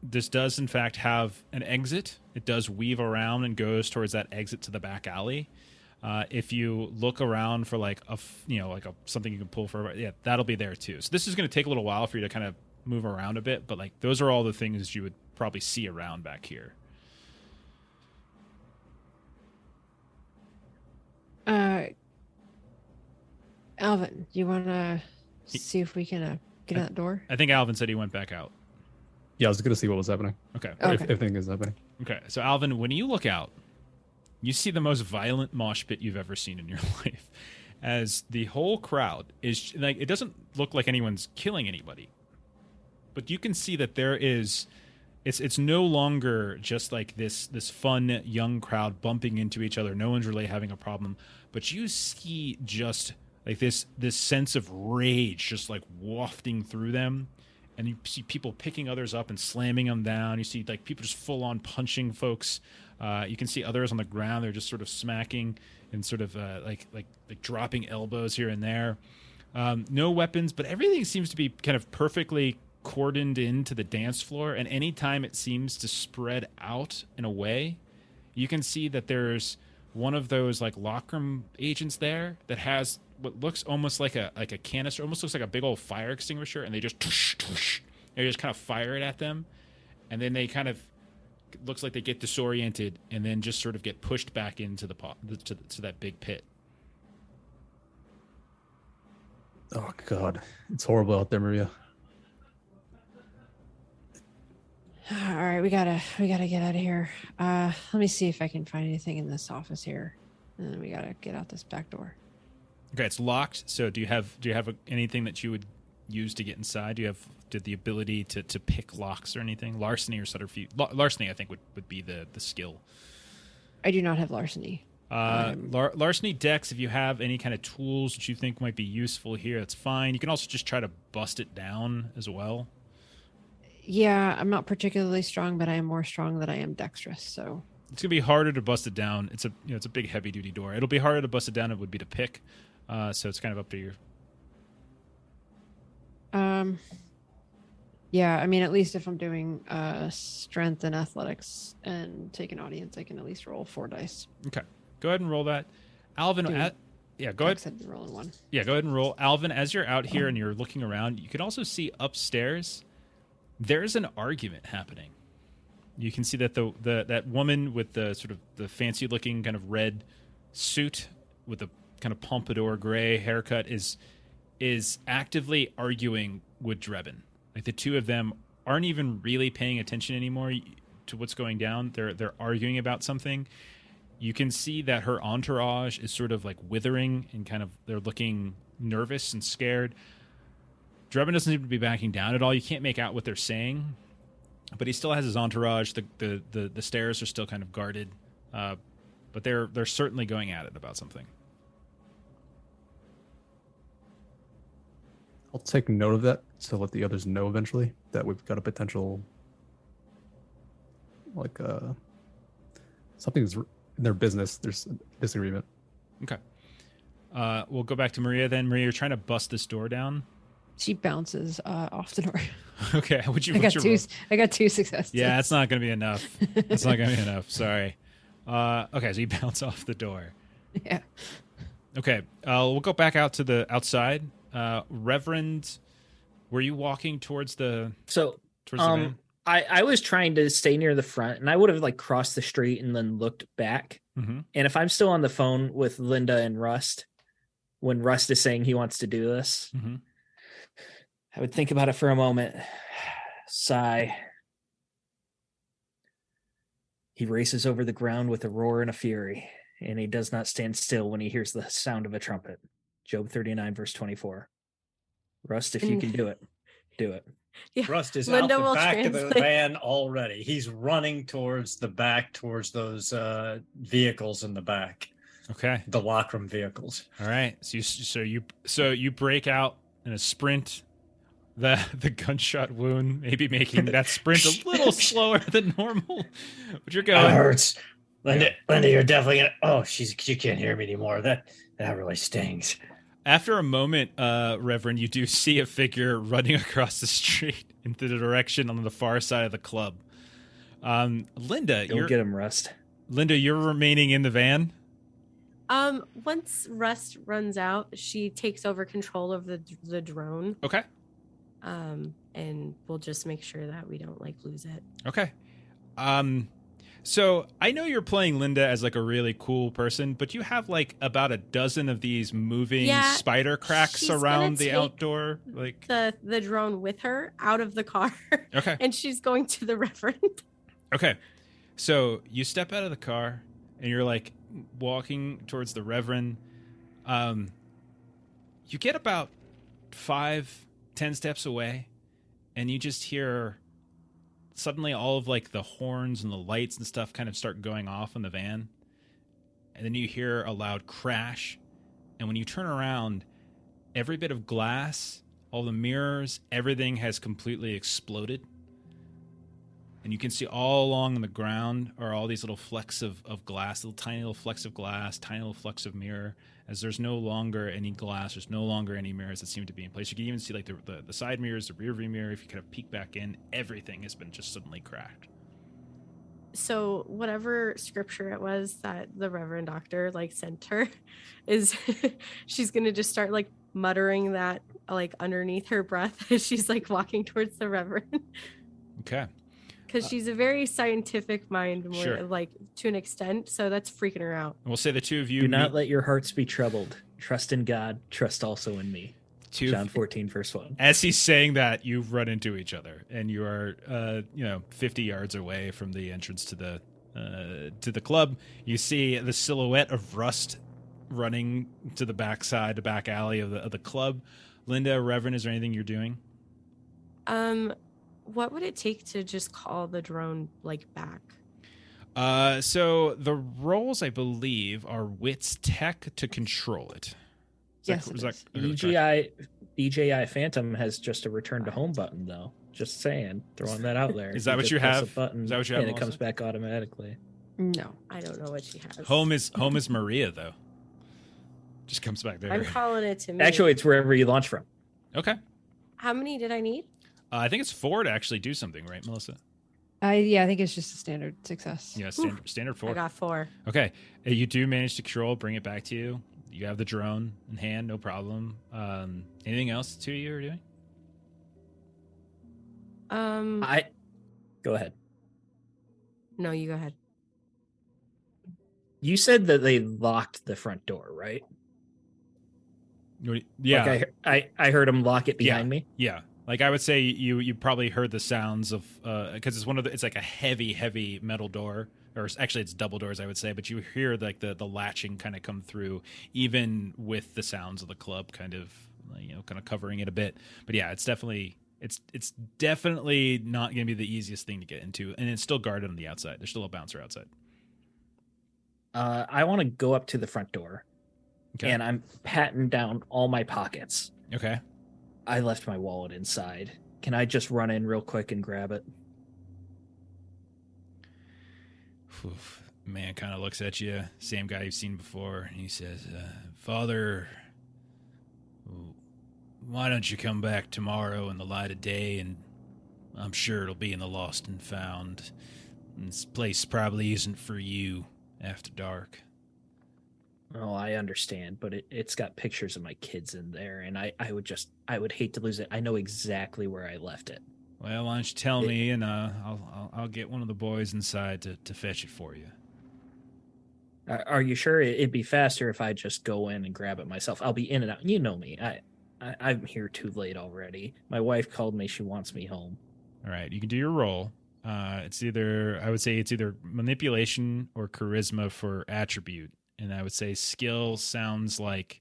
This does in fact have an exit. It does weave around and goes towards that exit to the back alley. If you look around for like something you can pull for, that'll be there too. So this is going to take a little while for you to kind of move around a bit, but like those are all the things you would probably see around back here. Alvin, you want to see if we can get out that door? I think Alvin said he went back out. Yeah, I was going to see what was happening. Okay. If anything is happening. Okay. So Alvin, when you look out, you see the most violent mosh pit you've ever seen in your life, as the whole crowd is like, it doesn't look like anyone's killing anybody, but you can see that there is, it's no longer just like this fun young crowd bumping into each other. No one's really having a problem, but you see just like this sense of rage just like wafting through them. And you see people picking others up and slamming them down. You see like people just full on punching folks. You can see others on the ground. They're just sort of smacking and sort of like dropping elbows here and there. No weapons, but everything seems to be kind of perfectly cordoned into the dance floor. And anytime it seems to spread out in a way, you can see that there's one of those like lockroom agents there that has what looks almost like a canister, almost looks like a big old fire extinguisher, and they just kind of fire it at them, and then they kind of looks like they get disoriented and then just sort of get pushed back into the pot to that big pit. Oh God, it's horrible out there, Maria. All right, we gotta get out of here. Let me see if I can find anything in this office here, and then we gotta get out this back door. Okay, it's locked. So do you have anything that you would use to get inside? Do you have the ability to pick locks or anything? Larceny or subterfuge? Larceny, I think, would be the skill. I do not have larceny. Larceny dex, if you have any kind of tools that you think might be useful here, that's fine. You can also just try to bust it down as well. Yeah, I'm not particularly strong, but I am more strong than I am dexterous. So it's gonna be harder to bust it down. It's a big heavy duty door. It'll be harder to bust it down than it would be to pick. So it's kind of up to you. Yeah, I mean, at least if I'm doing strength and athletics and take an audience, I can at least roll 4 dice. Okay, go ahead and roll that. Alvin, Dude, yeah, go ahead. Jack said rolling 1. Yeah, go ahead and roll. Alvin, as you're out here and you're looking around, you can also see upstairs, there's an argument happening. You can see that that woman with the sort of the fancy looking kind of red suit with the kind of pompadour gray haircut is actively arguing with Drebin. Like the two of them aren't even really paying attention anymore to what's going down. They're arguing about something. You can see that her entourage is sort of like withering and kind of they're looking nervous and scared. Drebin doesn't seem to be backing down at all. You can't make out what they're saying, but he still has his entourage. The stairs are still kind of guarded, but they're certainly going at it about something. I'll take note of that to let the others know eventually that we've got a potential, like, something's in their business. There's a disagreement. Okay. We'll go back to Maria then. Maria, you're trying to bust this door down. She bounces off the door. Okay. I got 2 successes. Yeah, that's not going to be enough. That's not going to be enough. Sorry. Okay, so you bounce off the door. Yeah. Okay. We'll go back out to the outside. Reverend, were you walking towards the van? I was trying to stay near the front, and I would have like crossed the street and then looked back. Mm-hmm. And if I'm still on the phone with Linda and Rust, when Rust is saying he wants to do this, Mm-hmm. I would think about it for a moment. Sigh. He races over the ground with a roar and a fury, and he does not stand still when he hears the sound of a trumpet. Job 39, verse 24. Rust, if you can do it, do it. Yeah. Rust is Linda out the will back of the translate. van already. He's running towards the back, towards those vehicles in the back, Okay. the lockroom vehicles. All right. So you break out in a sprint. The gunshot wound maybe making that sprint a little slower than normal, but you're going. That hurts. Linda, you're definitely gonna. Oh, she can't hear me anymore. That really stings. After a moment, Reverend, you do see a figure running across the street into the direction on the far side of the club. Linda, Go get him, Rust. Linda, you're remaining in the van. Once Rust runs out, she takes over control of the drone. Okay. And we'll just make sure that we don't like lose it. Okay. So I know you're playing Linda as like a really cool person, but you have like about a dozen of these moving spider cracks she's around gonna the outdoor, like the drone with her out of the car. Okay. And she's going to the Reverend. Okay. So you step out of the car and you're like walking towards the Reverend. You get about 5-10 steps away and you just hear suddenly all of like the horns and the lights and stuff kind of start going off in the van. And then you hear a loud crash. And when you turn around, every bit of glass, all the mirrors, everything has completely exploded. And you can see all along the ground are all these little flecks of glass, tiny little flecks of glass, tiny little flecks of mirror. As there's no longer any glass, there's no longer any mirrors that seem to be in place. You can even see like the side mirrors, the rear view mirror. If you kind of peek back in, everything has been just suddenly cracked. So whatever scripture it was that the Reverend Doctor like sent her is she's gonna just start like muttering that like underneath her breath as she's like walking towards the Reverend. Okay. Because she's a very scientific mind, more Sure. like to an extent, so that's freaking her out. And we'll say the two of you Do not let your hearts be troubled. Trust in God. Trust also in me. two John 14, verse 1. As he's saying that, you run into each other, and you are, 50 yards away from the entrance to the club. You see the silhouette of Rust running to the back alley of the club. Linda, Reverend, is there anything you're doing? What would it take to just call the drone like back? So the roles, I believe, are wits tech to control it. Yes, it is. DJI Phantom has just a return to home button, though. Just saying, throwing that out there. Is that what just you press have? A button, Is that what you have, and it Melissa? comes back automatically. No. I don't know what she has. Home is Maria, though. Just comes back there. I'm calling it to me. Actually, it's wherever you launch from. Okay. How many did I need? I think it's 4 to actually do something, right, Melissa? Yeah, I think it's just a standard success. Yeah, standard 4. I got 4. Okay, you do manage to control, bring it back to you. You have the drone in hand, no problem. Anything else to you are doing? Go ahead. No, you go ahead. You said that they locked the front door, right? Yeah, Like I heard them lock it behind me. yeah. Like I would say, you probably heard the sounds of because it's like a heavy metal door, or actually it's double doors, I would say. But you hear like the latching kind of come through, even with the sounds of the club kind of covering it a bit. But yeah, it's definitely not going to be the easiest thing to get into, and it's still guarded on the outside. There's still a bouncer outside. I want to go up to the front door, and I'm patting down all my pockets. Okay. I left my wallet inside. Can I just run in real quick and grab it? Man kind of looks at you, same guy you've seen before, and he says, Father, why don't you come back tomorrow in the light of day, and I'm sure it'll be in the lost and found. And this place probably isn't for you after dark. Oh, I understand, but it's got pictures of my kids in there, and I would hate to lose it. I know exactly where I left it. Well, why don't you tell me, and I'll get one of the boys inside to fetch it for you. Are you sure it'd be faster if I just go in and grab it myself? I'll be in and out. You know me. I'm here too late already. My wife called me. She wants me home. All right, you can do your roll. I would say it's either manipulation or charisma for attribute. And I would say skill sounds like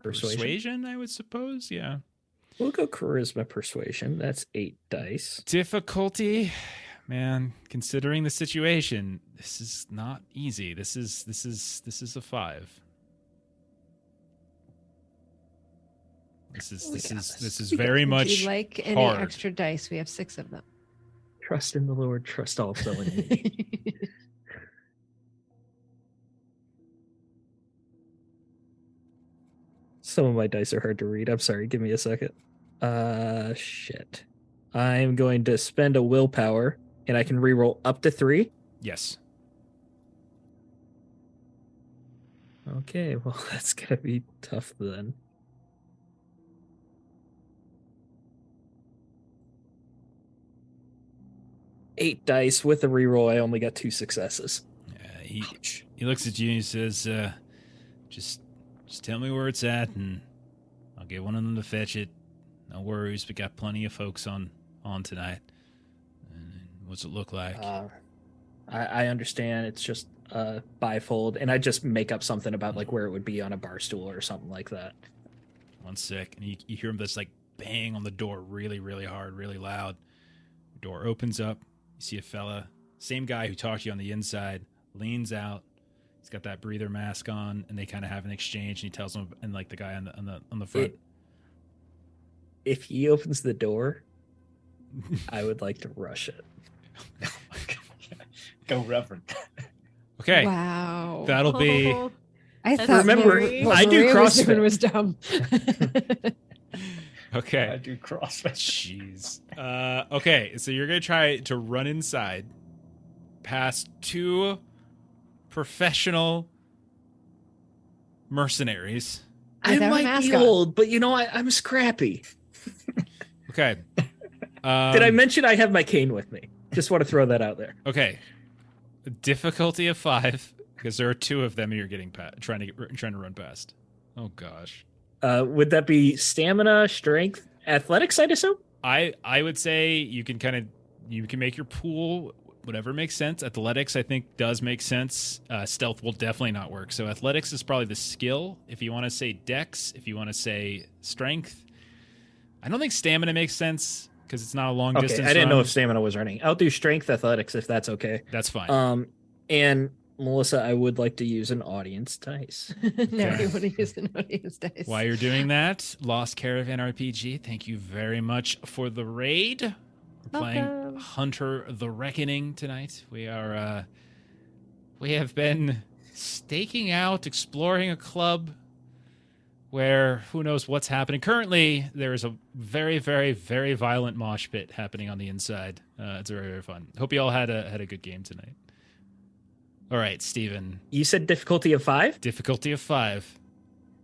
persuasion, I would suppose. Yeah. We'll go charisma persuasion. That's 8 dice. Difficulty, man, considering the situation, this is not easy. This is a 5. This is very much Would you like any hard. extra dice? We have 6 of them. Trust in the Lord, trust also in me. Some of my dice are hard to read. I'm sorry. Give me a second. Shit. I'm going to spend a willpower, and I can reroll up to 3. Yes. Okay, well, that's going to be tough then. Eight dice with a reroll. I only got 2 successes. He looks at you and he says, just tell me where it's at, and I'll get one of them to fetch it. No worries, we got plenty of folks on tonight. And what's it look like? I understand. It's just bifold, and I just make up something about like where it would be on a bar stool or something like that. 1 sec, and you hear him just like bang on the door really, really hard, really loud. The door opens up. You see a fella, same guy who talked to you on the inside, leans out. He's got that breather mask on, and they kind of have an exchange. And he tells him, and like the guy on the front. If he opens the door, I would like to rush it. Go, Reverend. Okay. Wow. That'll be. I That's thought Remember, what I do Maria was doing CrossFit. was dumb. Okay. I do CrossFit. Jeez. Okay, so you're going to try to run inside past 2 professional mercenaries. I Without a might mask be on. old, but you know, I'm scrappy. Okay. Did I mention I have my cane with me? Just want to throw that out there. Okay. Difficulty of 5, because there are 2 of them you're getting trying to run past. Oh gosh. Would that be stamina, strength, athletics, I'd assume? I would say you can make your pool whatever makes sense. Athletics, I think, does make sense. Stealth will definitely not work. So athletics is probably the skill. If you want to say dex, if you want to say strength, I don't think stamina makes sense because it's not a long distance. I didn't know run. if stamina was running. I'll do strength athletics if that's okay. That's fine. And Melissa, I would like to use an audience dice. Now Okay. you want to use an audience dice. While you're doing that, Lost Caravan RPG, thank you very much for the raid. We're playing Welcome. Hunter the Reckoning tonight. We have been staking out, exploring a club where who knows what's happening. Currently, there is a very, very, very violent mosh pit happening on the inside. It's very, very fun. Hope you all had a good game tonight. All right, Steven. You said difficulty of 5? Difficulty of 5.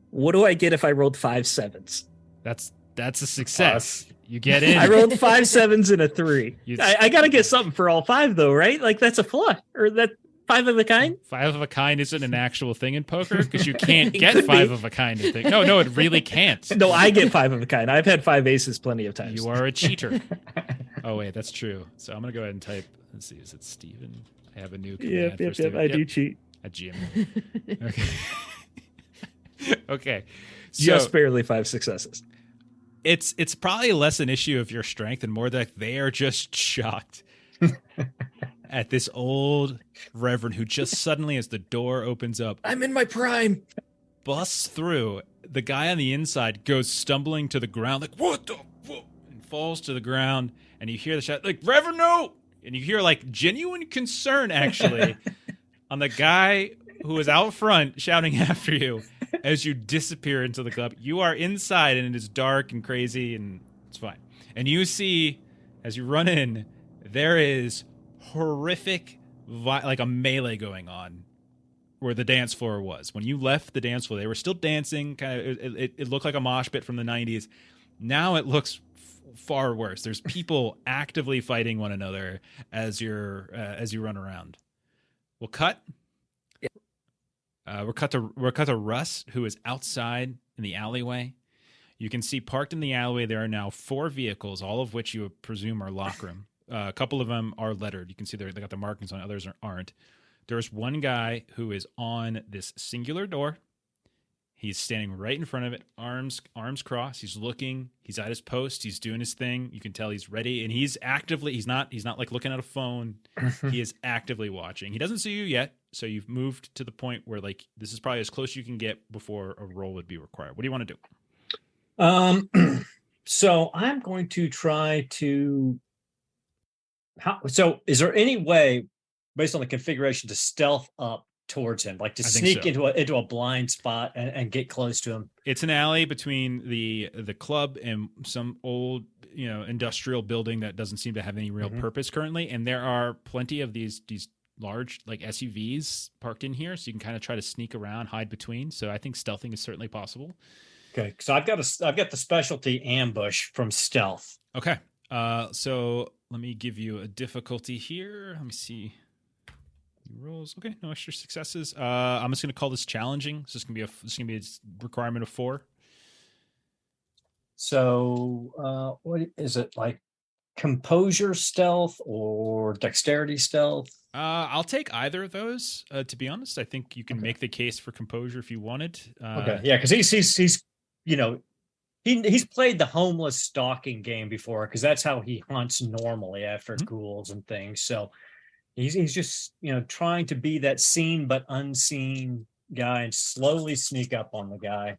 What do I get if I rolled 5 sevens? That's a success. You get in. I rolled 5 sevens and a 3. You- I got to get something for all 5, though, right? Like, that's a flush. Or that 5 of a kind? 5 of a kind isn't an actual thing in poker because you can't It get could 5 be. of a kind in thing. No, it really can't. No, I get 5 of a kind. I've had 5 aces plenty of times. You are a cheater. Oh, wait, that's true. So I'm going to go ahead and type, let's see, is it Steven? I have a new command for Steven. I do cheat. At Jim. Okay. Okay. So Just barely 5 successes. it's probably less an issue of your strength and more that they are just shocked at this old reverend who just suddenly, as the door opens up, I'm in my prime. busts through. The guy on the inside goes stumbling to the ground, like, what the fuck? And falls to the ground. And you hear the shout, like, Reverend, no! And you hear, like, genuine concern, actually, on the guy who is out front shouting after you as you disappear into the club. You are inside, and it is dark and crazy, and it's fine. And you see, as you run in, there is horrific, like a melee going on where the dance floor was. When you left the dance floor, they were still dancing. Kind of, it looked like a mosh pit from the 90s. Now it looks far worse. There's people actively fighting one another as you run around. We'll cut. We're cut to Russ, who is outside in the alleyway. You can see parked in the alleyway there are now 4 vehicles, all of which you presume are lock room. A couple of them are lettered. You can see they got the markings on. Others aren't. There's one guy who is on this singular door. He's standing right in front of it, arms crossed. He's looking. He's at his post. He's doing his thing. You can tell he's ready, and he's actively. He's not like looking at a phone. He is actively watching. He doesn't see you yet, so you've moved to the point where like this is probably as close as you can get before a roll would be required. What do you want to do? So I'm going to try to. So is there any way, based on the configuration, to stealth up towards him, like to I think sneak so. into a blind spot and get close to him? It's an alley between the club and some old, industrial building that doesn't seem to have any real purpose currently. And there are plenty of these large like SUVs parked in here, so you can kind of try to sneak around, hide between. So I think stealthing is certainly possible. Okay, so I've got the specialty ambush from stealth. Okay. So let me give you a difficulty here. Let me see. Rolls. Okay, no extra successes. I'm just going to call this challenging. So it's going to be a requirement of 4. So what is it, like composure stealth or dexterity stealth? I'll take either of those. To be honest, I think you can make the case for composure if you wanted. Okay, yeah, because he's he's played the homeless stalking game before, because that's how he hunts normally after ghouls and things. So he's just trying to be that seen but unseen guy and slowly sneak up on the guy.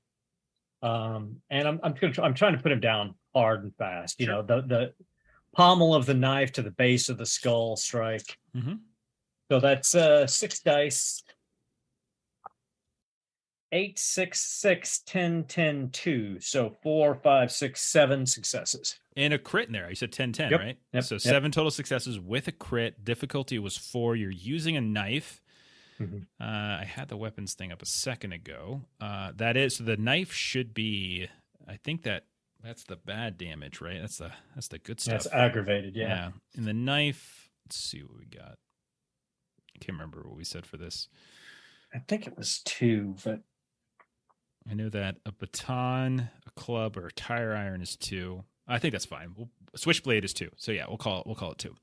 And I'm trying to put him down hard and fast. Sure. The pommel of the knife to the base of the skull strike. Mm-hmm. So that's 6 dice. 8, 6, 6, 10, 10, 2. So 4, 5, 6, 7 successes. And a crit in there. You said 10, 10, Yep, right? yep, So yep. 7 total successes with a crit. Difficulty was 4. You're using a knife. Mhm. I had the weapons thing up a second ago. That is, so the knife should be, I think that's the bad damage, right? That's the good stuff. That's aggravated, yeah. And the knife, let's see what we got. I can't remember what we said for this. I think it was 2, but I know that a baton, a club, or a tire iron is 2. I think that's fine. Switchblade is 2. So yeah, we'll call it 2.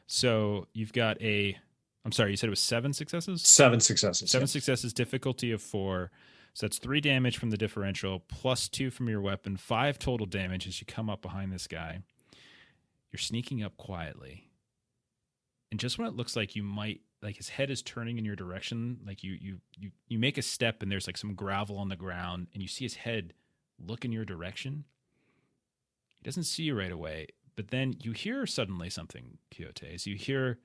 So you've got I'm sorry, you said it was 7 successes? 7 successes. 7 yes. successes, difficulty of 4. So that's 3 damage from the differential, plus 2 from your weapon, 5 total damage as you come up behind this guy. You're sneaking up quietly. And just when it looks like you might, like his head is turning in your direction, like you make a step and there's like some gravel on the ground and you see his head look in your direction. He doesn't see you right away, but then you hear suddenly something, Quixote, as you hear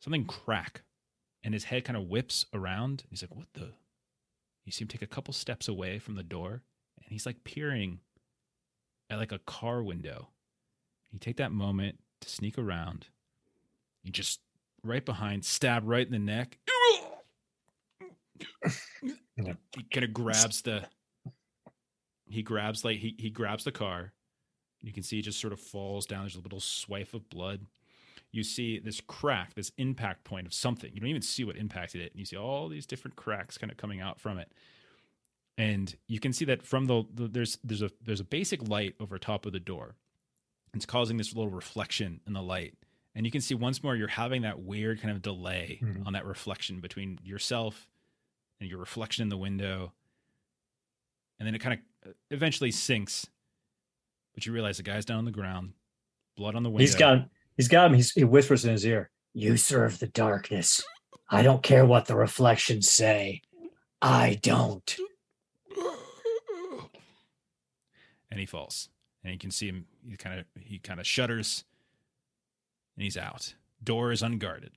something crack and his head kind of whips around. He's like, what the? You see him take a couple steps away from the door, and he's like peering at like a car window. You take that moment to sneak around. You just right behind, stab right in the neck. He kind of grabs the. He grabs the car. You can see it just sort of falls down. There's a little swipe of blood. You see this crack, this impact point of something. You don't even see what impacted it. And you see all these different cracks kind of coming out from it. And you can see that from there's a basic light over top of the door. It's causing this little reflection in the light. And you can see once more you're having that weird kind of delay on that reflection between yourself and your reflection in the window. And then it kind of eventually sinks. But you realize the guy's down on the ground, blood on the window. He's got him. He whispers in his ear, "You serve the darkness. I don't care what the reflections say. I don't." And he falls. And you can see him, he kind of shudders, and he's out. Door is unguarded.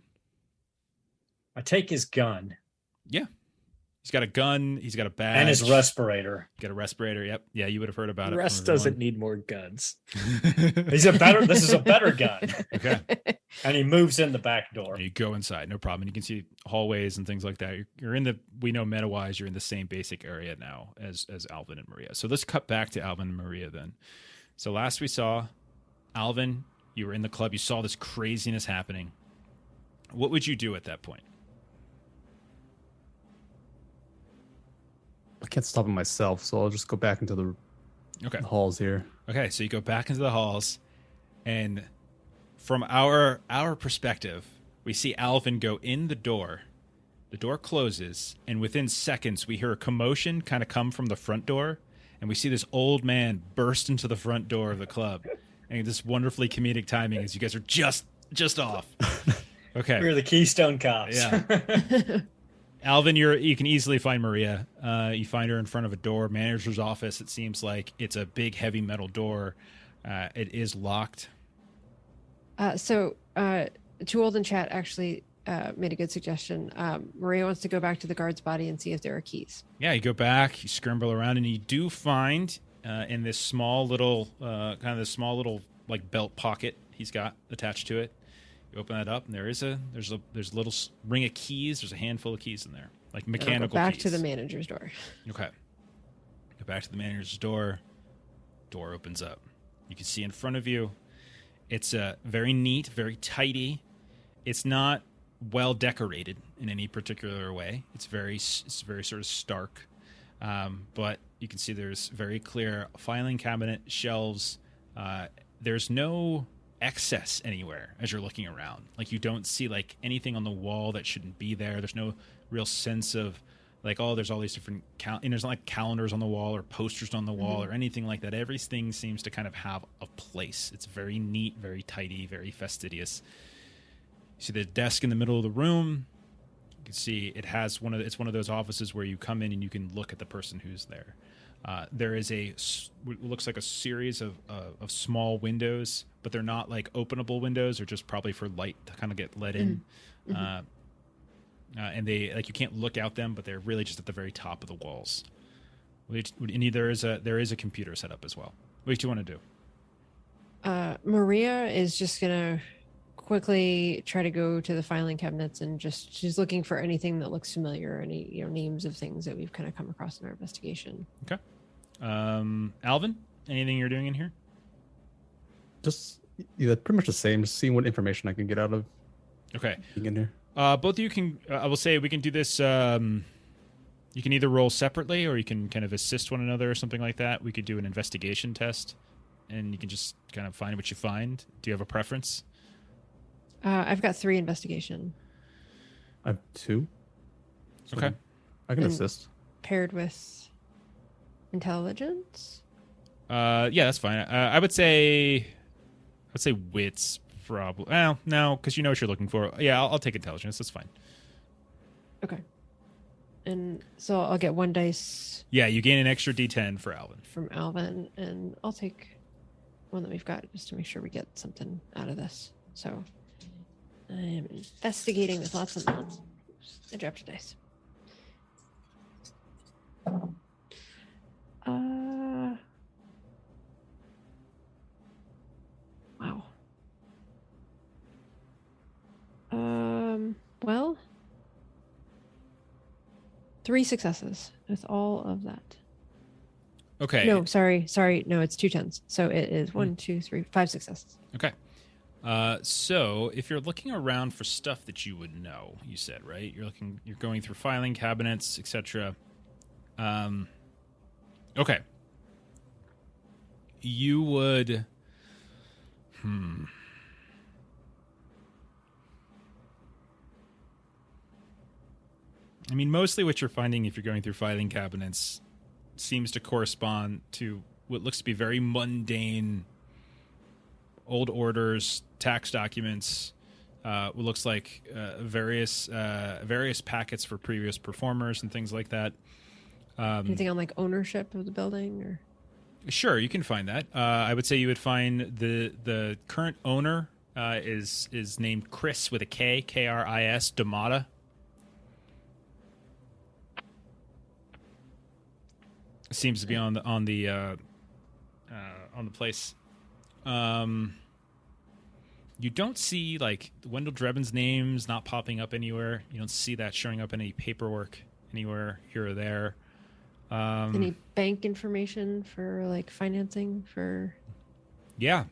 I take his gun. Yeah. He's got a gun, he's got a badge. And his respirator. Got a respirator, yep. Yeah, you would have heard about it. Russ doesn't need more guns. This is a better gun. Okay. And he moves in the back door. And you go inside, no problem. And you can see hallways and things like that. You're in we know meta-wise, you're in the same basic area now as Alvin and Maria. So let's cut back to Alvin and Maria then. So last we saw, Alvin, you were in the club, you saw this craziness happening. What would you do at that point? I can't stop it myself, so I'll just go back into the halls here. Okay, so you go back into the halls, and from our perspective, we see Alvin go in the door. The door closes, and within seconds, we hear a commotion kind of come from the front door, and we see this old man burst into the front door of the club. And this wonderfully comedic timing as you guys are just off. Okay. We're the Keystone Cops. Yeah. Alvin, you can easily find Maria. You find her in front of a door, manager's office. It seems like it's a big, heavy metal door. It is locked. So Too Old in chat actually made a good suggestion. Maria wants to go back to the guard's body and see if there are keys. Yeah, you go back, you scramble around, and you do find in this small little like belt pocket he's got attached to it. You open that up, and there's a little ring of keys. There's a handful of keys in there, like mechanical back keys. to the manager's door. Okay. Go back to the manager's door. Door opens up. You can see in front of you. It's very neat, very tidy. It's not well decorated in any particular way. It's very sort of stark. But you can see there's very clear filing cabinet, shelves. There's no excess anywhere as you're looking around. Like you don't see like anything on the wall that shouldn't be there. There's no real sense of like, oh, there's all these different and there's not like calendars on the wall or posters on the wall or anything like that. Everything seems to kind of have a place. It's very neat, very tidy, very fastidious. You see the desk in the middle of the room. You can see it's one of those offices where you come in and you can look at the person who's there. There is what looks like a series of small windows, but they're not like openable windows. They're just probably for light to kind of get let in. And they like you can't look out them, but they're really just at the very top of the walls. And there is a computer set up as well. What do you want to do? Maria is just gonna quickly try to go to the filing cabinets and she's looking for anything that looks familiar, any names of things that we've kind of come across in our investigation. Okay. Alvin, anything you're doing in here? Just pretty much the same. Just seeing what information I can get out of. Okay. In here. Both of you can. I will say we can do this. You can either roll separately, or you can kind of assist one another, or something like that. We could do an investigation test, and you can just kind of find what you find. Do you have a preference? I've got 3 investigation. I have 2. So Okay. I can assist. Paired with intelligence? Yeah, that's fine. I would say wits probably. Well, no, because you know what you're looking for. Yeah, I'll take intelligence. That's fine. Okay. And so I'll get 1 dice. Yeah, you gain an extra D10 for Alvin. From Alvin, and I'll take one that we've got just to make sure we get something out of this. So I'm investigating with lots of nonsense. I dropped a dice. Wow. Well, 3 successes with all of that. Okay. No, sorry. No, it's 2 10s. So it is 1, 2, 3, 5 successes. Okay. So if you're looking around for stuff that you would know, you said, right? You're going through filing cabinets, etc. Okay. You would. I mean, mostly what you're finding if you're going through filing cabinets seems to correspond to what looks to be very mundane old orders, tax documents, what looks like various packets for previous performers and things like that. Anything on like ownership of the building or? Sure, you can find that. I would say you would find the current owner is named Chris with a K, Kris Damata. Seems to be on the place. You don't see like Wendell Drebin's name's not popping up anywhere. You don't see that showing up in any paperwork anywhere here or there. Any bank information for like financing for? Yeah,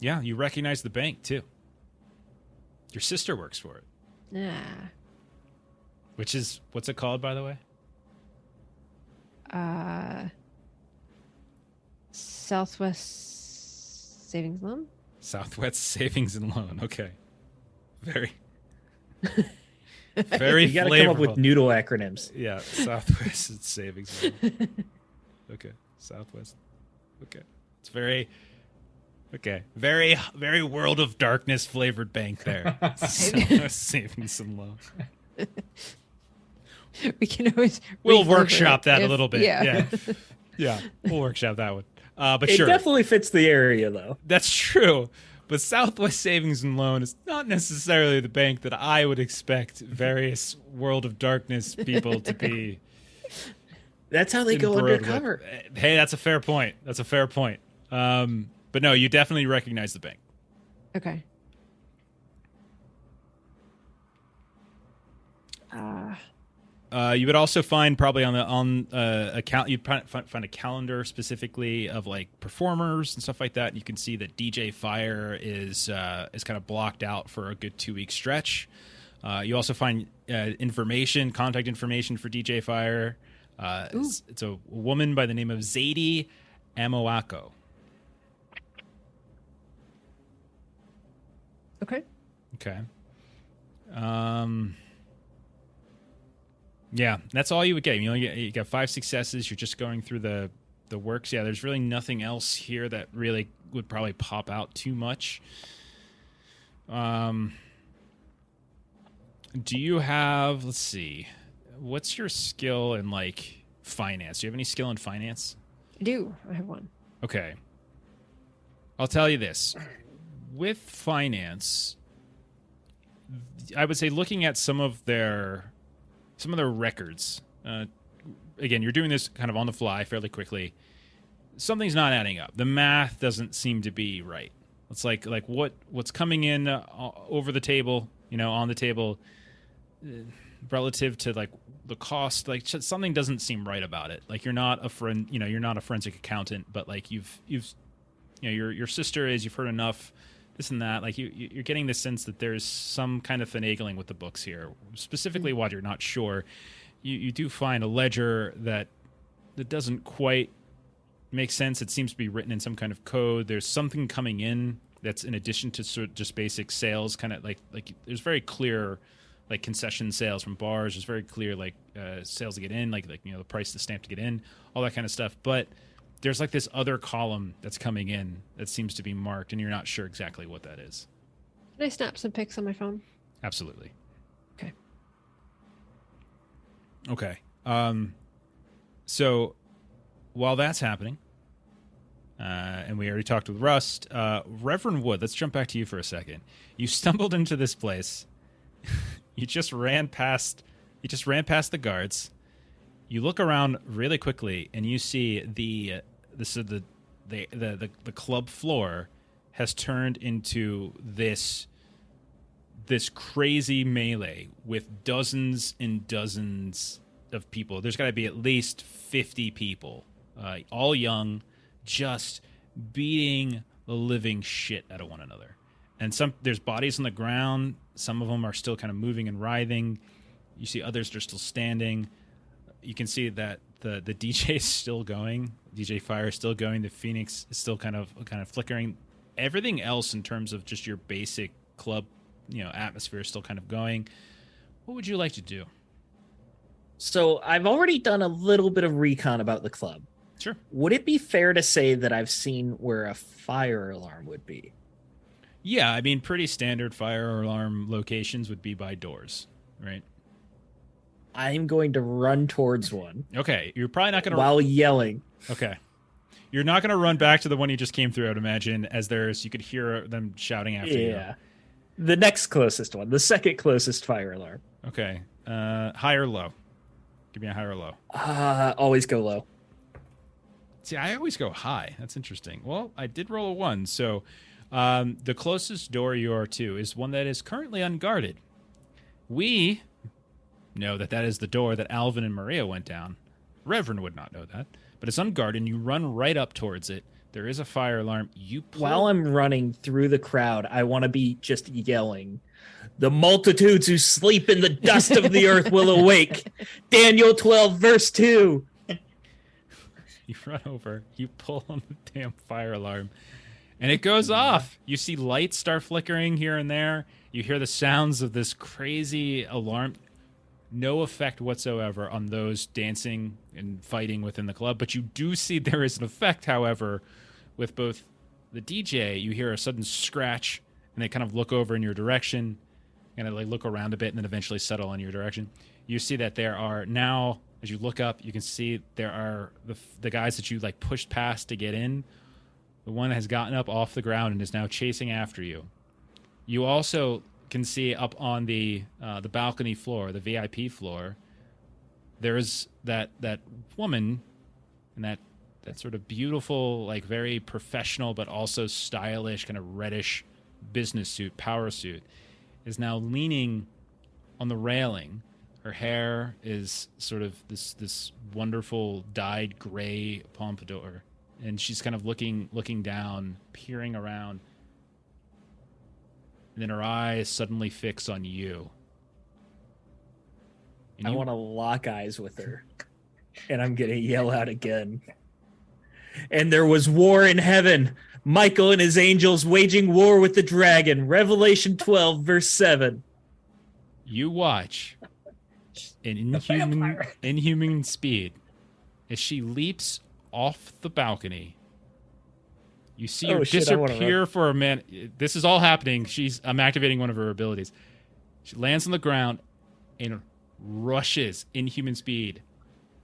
you recognize the bank too. Your sister works for it. Yeah. Which is, what's it called, by the way? Southwest Savings Loan. Southwest Savings and Loan. Okay. Very very You got to come up with flavorful. noodle acronyms. Yeah, Southwest Savings and Loan. Okay, Southwest. Okay. It's very very World of Darkness flavored bank there. Southwest Savings and Loan. We can always We'll refurb workshop it that a if- little bit. Yeah, we'll workshop that one. But It sure, definitely fits the area, though. that's true. But Southwest Savings and Loan is not necessarily the bank that I would expect various World of Darkness people to be. That's how they go embroiled with. undercover. Hey, that's a fair point. But no, you definitely recognize the bank. Okay. You would also find probably on account you'd find a calendar specifically of like performers and stuff like that. You can see that DJ Fire is kind of blocked out for a good 2-week stretch. You also find contact information for DJ Fire. It's a woman by the name of Zadie Amoako. Okay. Okay. Yeah, that's all you would get. You got 5 successes. You're just going through the works. Yeah, there's really nothing else here that really would probably pop out too much. Do you have, let's see, what's your skill in like finance? Do you have any skill in finance? I do. I have one. Okay. I'll tell you this. With finance, I would say looking at some of their records. Again, you're doing this kind of on the fly fairly quickly. Something's not adding up. The math doesn't seem to be right. It's like what's coming in over the table, on the table, relative to like the cost. Like something doesn't seem right about it. Like you're not a forensic accountant, but like your sister is. You've heard enough. This and that, like you're getting the sense that there's some kind of finagling with the books here. Specifically, while you're not sure, you do find a ledger that doesn't quite make sense. It seems to be written in some kind of code. There's something coming in that's in addition to sort of just basic sales, kind of like there's very clear like concession sales from bars. There's very clear like sales to get in, like the price of the stamp to get in, all that kind of stuff. But there's like this other column that's coming in that seems to be marked, and you're not sure exactly what that is. Can I snap some pics on my phone? Absolutely. Okay. Okay. So while that's happening, and we already talked with Rust, Reverend Wood, let's jump back to you for a second. You stumbled into this place. You just ran past the guards. You look around really quickly, and you see the club floor has turned into this crazy melee with dozens and dozens of people. There's got to be at least 50 people, all young, just beating the living shit out of one another. And there's bodies on the ground. Some of them are still kind of moving and writhing. You see others that are still standing. You can see that the DJ is still going. DJ Fire is still going. The Phoenix is still kind of flickering. Everything else in terms of just your basic club, atmosphere is still kind of going. What would you like to do? So I've already done a little bit of recon about the club. Sure. Would it be fair to say that I've seen where a fire alarm would be? Yeah, I mean, pretty standard fire alarm locations would be by doors, right? I'm going to run towards one. Okay, you're probably not going to... While yelling. Okay. You're not going to run back to the one you just came through, I'd imagine, as you could hear them shouting after you. Yeah. The next closest one. The second closest fire alarm. Okay. High or low? Give me a high or low. Always go low. See, I always go high. That's interesting. Well, I did roll a 1, so the closest door you are to is one that is currently unguarded. We know that is the door that Alvin and Maria went down. Reverend would not know that, but it's unguarded, and you run right up towards it. There is a fire alarm. While I'm running through the crowd, I want to be just yelling, "The multitudes who sleep in the dust of the earth will awake." Daniel 12, verse 2. You run over, you pull on the damn fire alarm, and it goes off. You see lights start flickering here and there. You hear the sounds of this crazy alarm. No effect whatsoever on those dancing and fighting within the club, but you do see there is an effect, however, with both the DJ. You hear a sudden scratch, and they kind of look over in your direction, and they look around a bit, and then eventually settle in your direction. You see that there are now, as you look up, you can see there are the guys that you pushed past to get in. The one has gotten up off the ground and is now chasing after you. You also can see up on the balcony floor, the VIP floor, there's that woman in that sort of beautiful, very professional but also stylish kind of reddish business suit, power suit, is now leaning on the railing. Her hair is sort of this wonderful dyed gray pompadour, and she's kind of looking down, peering around. And then her eyes suddenly fix on you. I want to lock eyes with her. And I'm going to yell out again. "And there was war in heaven. Michael and his angels waging war with the dragon." Revelation 12, verse 7. You watch an inhuman speed as she leaps off the balcony. You see her disappear for a minute. This is all happening. I'm activating one of her abilities. She lands on the ground and rushes inhuman speed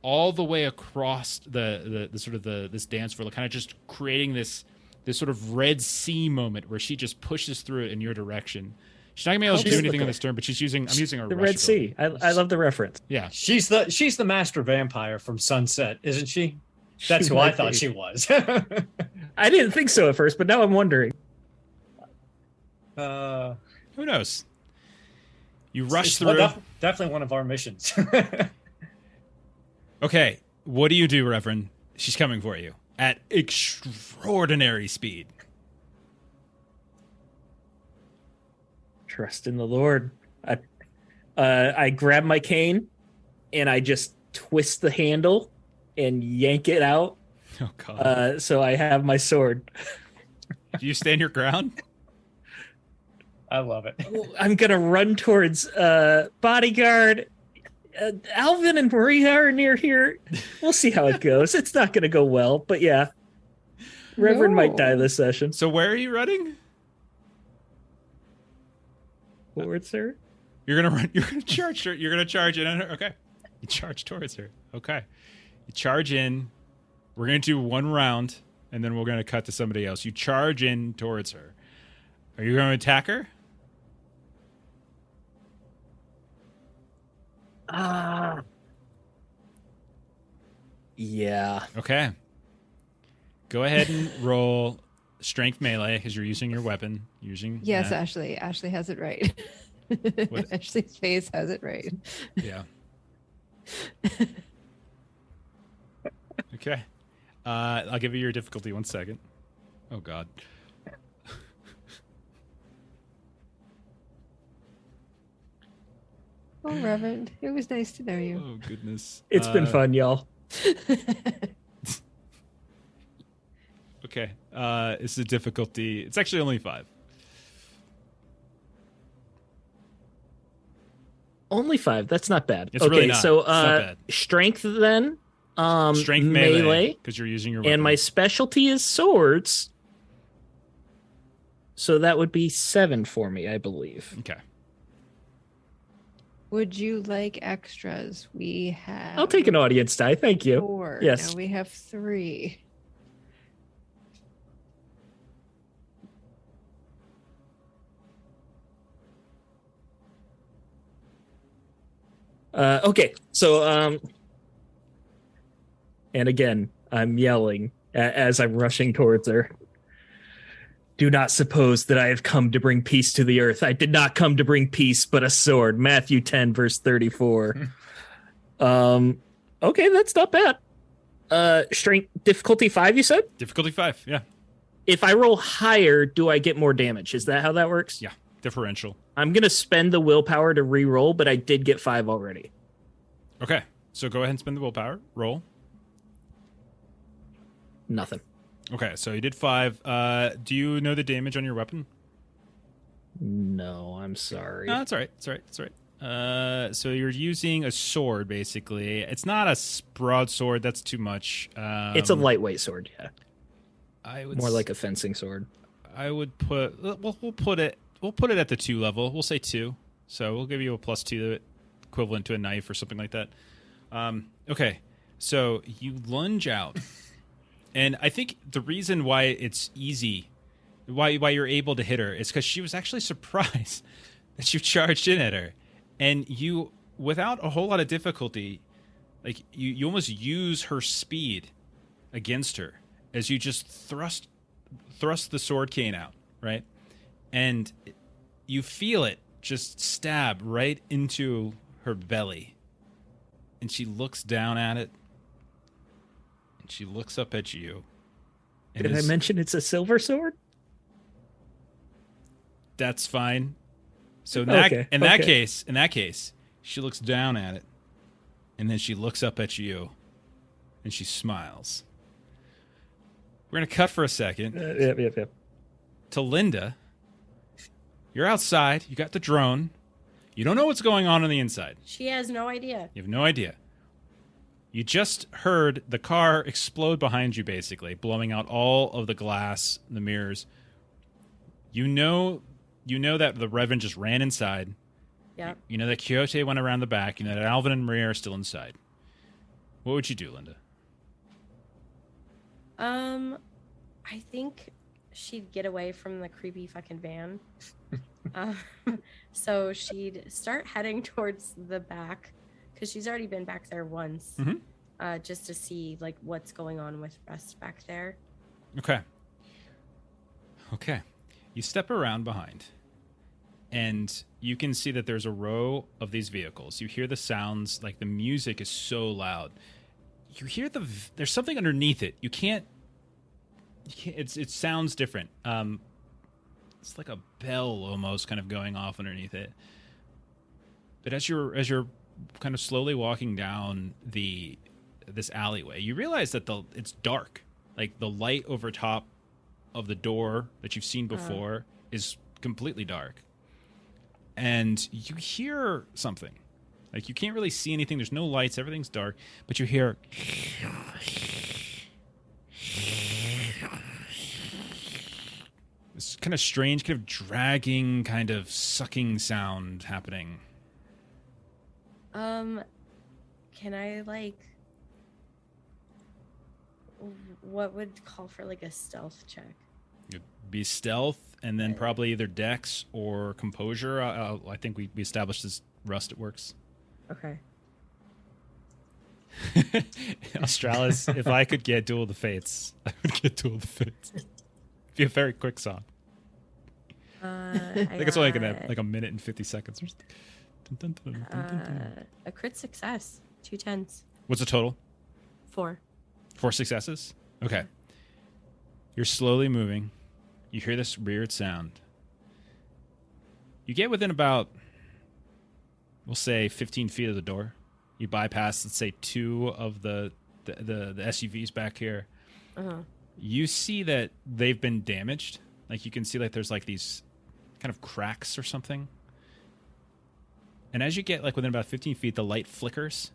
all the way across this dance floor, kind of just creating this sort of Red Sea moment where she just pushes through it in your direction. She's not gonna be able to do anything on this turn, but I'm using her the rush Red Sea. I love the reference. Yeah, she's the master vampire from Sunset, isn't she? That's who I thought she was. I didn't think so at first, but now I'm wondering. Who knows? You rush through. Definitely one of our missions. Okay, what do you do, Reverend? She's coming for you at extraordinary speed. Trust in the Lord. I grab my cane and I just twist the handle and yank it out. Oh God! So I have my sword. Do you stand your ground? I love it. I'm gonna run towards bodyguard. Alvin and Maria are near here. We'll see how it goes. It's not gonna go well, but yeah. Reverend might die this session. So where are you running? Towards her. You're gonna run. You're gonna charge her. You're gonna charge in on her. Okay. You charge towards her. Okay. You charge in. We're gonna do one round, and then we're gonna cut to somebody else. You charge in towards her. Are you gonna attack her? Yeah. Okay. Go ahead and roll strength melee because you're using your weapon. Yes, that. Ashley. Ashley has it right. What- Ashley's face has it right. Yeah. Okay. I'll give you your difficulty 1 second. Oh God. Oh, Reverend, it was nice to know you. Oh goodness. It's been fun, y'all. Okay. It's a difficulty. It's actually only 5. Only 5. That's not bad. It's really not. So It's not bad. strength then. Strength melee because you're using your weapon. And my specialty is swords. So that would be 7 for me, I believe. Okay. Would you like extras? We have. I'll take an audience die. Thank you. 4. Yes. Now we have 3. Okay. So and again, I'm yelling as I'm rushing towards her. Do not suppose that I have come to bring peace to the earth. I did not come to bring peace, but a sword. Matthew 10, verse 34. Okay, that's not bad. Strength difficulty 5, you said? Difficulty 5. Yeah. If I roll higher, do I get more damage? Is that how that works? Yeah. Differential. I'm gonna spend the willpower to re-roll, but I did get 5 already. Okay. So go ahead and spend the willpower. Roll. Nothing. Okay. So you did 5. Do you know the damage on your weapon? No, I'm sorry. No, that's all right. That's all right. That's all right. So you're using a sword, basically. It's not a broadsword. That's too much. It's a lightweight sword, yeah. I would More like a fencing sword. I would put. Well, we'll put it at the 2 level. We'll say 2. So we'll give you a +2 to it, equivalent to a knife or something like that. Okay. So you lunge out, and I think the reason why it's easy, why you're able to hit her, is because she was actually surprised that you charged in at her, and you, without a whole lot of difficulty, like you almost use her speed against her as you just thrust the sword cane out, right? And you feel it just stab right into her belly. And she looks down at it. And she looks up at you. And Did I mention it's a silver sword? That's fine. So in that Okay. case, she looks down at it. And then she looks up at you. And she smiles. We're going to cut for a second Yep. to Linda. You're outside. You got the drone. You don't know what's going on the inside. She has no idea. You have no idea. You just heard the car explode behind you, basically, blowing out all of the glass, the mirrors. You know that the Reverend just ran inside. Yep. You know that Quixote went around the back. You know that Alvin and Maria are still inside. What would you do, Linda? I think she'd get away from the creepy fucking van. So she'd start heading towards the back because she's already been back there once, just to see like what's going on with Rust back there. Okay. You step around behind, and you can see that there's a row of these vehicles. You hear the sounds, like the music is so loud. You hear there's something underneath it. You can't. It sounds different. It's like a bell almost kind of going off underneath it. But as you're kind of slowly walking down this alleyway, you realize that it's dark. Like the light over top of the door that you've seen before is completely dark. And you hear something. Like you can't really see anything. There's no lights. Everything's dark. But you hear this kind of strange, kind of dragging, kind of sucking sound happening. Can I what would call for like a stealth check? It'd be stealth, and then probably either dex or composure. I think we established as Rust it works. Okay. Australis, if I could get Duel of the Fates, I would get Duel of the Fates. It'd be a very quick song. I think it's only like a minute and 50 seconds or something. a crit success. 2 10s. What's the total? 4. 4 successes? Okay. You're slowly moving. You hear this weird sound. You get within about, we'll say, 15 feet of the door. You bypass, let's say, 2 of the SUVs back here. You see that they've been damaged. Like, you can see like there's like these kind of cracks or something. And as you get like within about 15 feet, the light flickers.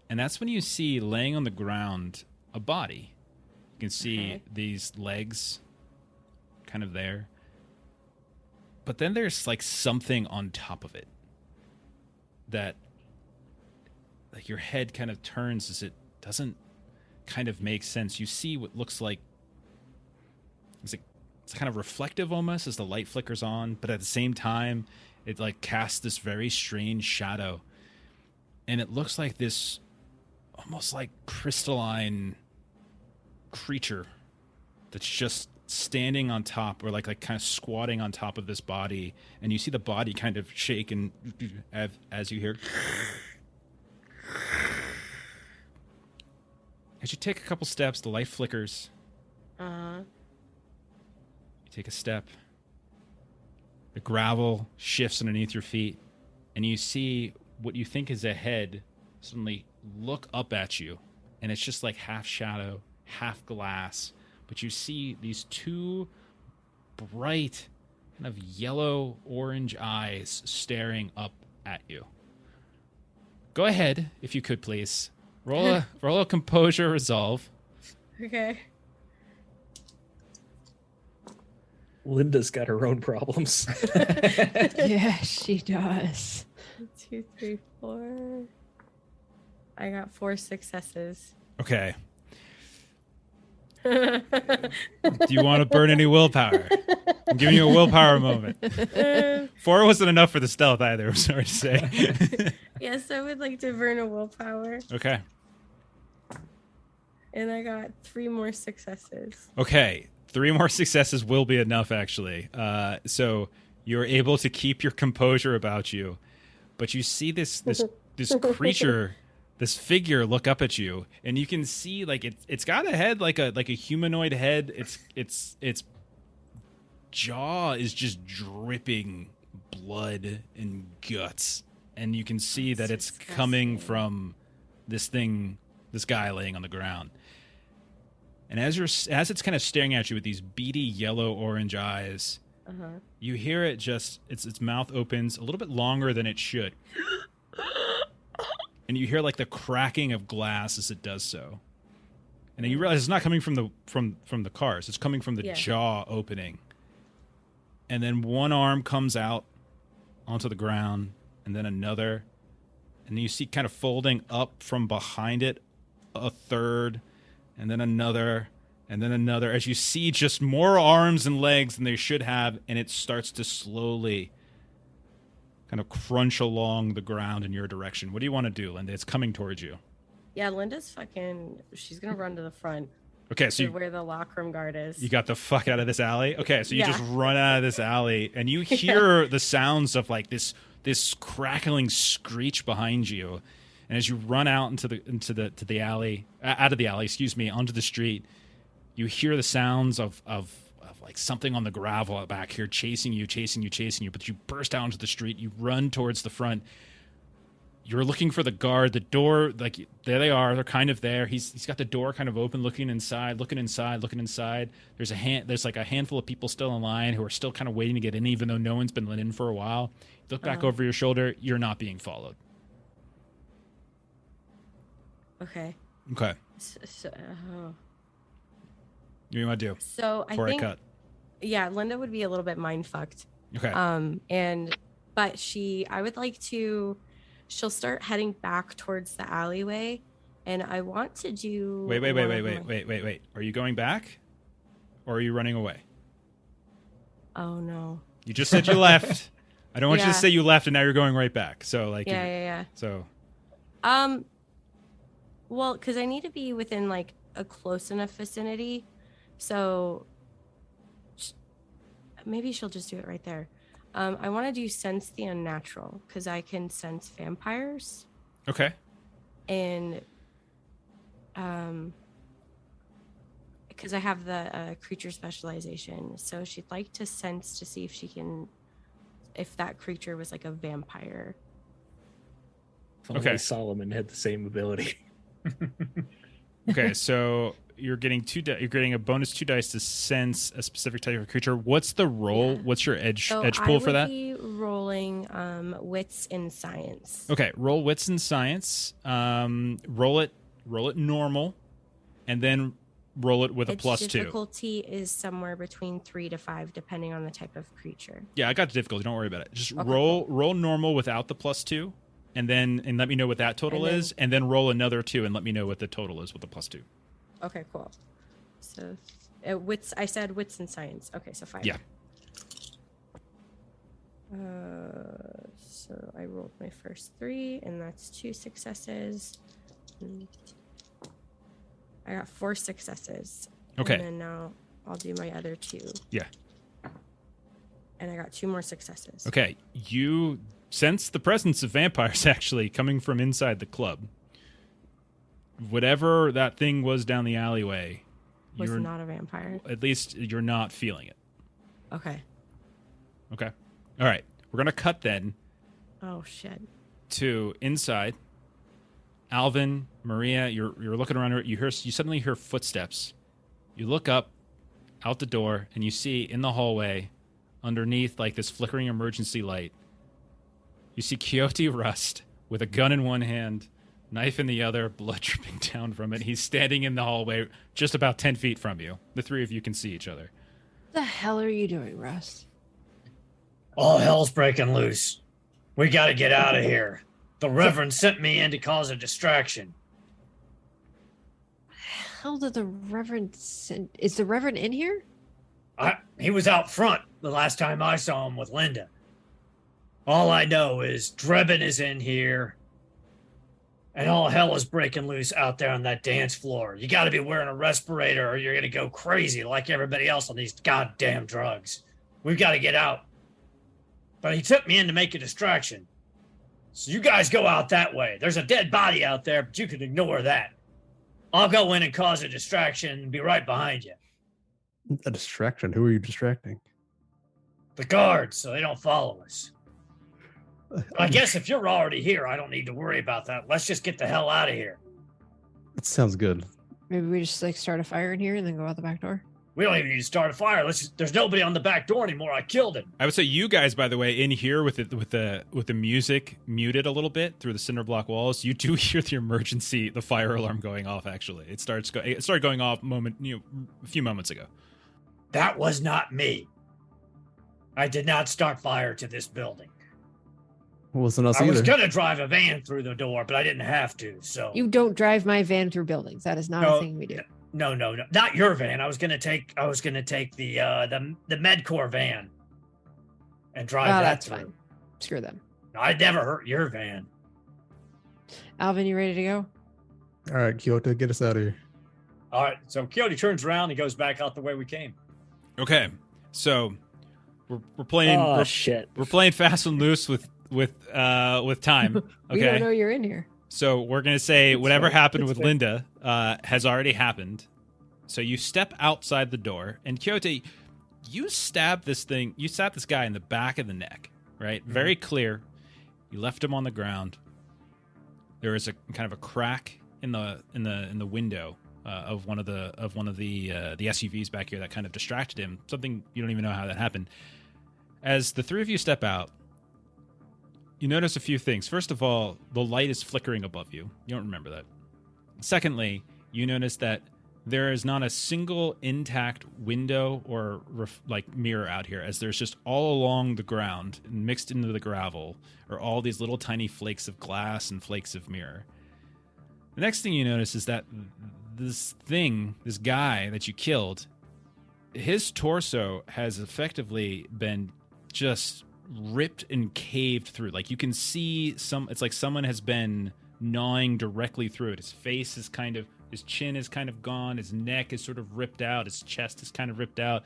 And that's when you see laying on the ground a body. You can see these legs kind of there. But then there's like something on top of it that like your head kind of turns as it doesn't kind of make sense. You see what looks like it's kind of reflective almost as the light flickers on, but at the same time it like casts this very strange shadow. And it looks like this almost like crystalline creature that's just standing on top, or like kind of squatting on top of this body, and you see the body kind of shake and as you hear. As you take a couple steps, the light flickers. You take a step. The gravel shifts underneath your feet, and you see what you think is a head suddenly look up at you, and it's just like half shadow, half glass, but you see these 2 bright kind of yellow orange eyes staring up at you. Go ahead, if you could, please. Roll a composure resolve. Okay. Linda's got her own problems. Yeah, she does. 2, 3, 4. I got 4 successes. Okay. Do you want to burn any willpower? I'm giving you a willpower moment. 4 wasn't enough for the stealth either, I'm sorry to say. Yes, I would like to burn a willpower. Okay. And I got 3 more successes. Okay. 3 more successes will be enough, actually. So you're able to keep your composure about you, but you see this creature, this figure look up at you, and you can see like it's got a head like a humanoid head. Its jaw is just dripping blood and guts, and you can see that it's coming from this guy laying on the ground. And as it's kind of staring at you with these beady yellow orange eyes, you hear it just its mouth opens a little bit longer than it should. And you hear like the cracking of glass as it does so. And then you realize it's not coming from the cars. It's coming from the jaw opening. And then one arm comes out onto the ground, and then another. And then you see kind of folding up from behind it a third, and then another, as you see just more arms and legs than they should have, and it starts to slowly kind of crunch along the ground in your direction. What do you want to do, Linda? It's coming towards you. Yeah, Linda's she's going to run to the front. Okay, so where the lock room guard is. You got the fuck out of this alley? Okay, so you just run out of this alley, and you hear the sounds of like this crackling screech behind you. And as you run out into the alley, out of the alley, onto the street, you hear the sounds of like something on the gravel back here chasing you. But you burst out into the street. You run towards the front. You're looking for the guard. The door, like there they are. They're kind of there. He's got the door kind of open, looking inside. There's like a handful of people still in line who are still kind of waiting to get in, even though no one's been let in for a while. You look back over your shoulder. You're not being followed. Okay. So, what do you want to do? So I think, Linda would be a little bit mind fucked. Okay. But I would like to. She'll start heading back towards the alleyway, and I want to do. Wait. Are you going back, or are you running away? Oh no! You just said you left. I don't want you to say you left and now you're going right back. So like. Yeah. So. Well, because I need to be within like a close enough vicinity. So maybe she'll just do it right there. I want to do sense the unnatural because I can sense vampires. Okay. And because I have the creature specialization. So she'd like to sense to see if that creature was like a vampire. If only Solomon had the same ability. Okay, so you're getting you're getting a bonus 2 dice to sense a specific type of creature. What's the roll? Yeah. What's your edge So pool for that? I would be rolling wits in science. Okay, roll wits in science. Roll it normal, and then roll it with a +2. Difficulty is somewhere between 3 to 5, depending on the type of creature. Yeah, I got the difficulty. Don't worry about it. Just Okay, roll normal without the +2, and let me know what that total is, and then roll another 2 and let me know what the total is with the +2. Okay, cool. So wits. I said wits and science. Okay, so 5. Yeah. So I rolled my first 3, and that's 2 successes. I got 4 successes. Okay. And then now I'll do my other 2. Yeah. And I got 2 more successes. Okay, you sense the presence of vampires actually coming from inside the club. Whatever that thing was down the alleyway, Was not a vampire. At least you're not feeling it. Okay. Okay. All right. We're going to cut then Oh shit. to inside. Alvin, Maria, you're looking around. You suddenly hear footsteps. You look up out the door and you see in the hallway underneath like this flickering emergency light, you see Quixote Rust with a gun in one hand, knife in the other, blood dripping down from it. He's standing in the hallway just about 10 feet from you. The three of you can see each other. What the hell are you doing, Russ? All hell's breaking loose. We got to get out of here. The Reverend sent me in to cause a distraction. Hell did the Reverend send? Is the Reverend in here? He was out front the last time I saw him with Linda. All I know is Drebin is in here, and all hell is breaking loose out there on that dance floor. You got to be wearing a respirator or you're going to go crazy like everybody else on these goddamn drugs. We've got to get out. But he took me in to make a distraction. So you guys go out that way. There's a dead body out there, but you can ignore that. I'll go in and cause a distraction and be right behind you. A distraction? Who are you distracting? The guards, so they don't follow us. I guess if you're already here, I don't need to worry about that. Let's just get the hell out of here. It sounds good. Maybe we just like start a fire in here and then go out the back door. We don't even need to start a fire. There's nobody on the back door anymore. I killed him. I would say you guys, by the way, in here with the music muted a little bit through the cinder block walls, you do hear the fire alarm going off. Actually, it started going off a few moments ago. That was not me. I did not start fire to this building. It wasn't us I either. was gonna drive a van through the door, but I didn't have to. So You don't drive my van through buildings. That is not a thing we do. No, not your van. I was gonna take the Medcore van and drive that That's through. fine. Screw them. I'd never hurt your van. Alvin, you ready to go? All right, Kyoto, get us out of here. All right, so Quixote turns around and goes back out the way we came. Okay, so we're playing. Shit. We're playing fast and loose with time. Okay. We don't know you're in here. So we're going to say whatever fair. happened That's with fair. Linda has already happened. So you step outside the door, and Quixote, you stab this guy in the back of the neck, right? Mm-hmm. Very clear. You left him on the ground. There is a kind of a crack in the window of one of the SUVs back here that kind of distracted him. Something you don't even know how that happened. As the three of you step out, you notice a few things. First of all, the light is flickering above you. You don't remember that. Secondly, you notice that there is not a single intact window or mirror out here, as there's just all along the ground, mixed into the gravel, are all these little tiny flakes of glass and flakes of mirror. The next thing you notice is that this guy that you killed, his torso has effectively been just ripped and caved through. Like you can see it's like someone has been gnawing directly through it. His face is his chin is kind of gone, his neck is sort of ripped out, his chest is kind of ripped out,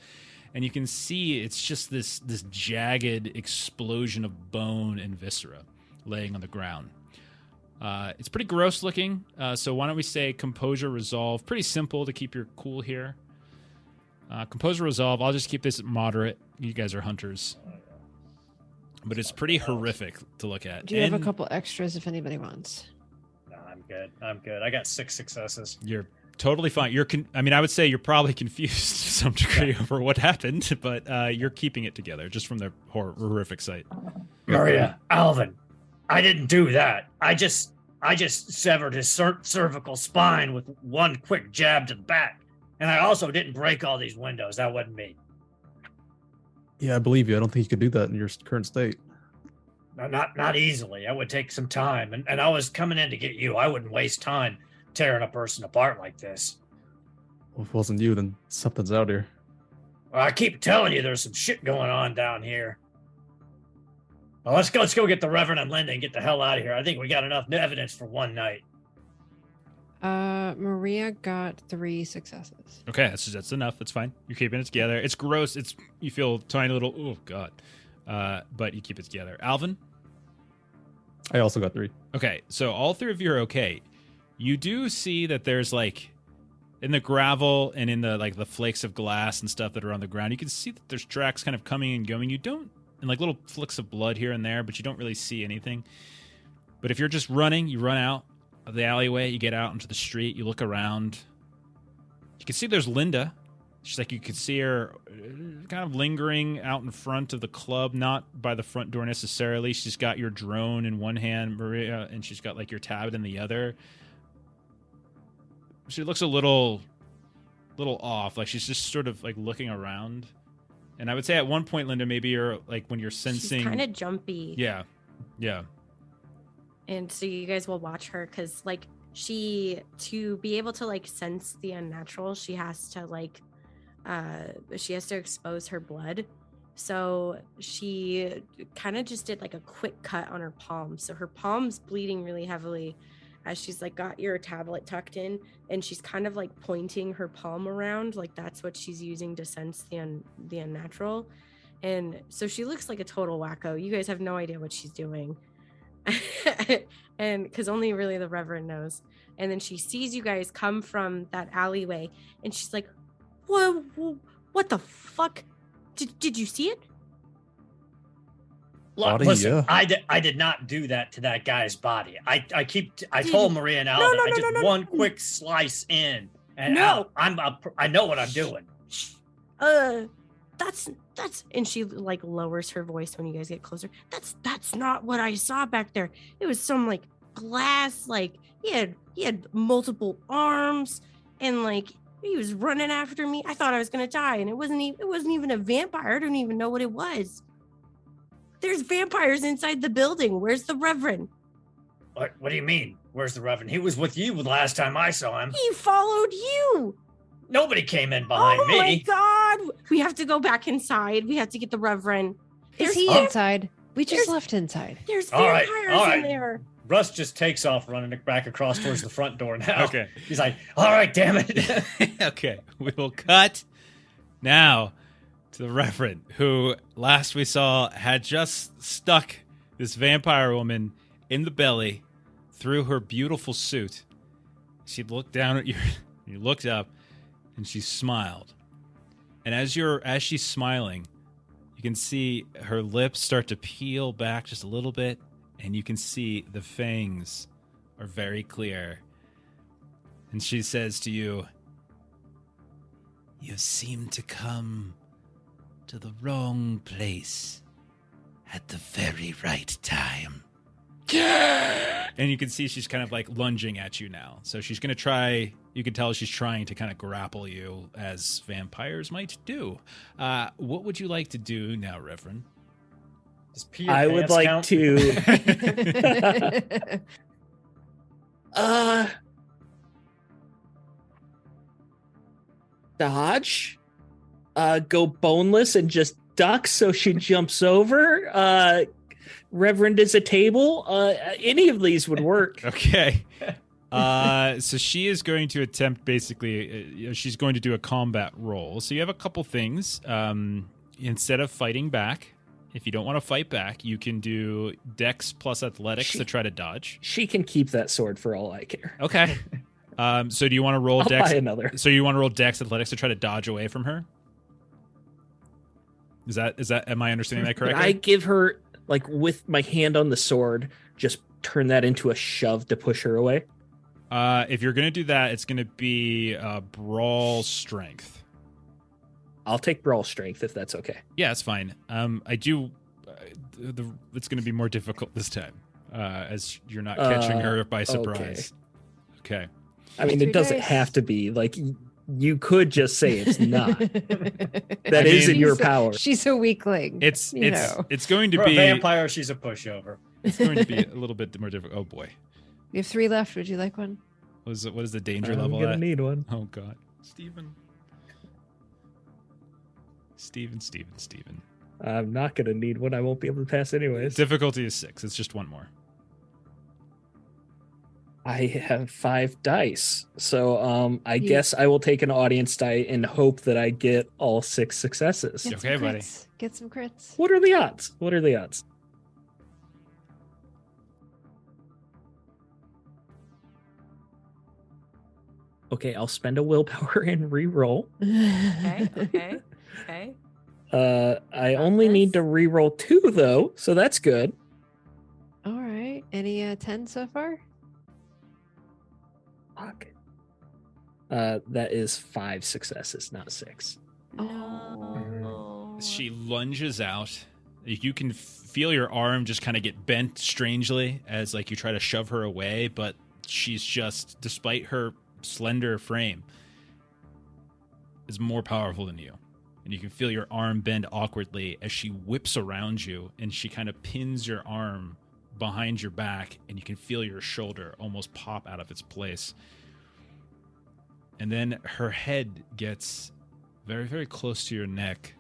and you can see it's just this jagged explosion of bone and viscera laying on the ground. It's pretty gross looking, so why don't we say Composure Resolve? Pretty simple to keep your cool here. Composure Resolve, I'll just keep this at moderate. You guys are hunters. But it's pretty horrific to look at. Do you have a couple extras if anybody wants? No, I'm good. I got 6 successes. You're totally fine. I would say you're probably confused to some degree over what happened, but you're keeping it together just from the horrific sight. Maria, Alvin, I didn't do that. I just severed his cervical spine with one quick jab to the back. And I also didn't break all these windows. That wasn't me. Yeah, I believe you. I don't think you could do that in your current state. No, not easily. That would take some time. And I was coming in to get you. I wouldn't waste time tearing a person apart like this. Well, if it wasn't you, then something's out here. Well, I keep telling you there's some shit going on down here. Well, let's go get the Reverend and Linda and get the hell out of here. I think we got enough evidence for one night. Maria got 3 successes. Okay, that's enough. That's fine. You're keeping it together. It's gross. You feel tiny little, oh god, but you keep it together. Alvin? I also got 3. Okay, so all 3 of you are okay. You do see that there's like in the gravel and in the the flakes of glass and stuff that are on the ground. You can see that there's tracks kind of coming and going. You don't, and like little flicks of blood here and there, but you don't really see anything. But if you're just running, you run out of the alleyway, you get out into the street, you look around. You can see there's Linda. She's like, you could see her kind of lingering out in front of the club, not by the front door necessarily. She's got your drone in one hand, Maria, and she's got like your tablet in the other. She looks a little off, like she's just sort of like looking around. And I would say at one point, Linda, maybe you're like when you're sensing, she's kind of jumpy. Yeah. And so you guys will watch her because like to be able to like sense the unnatural, she has to expose her blood. So she kind of just did like a quick cut on her palm. So her palm's bleeding really heavily as she's like got your tablet tucked in, and she's kind of like pointing her palm around, like that's what she's using to sense the unnatural. And so she looks like a total wacko. You guys have no idea what she's doing. And because only really the Reverend knows. And then she sees you guys come from that alleyway, and she's like, what the fuck? Did you see it? Body, Listen, yeah. I did not do that to that guy's body. I told Maria and Alvin, I just one quick slice in, and out. I know what I'm doing. That's and she like lowers her voice when you guys get closer. That's not what I saw back there. It was some like glass, like he had multiple arms, and like he was running after me. I thought I was gonna die, and it wasn't even a vampire. I don't even know what it was. There's vampires inside the building. Where's the Reverend? What do you mean? Where's the Reverend? He was with you the last time I saw him. He followed you. Nobody came in behind me. Oh my god! We have to go back inside. We have to get the Reverend. Is he inside? We just left inside. There's All right, vampires in there. Russ just takes off running back across towards the front door now. Okay. He's like, all right, damn it. Okay, we will cut now to the Reverend, who last we saw had just stuck this vampire woman in the belly through her beautiful suit. She looked down at you, you looked up, and she smiled. And as she's smiling, you can see her lips start to peel back just a little bit, and you can see the fangs are very clear. And she says to you, "You seem to come to the wrong place at the very right time." And you can see she's kind of like lunging at you now. So she's going to try, you can tell she's trying to kind of grapple you as vampires might do. What would you like to do now, Reverend? Does pee your I would pants like count? to dodge, go boneless and just duck so she jumps over. Reverend is a table. Any of these would work. Okay. So she is going to attempt basically, she's going to do a combat roll. So you have a couple things. Instead of fighting back, if you don't want to fight back, you can do Dex plus Athletics to try to dodge. She can keep that sword for all I care. Okay. So do you want to roll I'll Dex? buy another. So you want to roll Dex Athletics to try to dodge away from her? Is that? Am I understanding that correctly? I give her, like, with my hand on the sword, just turn that into a shove to push her away. If you're going to do that, it's going to be Brawl Strength. I'll take Brawl Strength if that's okay. Yeah, it's fine. I do. It's going to be more difficult this time, as you're not catching her by surprise. Okay. I mean, Three it doesn't dice. have to be. Like, you could just say it's not. That I is mean- in your power. She's a weakling. It's you know. it's going to For a be vampire, she's a pushover. it's going to be a little bit more difficult. Oh boy, We have 3 left. Would you like one? what is the danger I'm level gonna at? need one. Oh god, Steven. I'm not gonna need one. I won't be able to pass anyways. Difficulty is 6. It's just one more. I have 5 dice, so I You- guess I will take an audience die and hope that I get all 6 successes. Get Okay, some buddy. crits. Get some crits. What are the odds? What are the odds? Okay, I'll spend a willpower and re-roll. Okay. I Got only need this. to re-roll 2 though, so that's good. All right. Any 10 so far? Fuck. That is 5 successes, not 6. No. She lunges out. You can feel your arm just kind of get bent strangely as like you try to shove her away, but she's just, despite her slender frame, is more powerful than you. And you can feel your arm bend awkwardly as she whips around you, and she kind of pins your arm behind your back, and you can feel your shoulder almost pop out of its place. And then her head gets very, very close to your neck.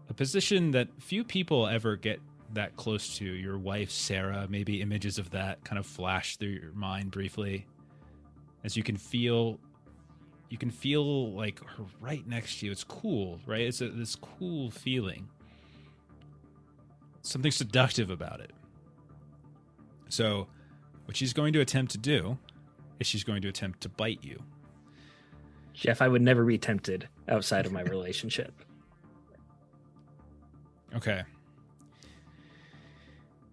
A position that few people ever get that close to. Your wife, Sarah, maybe images of that kind of flash through your mind briefly. As you can feel like her right next to you. It's cool, right? It's this cool feeling. Something seductive about it. So what she's going to attempt to do is she's going to attempt to bite you. Jeff, I would never be tempted outside of my relationship. Okay.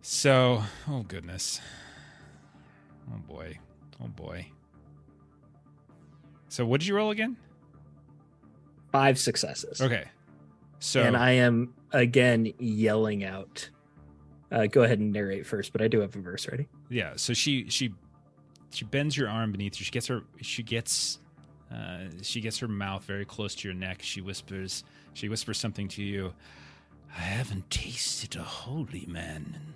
So, oh goodness. Oh boy. Oh boy. So what did you roll again? 5 successes. Okay. So And I am again yelling out. Go ahead and narrate first, but I do have a verse ready. yeah, so she bends your arm beneath you. She gets her mouth very close to your neck. She whispers something to you. I haven't tasted a holy man in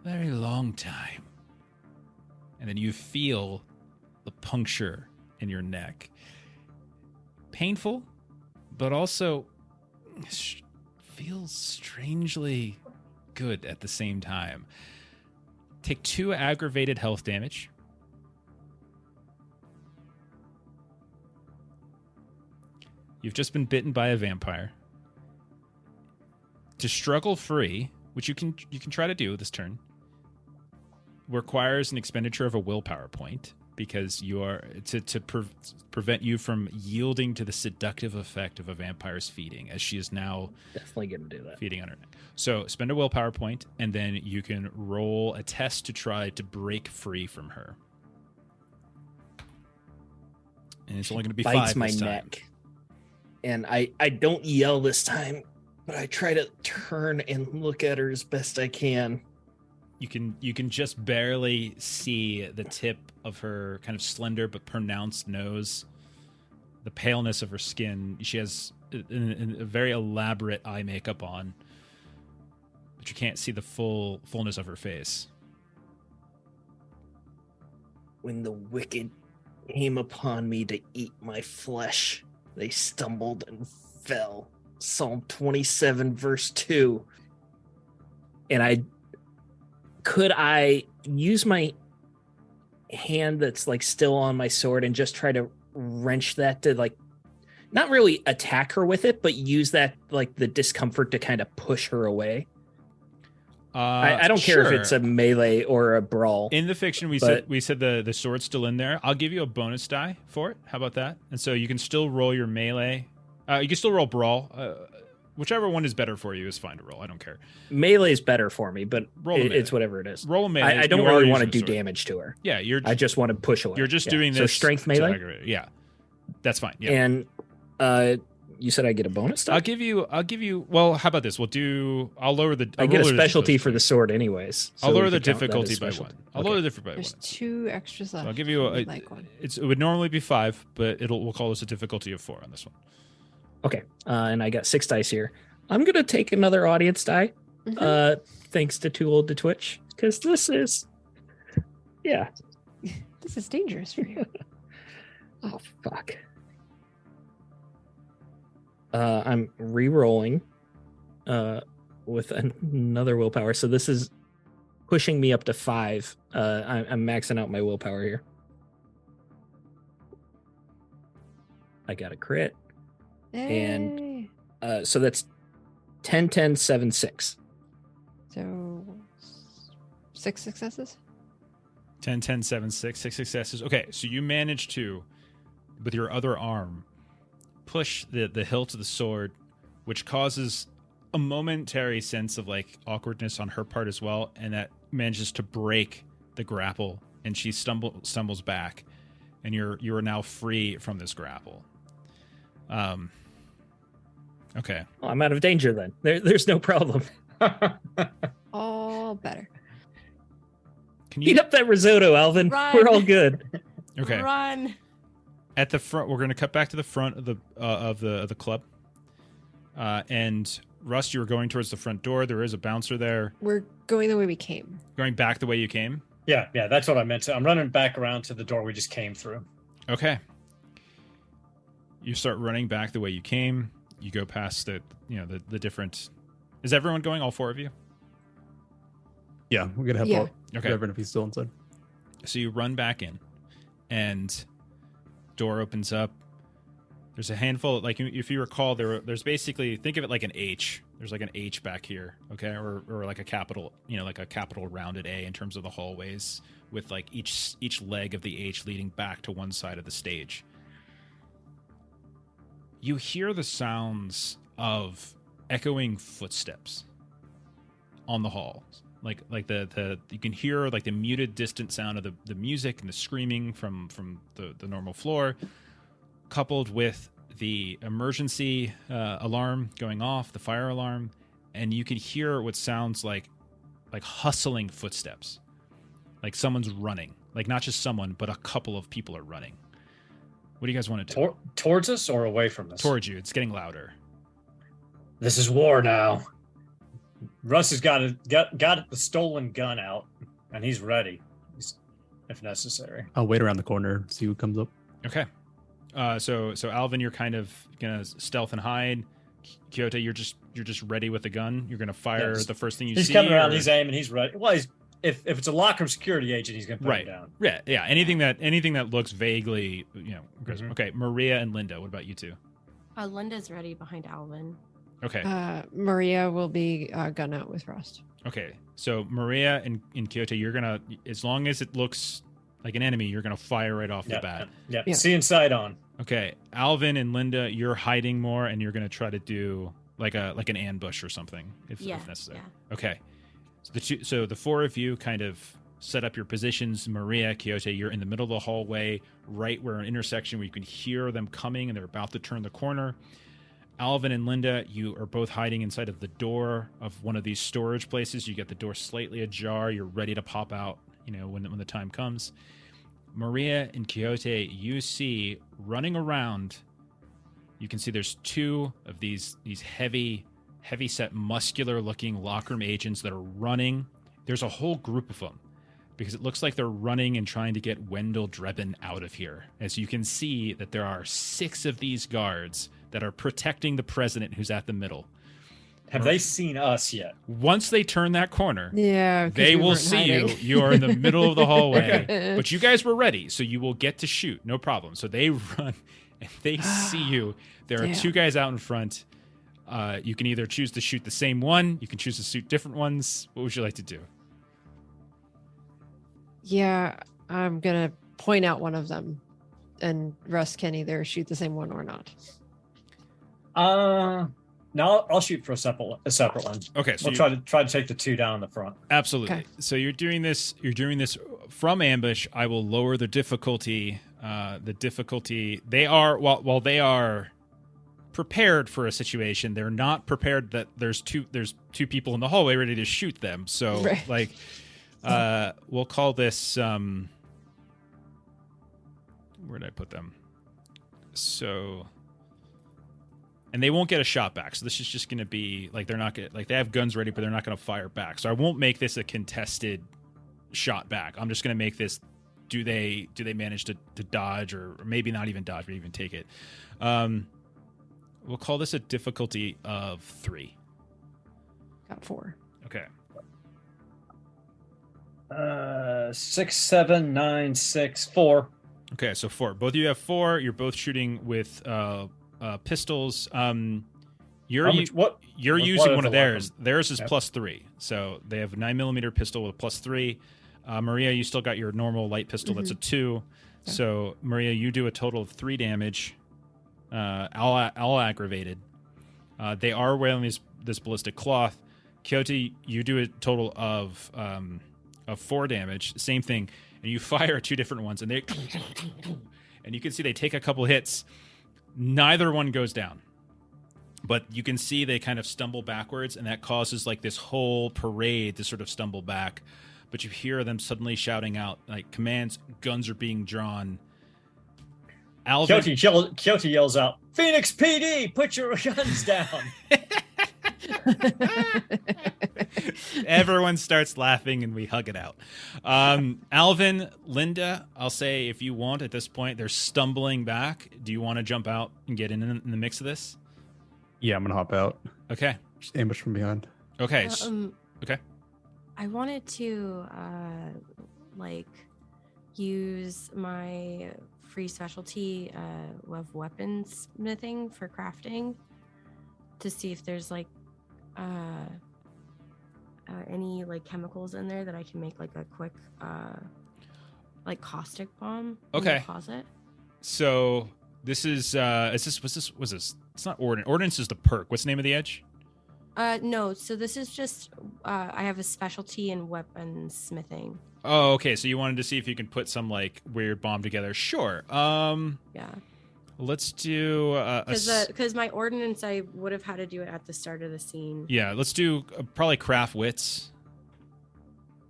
a very long time. And then you feel the puncture in your neck. Painful, but also feels strangely good at the same time. Take 2 aggravated health damage. You've just been bitten by a vampire. To struggle free, which you can try to do this turn, requires an expenditure of a willpower point because you are to prevent you from yielding to the seductive effect of a vampire's feeding, as she is now Definitely gonna do that. feeding on her neck. So spend a willpower point, and then you can roll a test to try to break free from her. And it's only going to be Bites 5 my this time. neck. And I don't yell this time, but I try to turn and look at her as best I can. You can just barely see the tip of her kind of slender but pronounced nose, the paleness of her skin. She has a very elaborate eye makeup on, but you can't see the fullness of her face. When the wicked came upon me to eat my flesh, they stumbled and fell. Psalm 27, verse 2. and could I use my hand that's like still on my sword and just try to wrench that to like not really attack her with it, but use that like the discomfort to kind of push her away. I don't care if it's a melee or a brawl. In the fiction, we said the sword's still in there. I'll give you a bonus die for it. How about that? And so you can still roll your melee. You can still roll brawl. Whichever one is better for you is fine to roll. I don't care. Melee is better for me, but it's whatever it is. Roll a melee. I don't really want to do damage to her. Yeah, I just want to push away. You're just doing this. So strength melee. Yeah, that's fine. Yeah. And you said I get a bonus die? I'll give you. Well, how about this? I'll lower the. I get a specialty for the sword, anyways. I'll lower the difficulty by one. I'll lower the difficulty by one. There's 2 extras left. So I'll give you one. It would normally be 5, but we'll call this a difficulty of 4 on this one. Okay, and I got 6 dice here. I'm gonna take another audience die, thanks to Too Old to Twitch, because this is dangerous for you. Oh fuck. I'm re-rolling with another willpower. So this is pushing me up to 5. I'm maxing out my willpower here. I got a crit. Hey. And so that's 10, 10, 7, 6. So 6 successes? 10, 10, 7, 6. 6 successes. Okay, so you managed to, with your other arm, push the hilt of the sword, which causes a momentary sense of like awkwardness on her part as well, and that manages to break the grapple, and she stumbles back, and you are now free from this grapple. Okay. Well, I'm out of danger then. There's no problem. All better. Can you eat up that risotto, Alvin? Run. We're all good. Okay. Run. At the front, we're going to cut back to the front of the club. And Russ, you were going towards the front door. There is a bouncer there. We're going the way we came. Going back the way you came? Yeah, that's what I meant. I'm running back around to the door we just came through. Okay. You start running back the way you came. You go past the different. Is everyone going? All 4 of you? Yeah, we're gonna help out Reverend if he's still inside. So you run back in, and door opens up. There's a handful, like if you recall, there's basically, think of it like an H. There's like an H back here, okay, or like a capital, like a capital rounded A in terms of the hallways, with like each leg of the H leading back to one side of the stage. You hear the sounds of echoing footsteps on the hall. Like the you can hear like the muted distant sound of the music and the screaming from the normal floor, coupled with the emergency alarm going off, the fire alarm, and you can hear what sounds like hustling footsteps, like someone's running, like not just someone, but a couple of people are running. What do you guys want to do? Towards us or away from us? Towards you. It's getting louder. This is war now. Russ has got the stolen gun out, and he's ready, if necessary. I'll wait around the corner, see who comes up. Okay. So Alvin, you're kind of gonna stealth and hide. Kyoto, you're just ready with the gun. You're gonna fire the first thing you see. He's coming around. He's aiming. He's ready. Well, if it's a locker room security agent, he's gonna put him down. Yeah. Anything that looks vaguely, aggressive. Okay. Maria and Linda, what about you two? Linda's ready behind Alvin. Okay. Maria will be gun out with Rust. Okay. So Maria and Kyoto, you're gonna, as long as it looks like an enemy, you're gonna fire right off the bat. Yeah. See inside on. Okay. Alvin and Linda, you're hiding more, and you're gonna try to do like an ambush or something if necessary. Yeah. Okay. So the 4 of you kind of set up your positions. Maria, Kyoto, you're in the middle of the hallway, right where an intersection where you can hear them coming, and they're about to turn the corner. Alvin and Linda, you are both hiding inside of the door of one of these storage places. You get the door slightly ajar. You're ready to pop out, when the time comes. Maria and Quixote, you see running around. You can see there's 2 of these heavy set, muscular-looking locker room agents that are running. There's a whole group of them because it looks like they're running and trying to get Wendell Drebin out of here. As you can see that there are 6 of these guards that are protecting the president who's at the middle. Have they seen us yet? Once they turn that corner, Yeah. 'cause they we will weren't see hiding. you. You are in the middle of the hallway, but you guys were ready, so you will get to shoot, no problem. So they run, and they see you. There are two Damn. guys out in front. You can either choose to shoot the same one. You can choose to shoot different ones. What would you like to do? Yeah, I'm gonna point out one of them, and Russ can either shoot the same one or not. No, I'll shoot for a separate one. Okay, so We'll try to take the two down in the front. absolutely. Okay. So you're doing this. You're doing this from ambush. I will lower the difficulty. They are while they are prepared for a situation, they're not prepared that there's two people in the hallway ready to shoot them. So Right. like, we'll call this. Where did I put them? So. And they won't get a shot back. So this is just going to be like they're not going to like they have guns ready, but they're not going to fire back. So I won't make this a contested shot back. I'm just going to make this. Do they manage to dodge or maybe not even dodge, but even take it? We'll call this a difficulty of 3. Got 4. Okay. 6, 7, 9, 6, 4. Okay. So 4. Both of you have 4. You're both shooting with pistols. You're What what using is one the of theirs. weapon? Theirs is Yep. +3. So they have a 9mm pistol with +3. Maria, you still got your normal light pistol. That's a 2. Yeah. So Maria, you do a total of 3 damage. All aggravated. They are wearing this ballistic cloth. Coyote, you do a total of 4 damage. Same thing, and you fire 2 different ones, and and you can see they take a couple hits. Neither one goes down, but you can see they kind of stumble backwards, and that causes like this whole parade to sort of stumble back. But you hear them suddenly shouting out like commands. Guns are being drawn. Alvin, Kyoto yells out, "Phoenix PD, put your guns down!" everyone starts laughing and we hug it out. Alvin, Linda, I'll say if you want at this point, they're stumbling back. Do you want to jump out and get in the mix of this? Yeah, I'm gonna hop out. Okay. Just ambush from behind. Okay. Okay. I wanted to use my free specialty of weaponsmithing for crafting to see if there's any chemicals in there that I can make a quick caustic bomb in Okay. the closet. So this is was this? It's not ordnance. Ordnance is the perk. What's the name of the edge? No, so this is just I have a specialty in weaponsmithing. Oh, okay. So you wanted to see if you can put some weird bomb together. Sure. Yeah. Let's do Because my ordnance, I would have had to do it at the start of the scene. yeah. Let's do probably craft wits.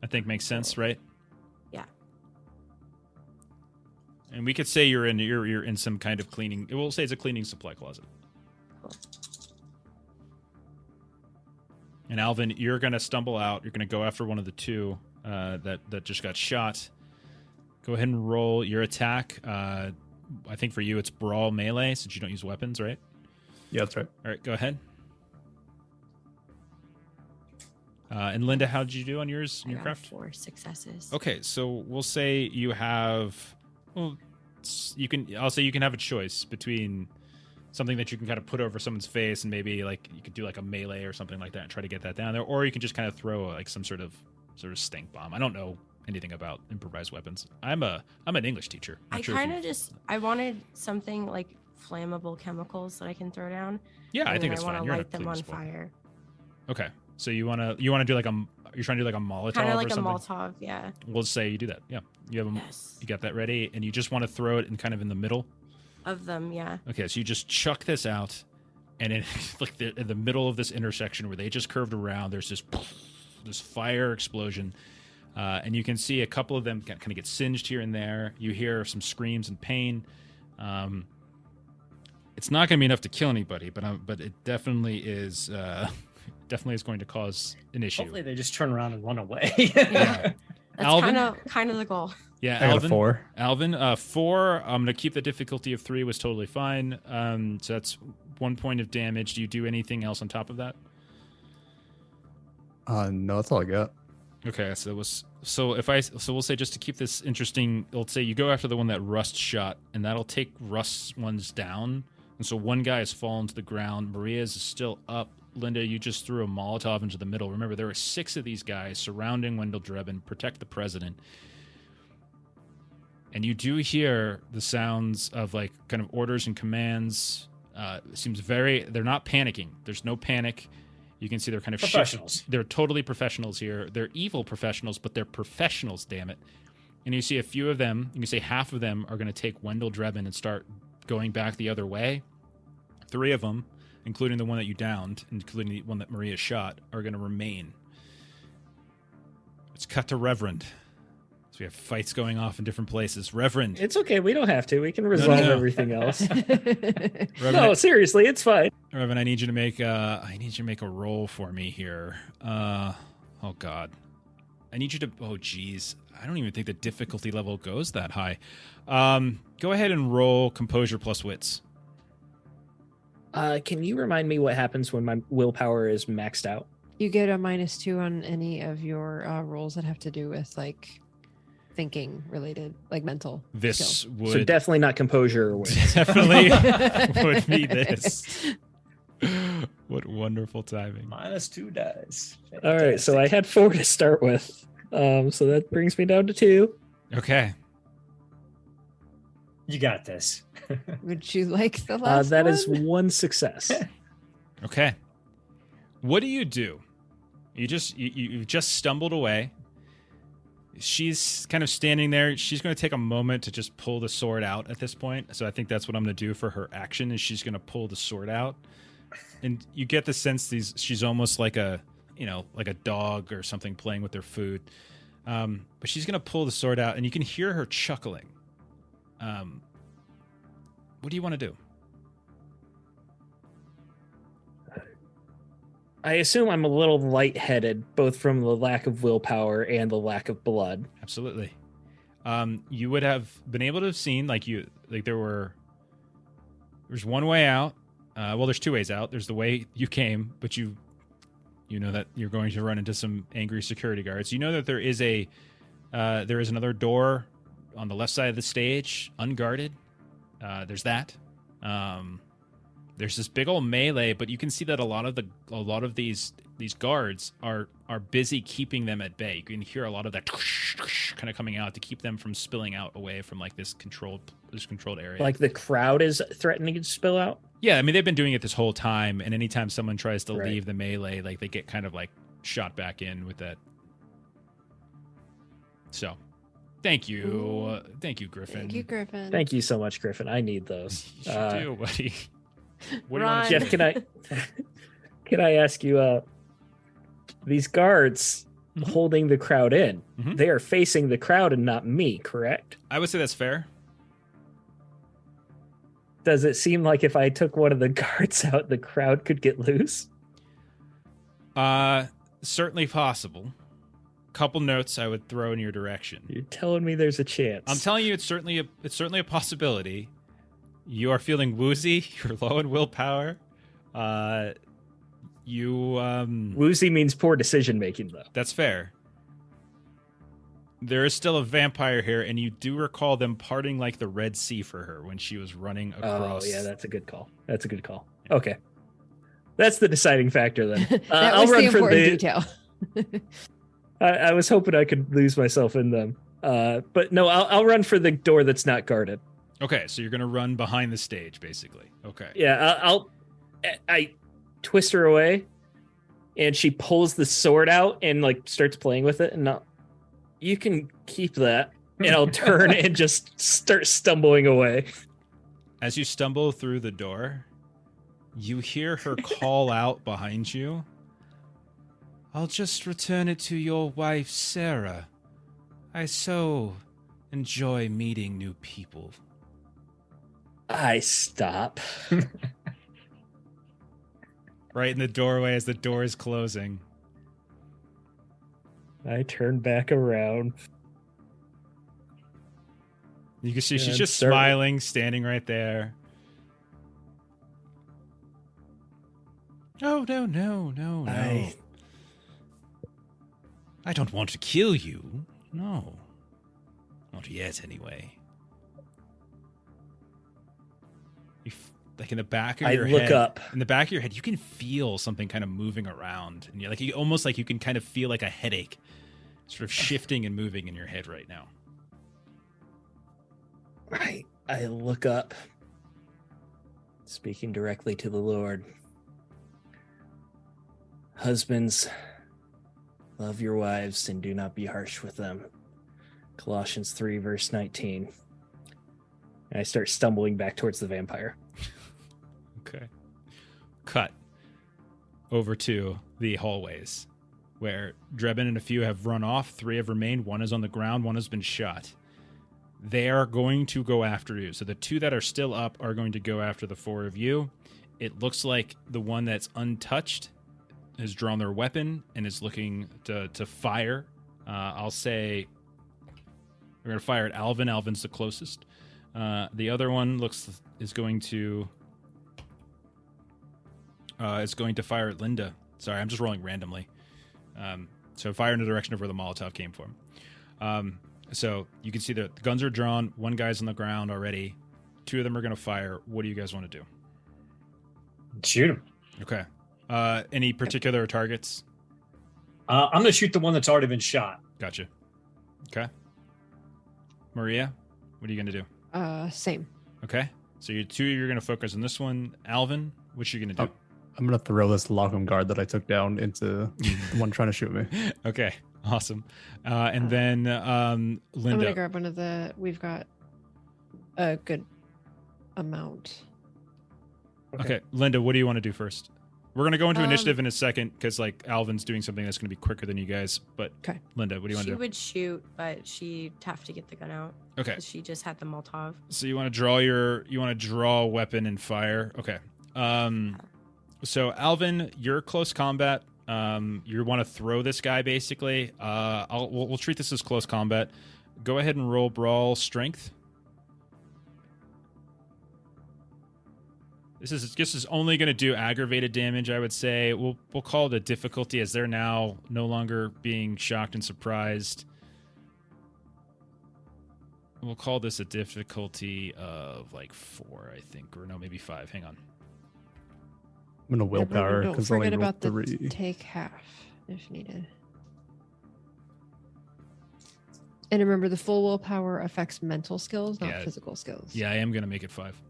I think makes sense, right? Yeah. And we could say you're in some kind of cleaning. We'll say it's a cleaning supply closet. Cool. And Alvin, you're gonna stumble out. You're gonna go after one of the two that just got shot. Go ahead and roll your attack. I think for you it's brawl melee since you don't use weapons, right? Yeah, that's right. All right, go ahead. And Linda, how did you do on yours? I Your got craft? 4 successes. Okay, so we'll say you have. Well, I'll say you can have a choice between something that you can kind of put over someone's face, and maybe you could do a melee or something like that, and try to get that down there, or you can just kind of throw some sort of stink bomb. I don't know anything about improvised weapons. I'm an English teacher. Not I sure if kind you- of I wanted something like flammable chemicals that I can throw down. Yeah, I and think then it's I fine. want to You're in a light them clean on spot. fire. Okay, so you want to do you're trying to do a Molotov Kind of like or a something? Molotov, yeah. We'll say you do that. Yeah, you have Yes. you got that ready, and you just want to throw it in kind of in the middle. Of them, yeah. Okay, so you just chuck this out, and in in the middle of this intersection where they just curved around, there's this fire explosion, and you can see a couple of them kind of get singed here and there. You hear some screams and pain. It's not going to be enough to kill anybody, but it definitely is. Definitely is going to cause an issue. Hopefully, they just turn around and run away. Yeah. That's Alvin? kind of the goal. Yeah, I got Alvin. a 4. Alvin, 4. I'm gonna keep the difficulty of 3. Was totally fine. So that's 1 point of damage. Do you do anything else on top of that? No, that's all I got. Okay, so we'll say, just to keep this interesting, let's say you go after the one that Rust shot, and that'll take Rust's ones down. And so one guy has fallen to the ground. Maria's is still up. Linda, you just threw a Molotov into the middle. Remember, there are 6 of these guys surrounding Wendell Drebin, protect the president. And you do hear the sounds of like kind of orders and commands. It seems they're not panicking. There's no panic. You can see they're kind of Professionals. They're totally professionals here. They're evil professionals, but they're professionals, damn it. And you see a few of them, you can say half of them are going to take Wendell Drebin and start going back the other way. 3 of them, including the one that you downed, including the one that Maria shot, are going to remain. Let's cut to Reverend. So we have fights going off in different places. Reverend. It's okay. We don't have to. We can resolve no. everything else. Reverend, No, seriously, it's fine. Reverend, I need you to make a roll for me here. Oh God. I need you to, oh geez. I don't even think the difficulty level goes that high. Go ahead and roll composure plus wits. Can you remind me what happens when my willpower is maxed out? You get a -2 on any of your rolls that have to do with like thinking related, like mental This skills. would So definitely not composure or wits. definitely would be this. What wonderful timing. -2 dice. All right, so I had 4 to start with. So that brings me down to 2. Okay. You got this. Would you like the last That one? is 1 success. Okay. What do? You just stumbled away. She's kind of standing there. She's going to take a moment to just pull the sword out at this point. So I think that's what I'm going to do for her action is she's going to pull the sword out. And you get the sense she's almost like a dog or something playing with their food. But she's going to pull the sword out and you can hear her chuckling. What do you want to do? I assume I'm a little lightheaded, both from the lack of willpower and the lack of blood. Absolutely. You would have been able to have seen there's one way out. There's 2 ways out. There's the way you came, but you know that you're going to run into some angry security guards. You know that there is another door on the left side of the stage, unguarded. There's that. There's this big old melee, but you can see that a lot of these guards are busy keeping them at bay. You can hear a lot of that kind of coming out to keep them from spilling out away from like this controlled area. Like the crowd is threatening to spill out? Yeah, I mean they've been doing it this whole time, and anytime someone tries to Right. leave the melee, like they get kind of like shot back in with that. So, thank you, Griffin. Thank you, Griffin. Thank you so much, Griffin. I need those. You should do, buddy. What do you Ron. want to Jeff, can I ask you, these guards Mhm. holding the crowd in, Mhm. they are facing the crowd and not me, correct? I would say that's fair. Does it seem like if I took one of the guards out, the crowd could get loose? Certainly possible. Couple notes I would throw in your direction. You're telling me there's a chance. I'm telling you, it's certainly a possibility. You are feeling woozy. You're low in willpower. Woozy means poor decision making, though. That's fair. There is still a vampire here, and you do recall them parting like the Red Sea for her when she was running across. Oh, yeah, that's a good call. Okay. That's the deciding factor, then. That I'll was the run for important the detail. I was hoping I could lose myself in them. But no, I'll run for the door that's not guarded. Okay, so you're going to run behind the stage, basically. Okay. Yeah, I twist her away, and she pulls the sword out and like starts playing with it. And you can keep that. And I'll turn and just start stumbling away. As you stumble through the door, you hear her call out behind you. I'll just return it to your wife, Sarah. I so enjoy meeting new people. I stop. Right in the doorway as the door is closing. I turn back around. You can see Yeah, she's just start- smiling, standing right there. Oh, no. I don't want to kill you. No. Not yet, anyway. Like in the back of your head. I look up. In the back of your head, you can feel something kind of moving around. And you're like, almost like you can kind of feel like a headache sort of shifting and moving in your head right now. Right. I look up, speaking directly to the Lord. Husbands, love your wives and do not be harsh with them. Colossians 3, verse 19. And I start stumbling back towards the vampire. Okay. Cut over to the hallways where Drebin and a few have run off. 3 have remained. 1 is on the ground. 1 has been shot. They are going to go after you. So the 2 that are still up are going to go after the 4 of you. It looks like the one that's untouched has drawn their weapon and is looking to fire. I'll say we're going to fire at Alvin. Alvin's the closest. The other one is going to fire at Linda. Sorry, I'm just rolling randomly. So fire in the direction of where the Molotov came from. So you can see the guns are drawn. 1 guy's on the ground already. 2 of them are going to fire. What do you guys want to do? Shoot him. Okay. Any particular targets? I'm going to shoot the one that's already been shot. Gotcha. Okay. Maria, what are you going to do? Same. Okay. So you're going to focus on this one. Alvin, what you going to do? I'm going to throw this Lockham guard that I took down into the one trying to shoot me. Okay. Awesome. And then Linda. I'm going to grab one of we've got a good amount. Okay. Linda, what do you want to do first? We're going to go into initiative in a second because like Alvin's doing something that's going to be quicker than you guys. But okay. Linda, what do you want to do? She would shoot, but she'd have to get the gun out. Okay. She just had the Molotov. So you want to draw a weapon and fire. Okay. So Alvin, you're close combat. You want to throw this guy basically. We'll treat this as close combat. Go ahead and roll brawl strength. This is only going to do aggravated damage, I would say. We'll call it a difficulty as they're now no longer being shocked and surprised. We'll call this a difficulty of like 4, I think, or no, maybe 5. Hang on. I'm gonna willpower Don't because I only forget rolled about the 3. take half if needed. And remember, the full willpower affects mental skills, not physical skills. Yeah, I am going to make it 5.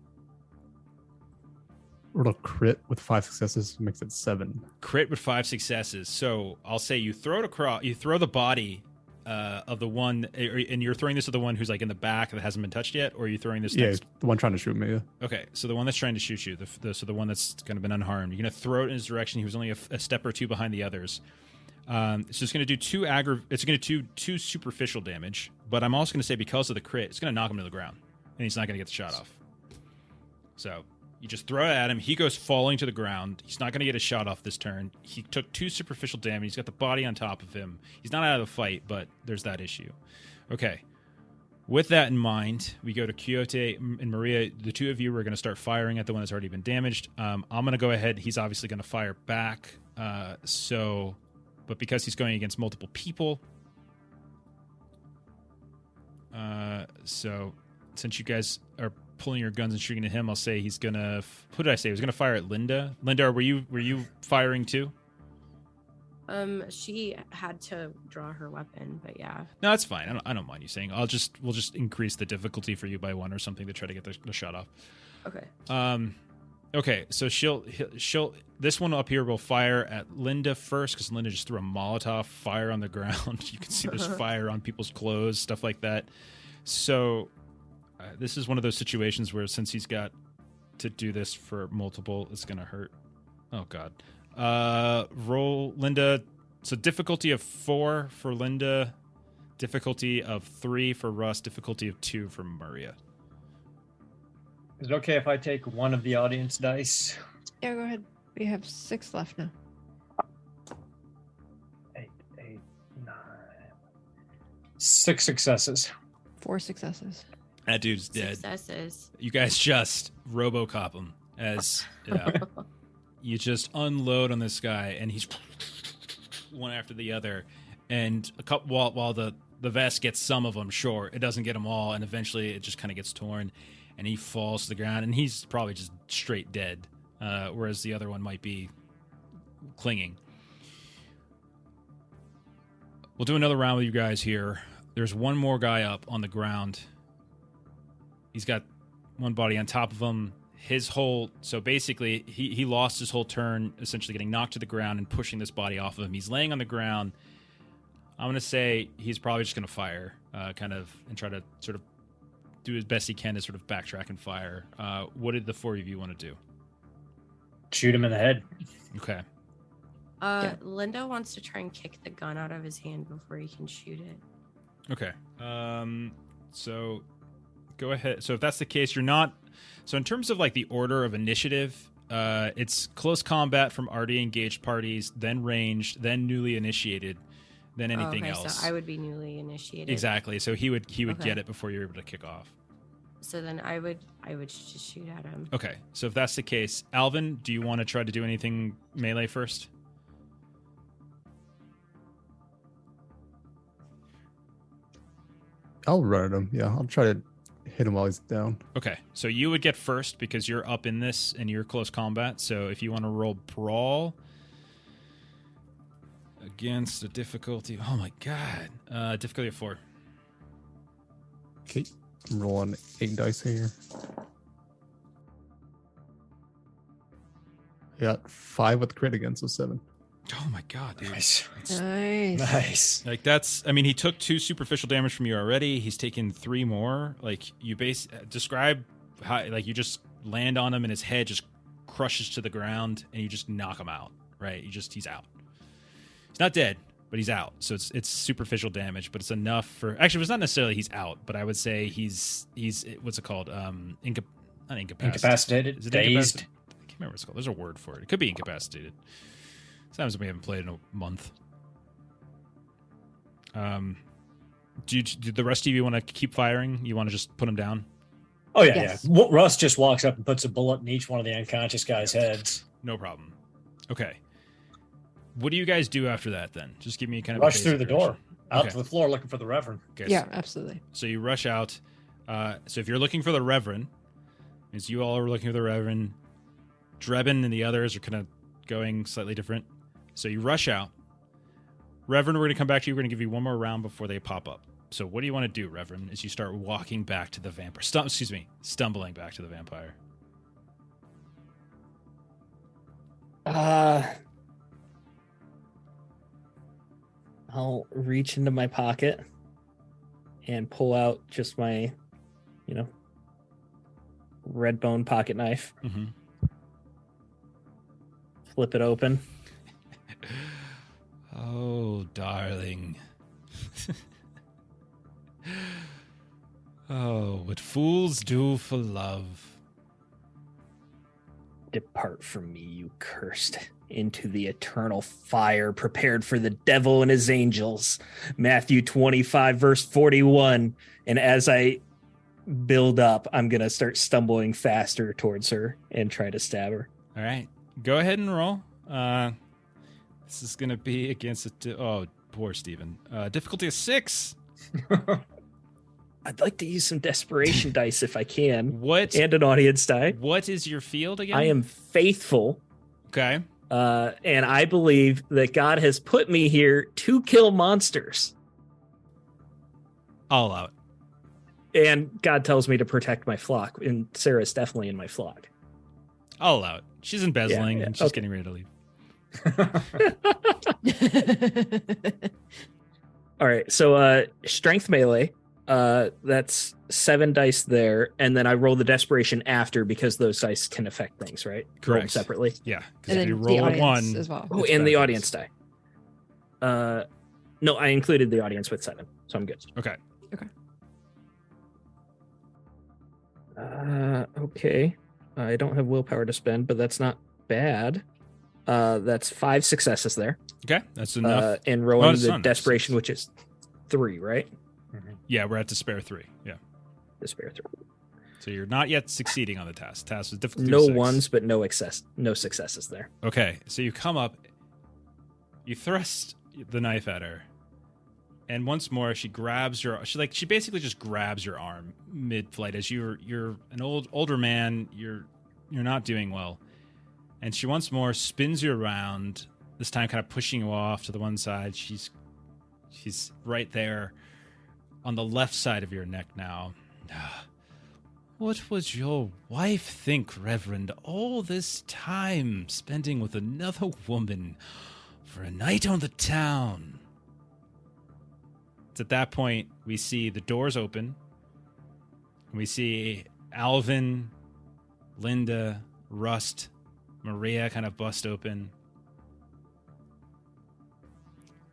Roll a crit with 5 successes makes it 7. Crit with 5 successes. So I'll say you throw it across. You throw the body of the one, and you're throwing this at the one who's like in the back that hasn't been touched yet, or are you throwing this? Yeah, next? the one trying to shoot me. Yeah. Okay, so the one that's trying to shoot you, so the one that's kind of been unharmed, you're gonna throw it in his direction. He was only a step or 2 behind the others. It's just gonna do 2 It's gonna do 2 superficial damage, but I'm also gonna say because of the crit, it's gonna knock him to the ground, and he's not gonna get the shot off. So you just throw it at him. He goes falling to the ground. He's not going to get a shot off this turn. He took 2 superficial damage. He's got the body on top of him. He's not out of the fight, but there's that issue. Okay. With that in mind, we go to Quixote and Maria. The 2 of you are going to start firing at the one that's already been damaged. I'm going to go ahead. He's obviously going to fire back. But because he's going against multiple people, so since you guys are pulling your guns and shooting at him, I'll say he's gonna. Who did I say? He was gonna fire at Linda. Linda, were you firing too? She had to draw her weapon, but yeah. No, that's fine. I don't mind you saying. We'll just increase the difficulty for you by 1 or something to try to get the shot off. Okay. Okay. So she'll this one up here will fire at Linda first because Linda just threw a Molotov fire on the ground. You can see there's fire on people's clothes, stuff like that. So. This is one of those situations where since he's got to do this for multiple, it's going to hurt. Oh, God. Roll, Linda. So difficulty of 4 for Linda, difficulty of 3 for Russ, difficulty of 2 for Maria. Is it okay if I take one of the audience dice? Yeah, go ahead. We have 6 left now. 8, 9. 6 successes. 4 successes. That dude's dead. Successes. You guys just RoboCop him as you just unload on this guy, and he's one after the other. and a couple while the vest gets some of them short, it doesn't get them all, and eventually it just kind of gets torn, and he falls to the ground, and he's probably just straight dead, whereas the other one might be clinging. We'll do another round with you guys here. There's one more guy up on the ground. He's got one body on top of him. So basically, he lost his whole turn, essentially getting knocked to the ground and pushing this body off of him. He's laying on the ground. I'm going to say he's probably just going to fire, and try to sort of do his best he can to sort of backtrack and fire. What did the four of you want to do? Shoot him in the head. Okay. Linda wants to try and kick the gun out of his hand before he can shoot it. Okay. So go ahead. So if that's the case, you're not. So in terms of like the order of initiative, it's close combat from already engaged parties, then ranged, then newly initiated, then anything else. So I would be newly initiated. Exactly. So he would get it before you're able to kick off. So then I would just shoot at him. Okay. So if that's the case, Alvin, do you want to try to do anything melee first? I'll run at him. Yeah, I'll try to hit him while he's down. Okay, so you would get first because you're up in this and you're close combat. So if you want to roll brawl against a difficulty, oh my god, difficulty of 4. Okay, I'm rolling 8 dice here. I got 5 with crit again, so 7. Oh my god, dude. Nice. Nice. Like he took 2 superficial damage from you already. He's taken 3 more. Like you describe how like you just land on him and his head just crushes to the ground and you just knock him out. Right? He's out. He's not dead, but he's out. So it's superficial damage, but it's enough for. Actually, it's not necessarily he's out, but I would say he's what's it called? Not incapacitated. Incapacitated. Is it Dazed. incapacitated? I can't remember what it's called. There's a word for it. It could be incapacitated. Sometimes we haven't played in a month. Do the rest of you want to keep firing? You want to just put him down? Oh yeah, Yes. yeah. Russ just walks up and puts a bullet in each one of the unconscious guys' heads. No problem. Okay. What do you guys do after that then? Just give me kind of Rush a through the basic door, direction. out Okay. to the floor, looking for the Reverend. Okay, Yeah, absolutely. So you rush out. So if you're looking for the Reverend, means you all are looking for the Reverend. Drebin and the others are kind of going slightly different. So you rush out. Reverend, we're going to come back to you. We're going to give you one more round before they pop up. So what do you want to do, Reverend, as you start walking back to the vampire? Stumbling back to the vampire. I'll reach into my pocket and pull out just my, red bone pocket knife. Mm-hmm. Flip it open. Oh, darling. Oh, what fools do for love. Depart from me, you cursed, into the eternal fire prepared for the devil and his angels. Matthew 25, verse 41. And as I build up, I'm going to start stumbling faster towards her and try to stab her. All right. Go ahead and roll. This is going to be against oh, poor Steven. Difficulty of 6. I'd like to use some desperation dice if I can. What? And an audience die. What is your field again? I am faithful. Okay. And I believe that God has put me here to kill monsters. I'll allow it. And God tells me to protect my flock. And Sarah's definitely in my flock. I'll allow it. She's embezzling Yeah, and she's okay. getting ready to leave. All right. So strength melee. That's 7 dice there. And then I roll the desperation after because those dice can affect things, right? Roll them Correct. separately. Yeah. Because And if you then roll the a audience 1. as well. Oh, It's and the bad audience dice. die. No, I included the audience with 7, so I'm good. Okay. Okay. I don't have willpower to spend, but that's not bad. That's 5 successes there. Okay. That's enough. And rolling it's the not enough. desperation, which is 3, right? Yeah, we're at despair 3. Yeah. Despair 3. So you're not yet succeeding on the task. Task is difficulty No 6. ones, but no successes there. Okay. So you come up, you thrust the knife at her, And once more, she grabs she basically just grabs your arm mid-flight as you're an older man. You're not doing well, and she once more spins you around. This time, kind of pushing you off to the one side. She's right there on the left side of your neck now. What would your wife think, Reverend? All this time spending with another woman for a night on the town. At that point, we see the doors open. We see Alvin, Linda, Rust, Maria kind of bust open.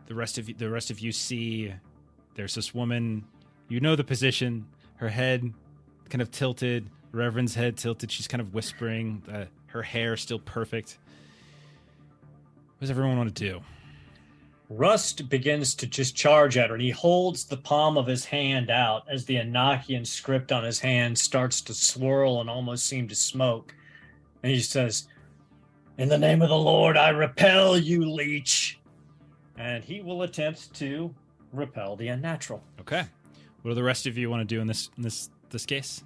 The rest of you see there's this woman. You know the position. Her head kind of tilted. Reverend's head tilted. She's kind of whispering. Her hair still perfect. What does everyone want to do? Rust begins to just charge at her, and he holds the palm of his hand out as the Enochian script on his hand starts to swirl and almost seem to smoke. And he says, "In the name of the Lord, I repel you, leech." And he will attempt to repel the unnatural. Okay. What do the rest of you want to do in this case?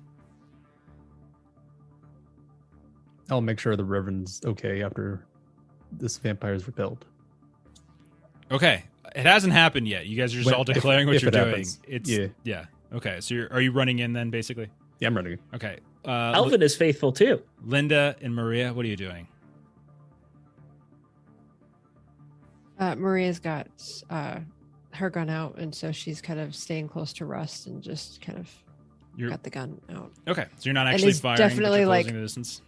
I'll make sure the Reverend's okay after this vampire is repelled. Okay. It hasn't happened yet. You guys are just all declaring what you're doing. Happens. Yeah. Okay. So are you running in then, basically? Yeah, I'm running. Okay. Alvin is faithful too. Linda and Maria, what are you doing? Maria's got her gun out, and so she's kind of staying close to Rust and just kind of got the gun out. Okay. So you're not actually it's firing, definitely but you're like closing the distance?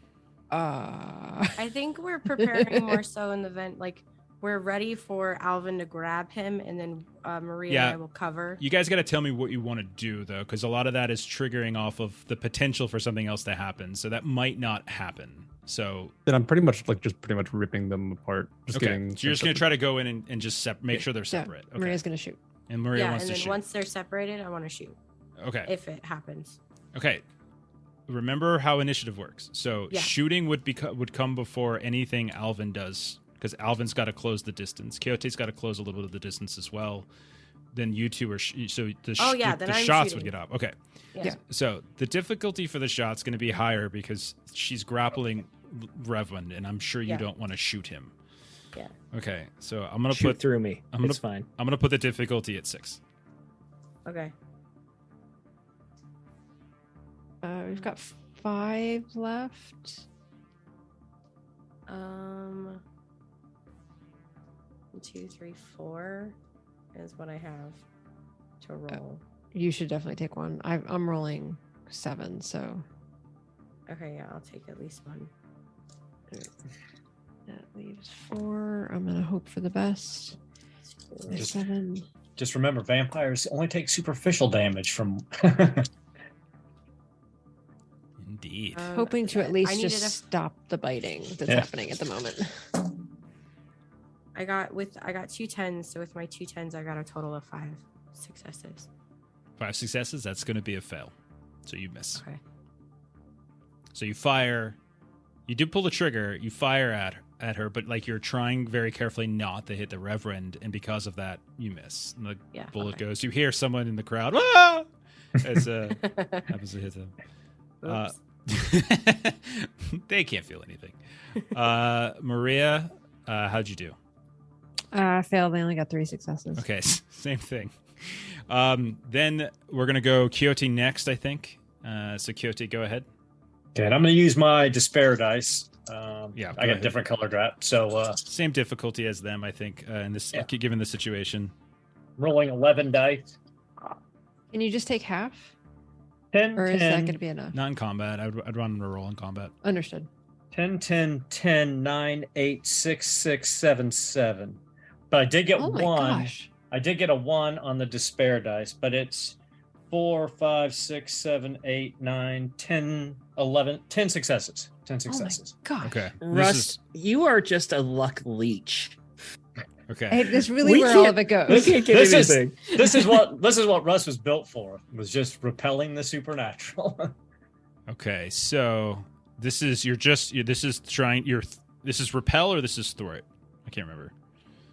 I think we're preparing more so in the event, like we're ready for Alvin to grab him, and then Maria and I will cover. You guys got to tell me what you want to do, though, because a lot of that is triggering off of the potential for something else to happen. So that might not happen. So then I'm pretty much ripping them apart. So you're just going to try to go in and just make sure they're separate. Yeah, Maria's going to shoot. And Maria wants to shoot. Once they're separated, I want to shoot. Okay. If it happens. Okay. Remember how initiative works. So shooting would come before anything Alvin does, because Alvin's got to close the distance. Quixote's got to close a little bit of the distance as well. Then you two are so the shots would get up. Okay. Yeah. So the difficulty for the shot's going to be higher because she's grappling Reverend, and I'm sure you don't want to shoot him. Yeah. Okay. So I'm going to put through me. It's fine. I'm going to put the difficulty at 6. Okay. We've got 5 left. 1, 2, 3, 4 is what I have to roll. You should definitely take one. I'm rolling 7, so. Okay, yeah, I'll take at least one. That leaves 4. I'm gonna hope for the best. 7. Just remember, vampires only take superficial damage from. Indeed. Hoping to at least just stop the biting that's happening at the moment. I got 2 10s, so with my 2 10s, I got a total of 5 successes. 5 successes. That's going to be a fail, so you miss. Okay. So you fire. You do pull the trigger. You fire at her, but like you're trying very carefully not to hit the Reverend, and because of that, you miss. And the bullet goes. You hear someone in the crowd. Ah! As happens to hit them. They can't feel anything. Maria, how'd you do? I failed. I only got 3 successes. Okay, same thing. Then we're gonna go Quixote next, I think. So Quixote, go ahead. Okay, and I'm gonna use my despair dice. I got a different color drop, so same difficulty as them, I think. In this, given the situation, rolling 11 dice. Can you just take half? 10, or 10, is that going to be enough? Not in combat. I'd run a roll in combat. Understood. 10, 10, 10, 9, 8, 6, 6, 7, 7. But I did get one. Gosh. I did get a 1 on the despair dice, but it's 4, 5, 6, 7, 8, 9, 10, 11, 10 successes. 10 successes. Oh my gosh. Okay. Russ, you are just a luck leech. Okay. Hey, that's really where all of it goes. We can't get anything. This is what Russ was built for. Was just repelling the supernatural. Okay. So this is repel or this is thwart? I can't remember.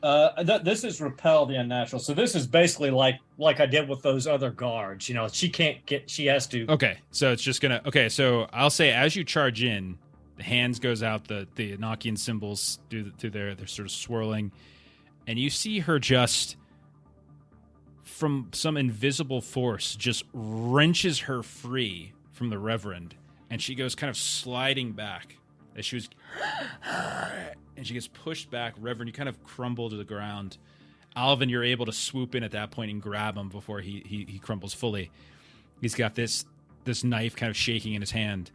This is repel the unnatural. So this is basically like I did with those other guards. You know, she can't get. She has to. Okay, so it's just gonna. Okay, so I'll say as you charge in, the hands goes out, the Enochian symbols do they're sort of swirling, and you see her just from some invisible force just wrenches her free from the Reverend, and she goes kind of sliding back as she was, and she gets pushed back. Reverend, you kind of crumble to the ground. Alvin, you're able to swoop in at that point and grab him before he crumbles fully. He's got this knife kind of shaking in his hand.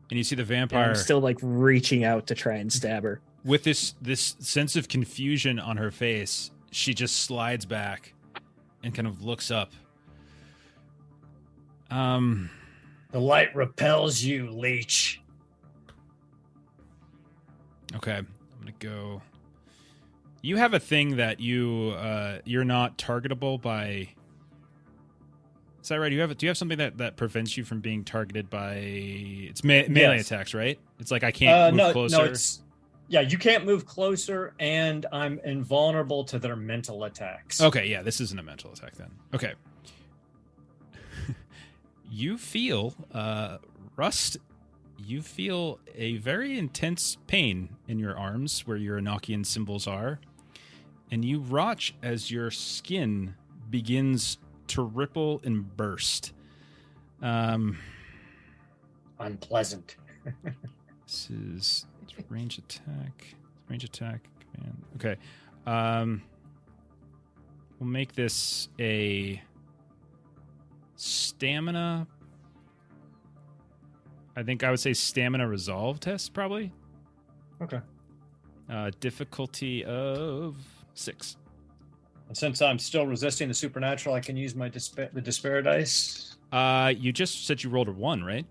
And you see the vampire... And I'm still, like, reaching out to try and stab her. With this sense of confusion on her face, she just slides back and kind of looks up. The light repels you, leech. Okay, I'm gonna go. You have a thing that you're not targetable by. Is that right? Do you have something that prevents you from being targeted by? It's melee attacks, right? It's like I can't move closer. No, you can't move closer, and I'm invulnerable to their mental attacks. Okay, yeah, this isn't a mental attack then. Okay. You feel, Rust, you feel a very intense pain in your arms where your Enochian symbols are, and you watch as your skin begins to ripple and burst. Unpleasant. This is range attack. Range attack. Command. Okay. We'll make this a stamina. I think I would say stamina resolve test, probably. Okay. Difficulty of 6. And since I'm still resisting the supernatural, I can use my the despair dice. You just said you rolled a 1, right?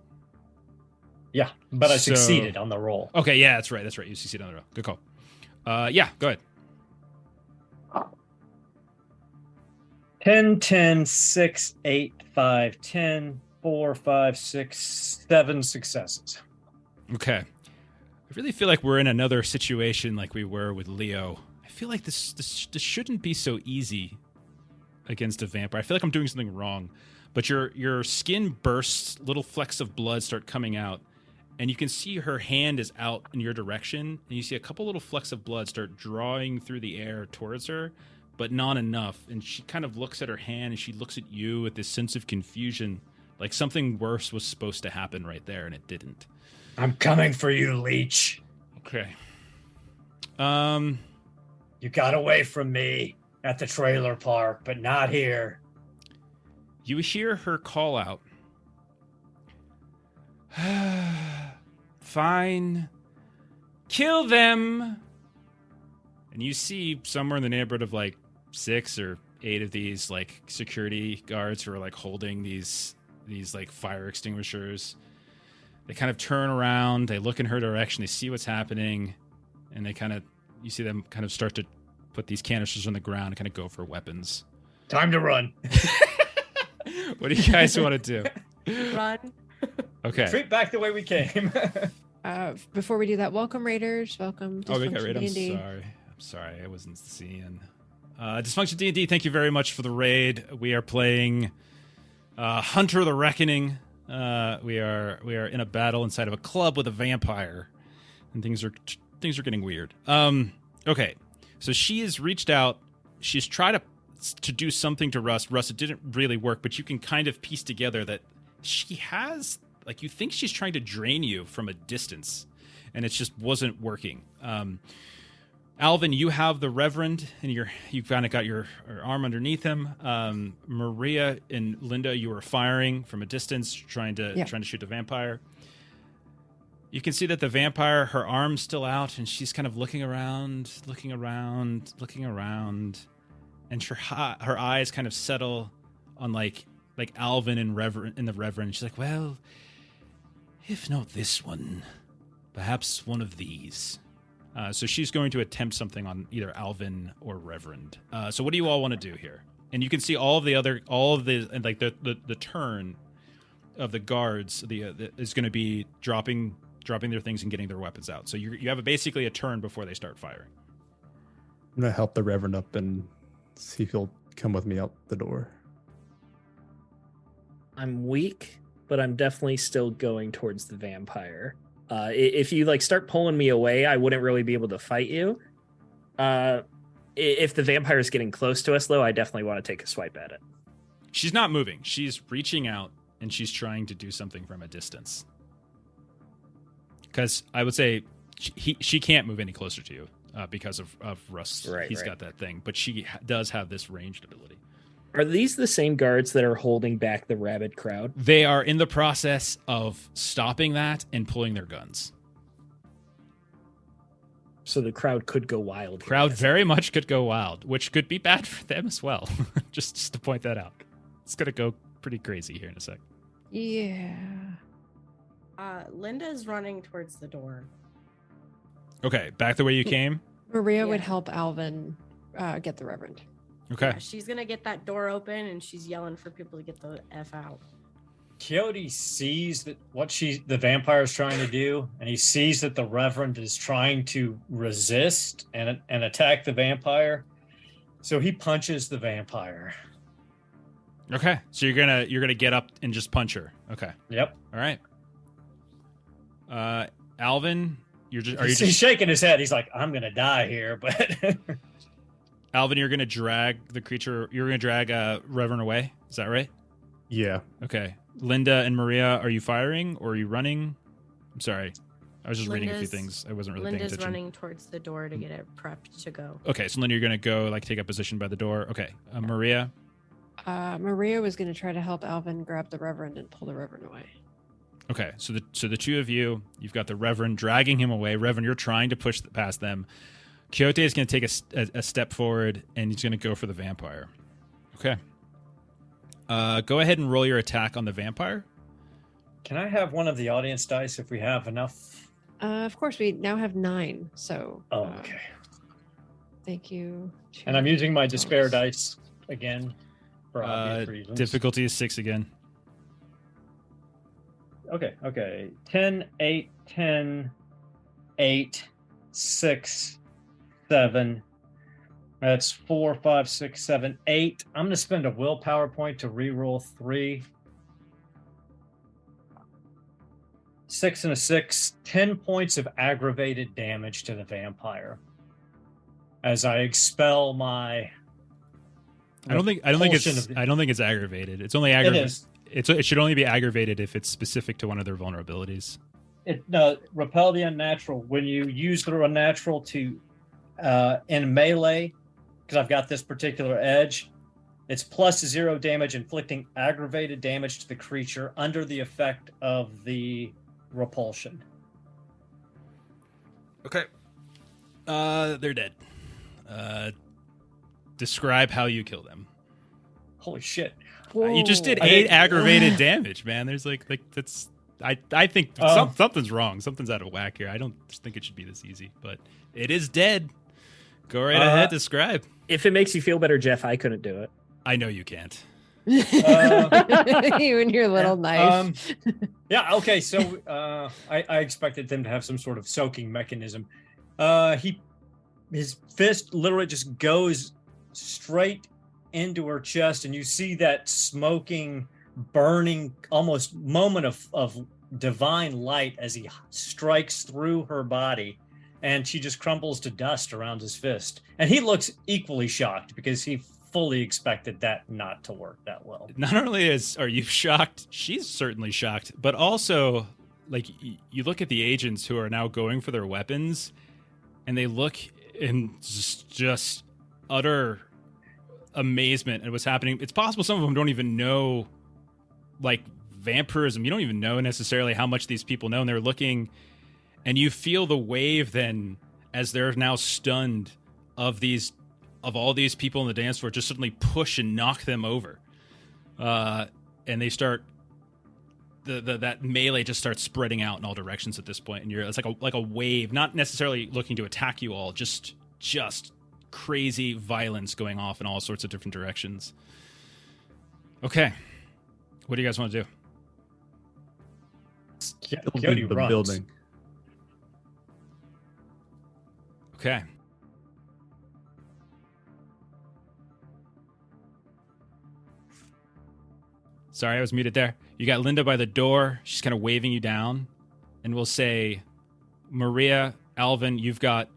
Yeah, but I succeeded on the roll. Okay, yeah, that's right. You succeeded on the roll. Good call. Yeah, go ahead. 10, 10, 6, 8, 5, 10, 4, 5, 6, 7 successes. Okay. I really feel like we're in another situation like we were with Leo. I feel like this shouldn't be so easy against a vampire. I feel like I'm doing something wrong. But your skin bursts, little flecks of blood start coming out, and you can see her hand is out in your direction, and you see a couple little flecks of blood start drawing through the air towards her, but not enough. And she kind of looks at her hand, and she looks at you with this sense of confusion, like something worse was supposed to happen right there, and it didn't. I'm coming for you, leech. Okay. You got away from me at the trailer park, but not here. You hear her call out. Fine. Kill them. And you see somewhere in the neighborhood of like 6 or 8 of these like security guards who are like holding these like fire extinguishers. They kind of turn around, they look in her direction, they see what's happening, and you see them kind of start to put these canisters on the ground and kind of go for weapons. Time to run. What do you guys want to do? Run. Okay. Treat back the way we came. Before we do that, welcome Raiders. Welcome to Oh, we got raid. D&D. I'm sorry. I wasn't seeing. Dysfunction D&D, thank you very much for the raid. We are playing Hunter the Reckoning. We are in a battle inside of a club with a vampire, and things are getting weird. Okay, so she has reached out. She's tried to do something to Russ. Russ, it didn't really work, but you can kind of piece together that she has, like, you think she's trying to drain you from a distance, and it just wasn't working. Alvin, you have the Reverend, and you've kind of got your arm underneath him. Maria and Linda, you were firing from a distance, trying to shoot the vampire. You can see that the vampire, her arm's still out, and she's kind of looking around, and her eyes kind of settle on like Alvin and the Reverend. She's like, well, if not this one, perhaps one of these. So she's going to attempt something on either Alvin or Reverend. So what do you all want to do here? And you can see all of the turn of the guards is going to be dropping their things and getting their weapons out. So you have basically a turn before they start firing. I'm gonna help the Reverend up and see if he'll come with me out the door. I'm weak, but I'm definitely still going towards the vampire. If you like start pulling me away, I wouldn't really be able to fight you. If the vampire is getting close to us, though, I definitely want to take a swipe at it. She's not moving. She's reaching out and she's trying to do something from a distance. Because I would say she can't move any closer to you because of Russ. Right, He's right. got that thing, but she does have this ranged ability. Are these the same guards that are holding back the rabid crowd? They are in the process of stopping that and pulling their guns. So the crowd could go wild. Crowd very much could go wild, which could be bad for them as well. just to point that out. It's going to go pretty crazy here in a sec. Yeah. Linda's running towards the door. Okay, back the way you came. Maria would Yeah. help Alvin get the Reverend. Okay. Yeah, she's gonna get that door open and she's yelling for people to get the F out. Coyote sees that what the vampire is trying to do, and he sees that the Reverend is trying to resist and attack the vampire. So he punches the vampire. Okay. So you're gonna get up and just punch her. Okay. Yep. All right. Alvin, He's shaking his head. He's like, I'm gonna die here, but Alvin, you're gonna drag the creature. You're gonna drag Reverend away. Is that right? Yeah. Okay. Linda and Maria, are you firing or are you running? I'm sorry. I was just reading a few things. I wasn't really paying Linda's attention. running towards the door to get it prepped to go. Okay, so Linda, you're gonna go like take a position by the door. Okay. Maria. Maria was going to try to help Alvin grab the Reverend and pull the Reverend away. Okay, so the two of you, you've got the Reverend dragging him away. Reverend, you're trying to push past them. Quixote is going to take a step forward, and he's going to go for the vampire. Okay. Go ahead and roll your attack on the vampire. can I have one of the audience dice if we have enough? Of course, we now have 9. So. Oh, okay. Thank you. And I'm using my despair dice. dice again for obvious reasons. Difficulty is 6 again. Okay. 10, 8, 10, 8, 6, 7. That's 4, 5, 6, 7, 8. I'm going to spend a willpower point to reroll 3. 6 and a 6. 10 points of aggravated damage to the vampire as I expel my. I don't think it's aggravated. It's only It aggravated. is. It should only be aggravated if it's specific to one of their vulnerabilities. Repel the unnatural. When you use the unnatural to in melee, because I've got this particular edge, it's +0 damage, inflicting aggravated damage to the creature under the effect of the repulsion. Okay. They're dead. Describe how you kill them. Holy shit. You just did Whoa. 8 aggravated damage, man. There's like that's. I think something's wrong. Something's out of whack here. I don't think it should be this easy, but it is dead. Go right ahead. Describe. If it makes you feel better, Jeff, I couldn't do it. I know you can't. You and your little knife. Yeah. Okay. So I expected them to have some sort of soaking mechanism. His fist literally just goes straight into her chest, and you see that smoking, burning, almost moment of divine light as he strikes through her body, and she just crumbles to dust around his fist. And he looks equally shocked because he fully expected that not to work that well. Not only are you shocked, she's certainly shocked, but also like you look at the agents who are now going for their weapons, and they look in just utter amazement at what's happening. It's possible some of them don't even know like vampirism. You don't even know necessarily how much these people know, and they're looking, and you feel the wave then as they're now stunned of all these people on the dance floor just suddenly push and knock them over, and they start that melee just starts spreading out in all directions at this point, and it's like a wave, not necessarily looking to attack you all, just crazy violence going off in all sorts of different directions. Okay, what do you guys want to do? Coyote the runs. building. Okay. Sorry, I was muted there. You got Linda by the door. She's kind of waving you down. And we'll say, Maria, Alvin, you've got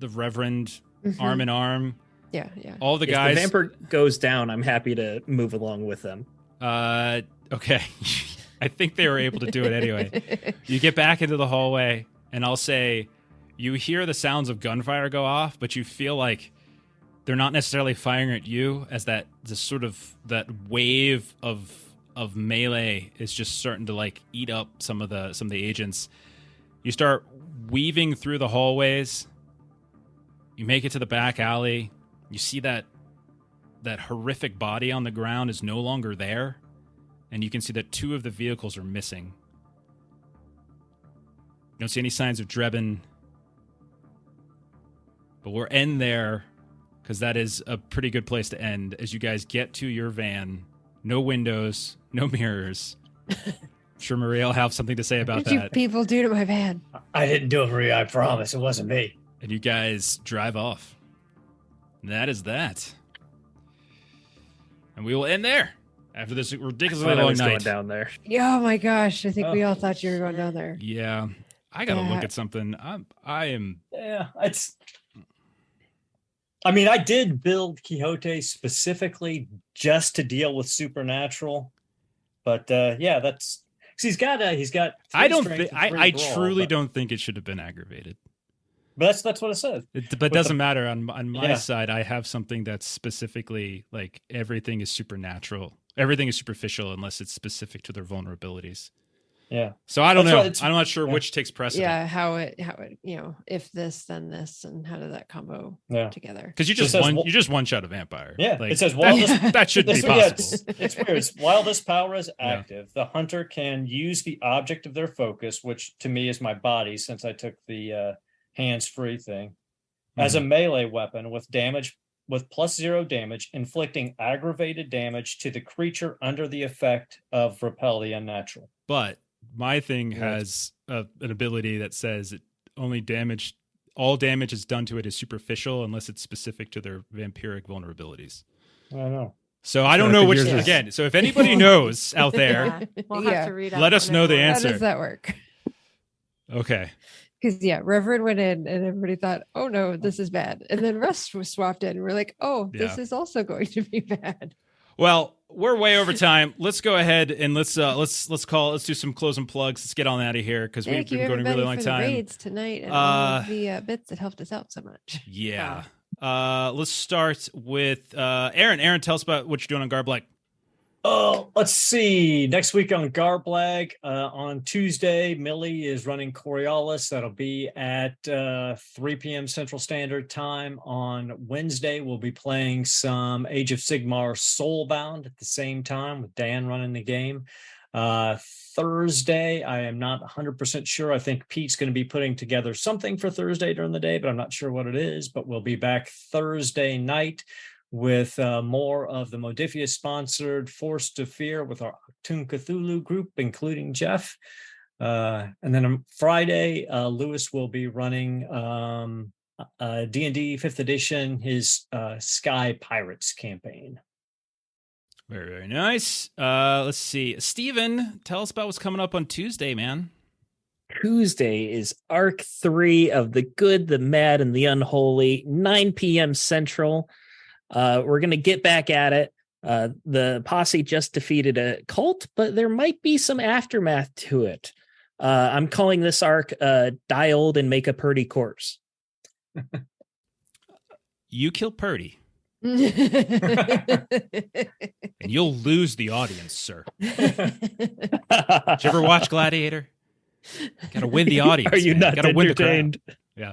the Reverend arm in arm. Yeah. All the If guys. the vampire goes down, I'm happy to move along with them. Okay. I think they were able to do it anyway. You get back into the hallway, and I'll say, you hear the sounds of gunfire go off, but you feel like they're not necessarily firing at you, as that wave of melee is just starting to like eat up some of the agents. You start weaving through the hallways. You make it to the back alley. You see that horrific body on the ground is no longer there, and you can see that 2 of the vehicles are missing. You don't see any signs of Drebin, but we'll end there because that is a pretty good place to end. As you guys get to your van, no windows, no mirrors. I'm sure Maria will have something to say about What did you that. people do to my van? I didn't do it, Maria. I promise. It wasn't me. And you guys drive off. And that is that. And we will end there after this ridiculously I long was going night. down there. Yeah, oh my gosh. I think we all thought you were going down there. Yeah, I gotta look Yeah. at something. I am. Yeah, I mean, I did build Quixote specifically just to deal with supernatural, but yeah, that's because he's got. I 3 don't strength think. and 3 I brawl, truly but- don't think it should have been aggravated. But that's what it said. But the- doesn't matter. On my Yeah. side, I have something that's specifically like everything is supernatural. Everything is superficial unless it's specific to their vulnerabilities. Yeah. So I don't That's know. why it's- I'm not sure yeah. which takes precedent. Yeah, how it, if this, then this, and how did that combo Yeah. together? Because you Just just says you just one shot a vampire. Yeah. Like, It says while that, this that should be This- yeah, possible. it's weird. It's, while this power is Yeah. active, the hunter can use the object of their focus, which to me is my body, since I took the hands-free thing, as Mm-hmm. a melee weapon with +0 damage, inflicting aggravated damage to the creature under the effect of repel the unnatural. But my thing Yeah. has an ability that says it only all damage is done to it is superficial unless it's specific to their vampiric vulnerabilities. I don't know. So I don't I know think which yours is- again. So if anybody knows out there, Yeah, we'll Yeah. have to read. Let up us on know it the more. answer. How does that work? okay. Because Reverend went in and everybody thought, oh no, this is bad. And then Rust was swapped in. And we're like, oh, this Yeah. is also going to be bad. Well, we're way over time. Let's go ahead and let's do some closing plugs. Let's get on out of here because we've Thank you, been going a everybody, really long for time. the raids tonight and all of the bits that helped us out so much. Yeah. Let's start with Aaron. Aaron, tell us about what you're doing on Garblack. Oh, let's see. Next week on Garblag, on Tuesday, Millie is running Coriolis. That'll be at 3 p.m. Central Standard Time. On Wednesday, we'll be playing some Age of Sigmar Soulbound at the same time with Dan running the game. Thursday, I am not 100% sure. I think Pete's going to be putting together something for Thursday during the day, but I'm not sure what it is. But we'll be back Thursday night with more of the Modifius sponsored Forced to Fear with our Toon Cthulhu group, including Jeff. And then on Friday, Lewis will be running D&D 5th edition, his Sky Pirates campaign. Very, very nice. Let's see. Steven, tell us about what's coming up on Tuesday, man. Tuesday is Arc 3 of The Good, the Mad, and the Unholy, 9 p.m. Central. We're going to get back at it. The posse just defeated a cult, but there might be some aftermath to it. I'm calling this arc Die Old and Make a Purdy Corpse. You kill Purdy, and and you'll lose the audience, sir. Did you ever watch Gladiator? Got to win the audience. Are you man. not Gotta win the crowd. entertained? Yeah.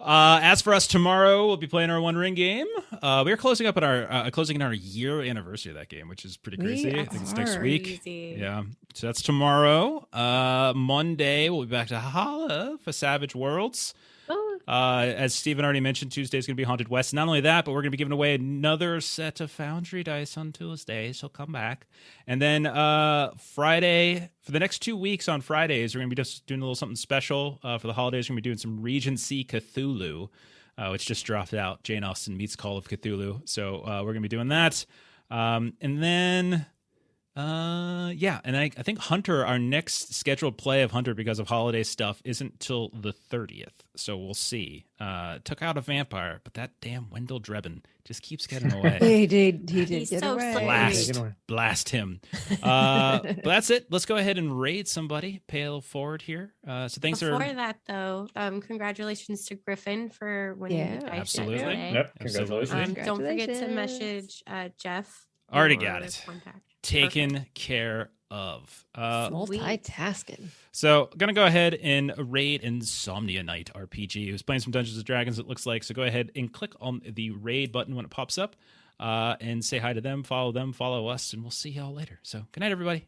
As for us tomorrow, we'll be playing our One Ring game. We are closing up at closing in our year anniversary of that game, which is pretty crazy. I think it's next are. week. Crazy. Yeah. So that's tomorrow. Monday, we'll be back to Holla for Savage Worlds. Oh, As Steven already mentioned, Tuesday is going to be Haunted West. Not only that, but we're going to be giving away another set of Foundry dice on Tuesday, so come back. And then Friday, for the next 2 weeks on Fridays, we're going to be just doing a little something special. For the holidays, we're going to be doing some Regency Cthulhu, which just dropped out. Jane Austen meets Call of Cthulhu. So we're going to be doing that. And then Yeah, and I think Hunter, our next scheduled play of Hunter because of holiday stuff isn't till the 30th, so we'll see. Took out a vampire, but that damn Wendell Drebin just keeps getting away. He did He's get so away. slippery. Take it away. Blast him. But that's it. Let's go ahead and raid somebody. Pay a little forward here. So thanks Before for that, though, congratulations to Griffin for winning Yeah, the dice absolutely. today. Yep. Absolutely. Congratulations. Don't forget to Congratulations. message Jeff. Already or got it. Contact. taken care of. Multitasking. So gonna go ahead and raid Insomnia Night RPG, who's playing some Dungeons and Dragons, it looks like. So go ahead and click on the raid button when it pops up, and say hi to them, follow us, and we'll see y'all later. So good night, everybody.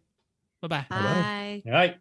Bye-bye. Bye. All right.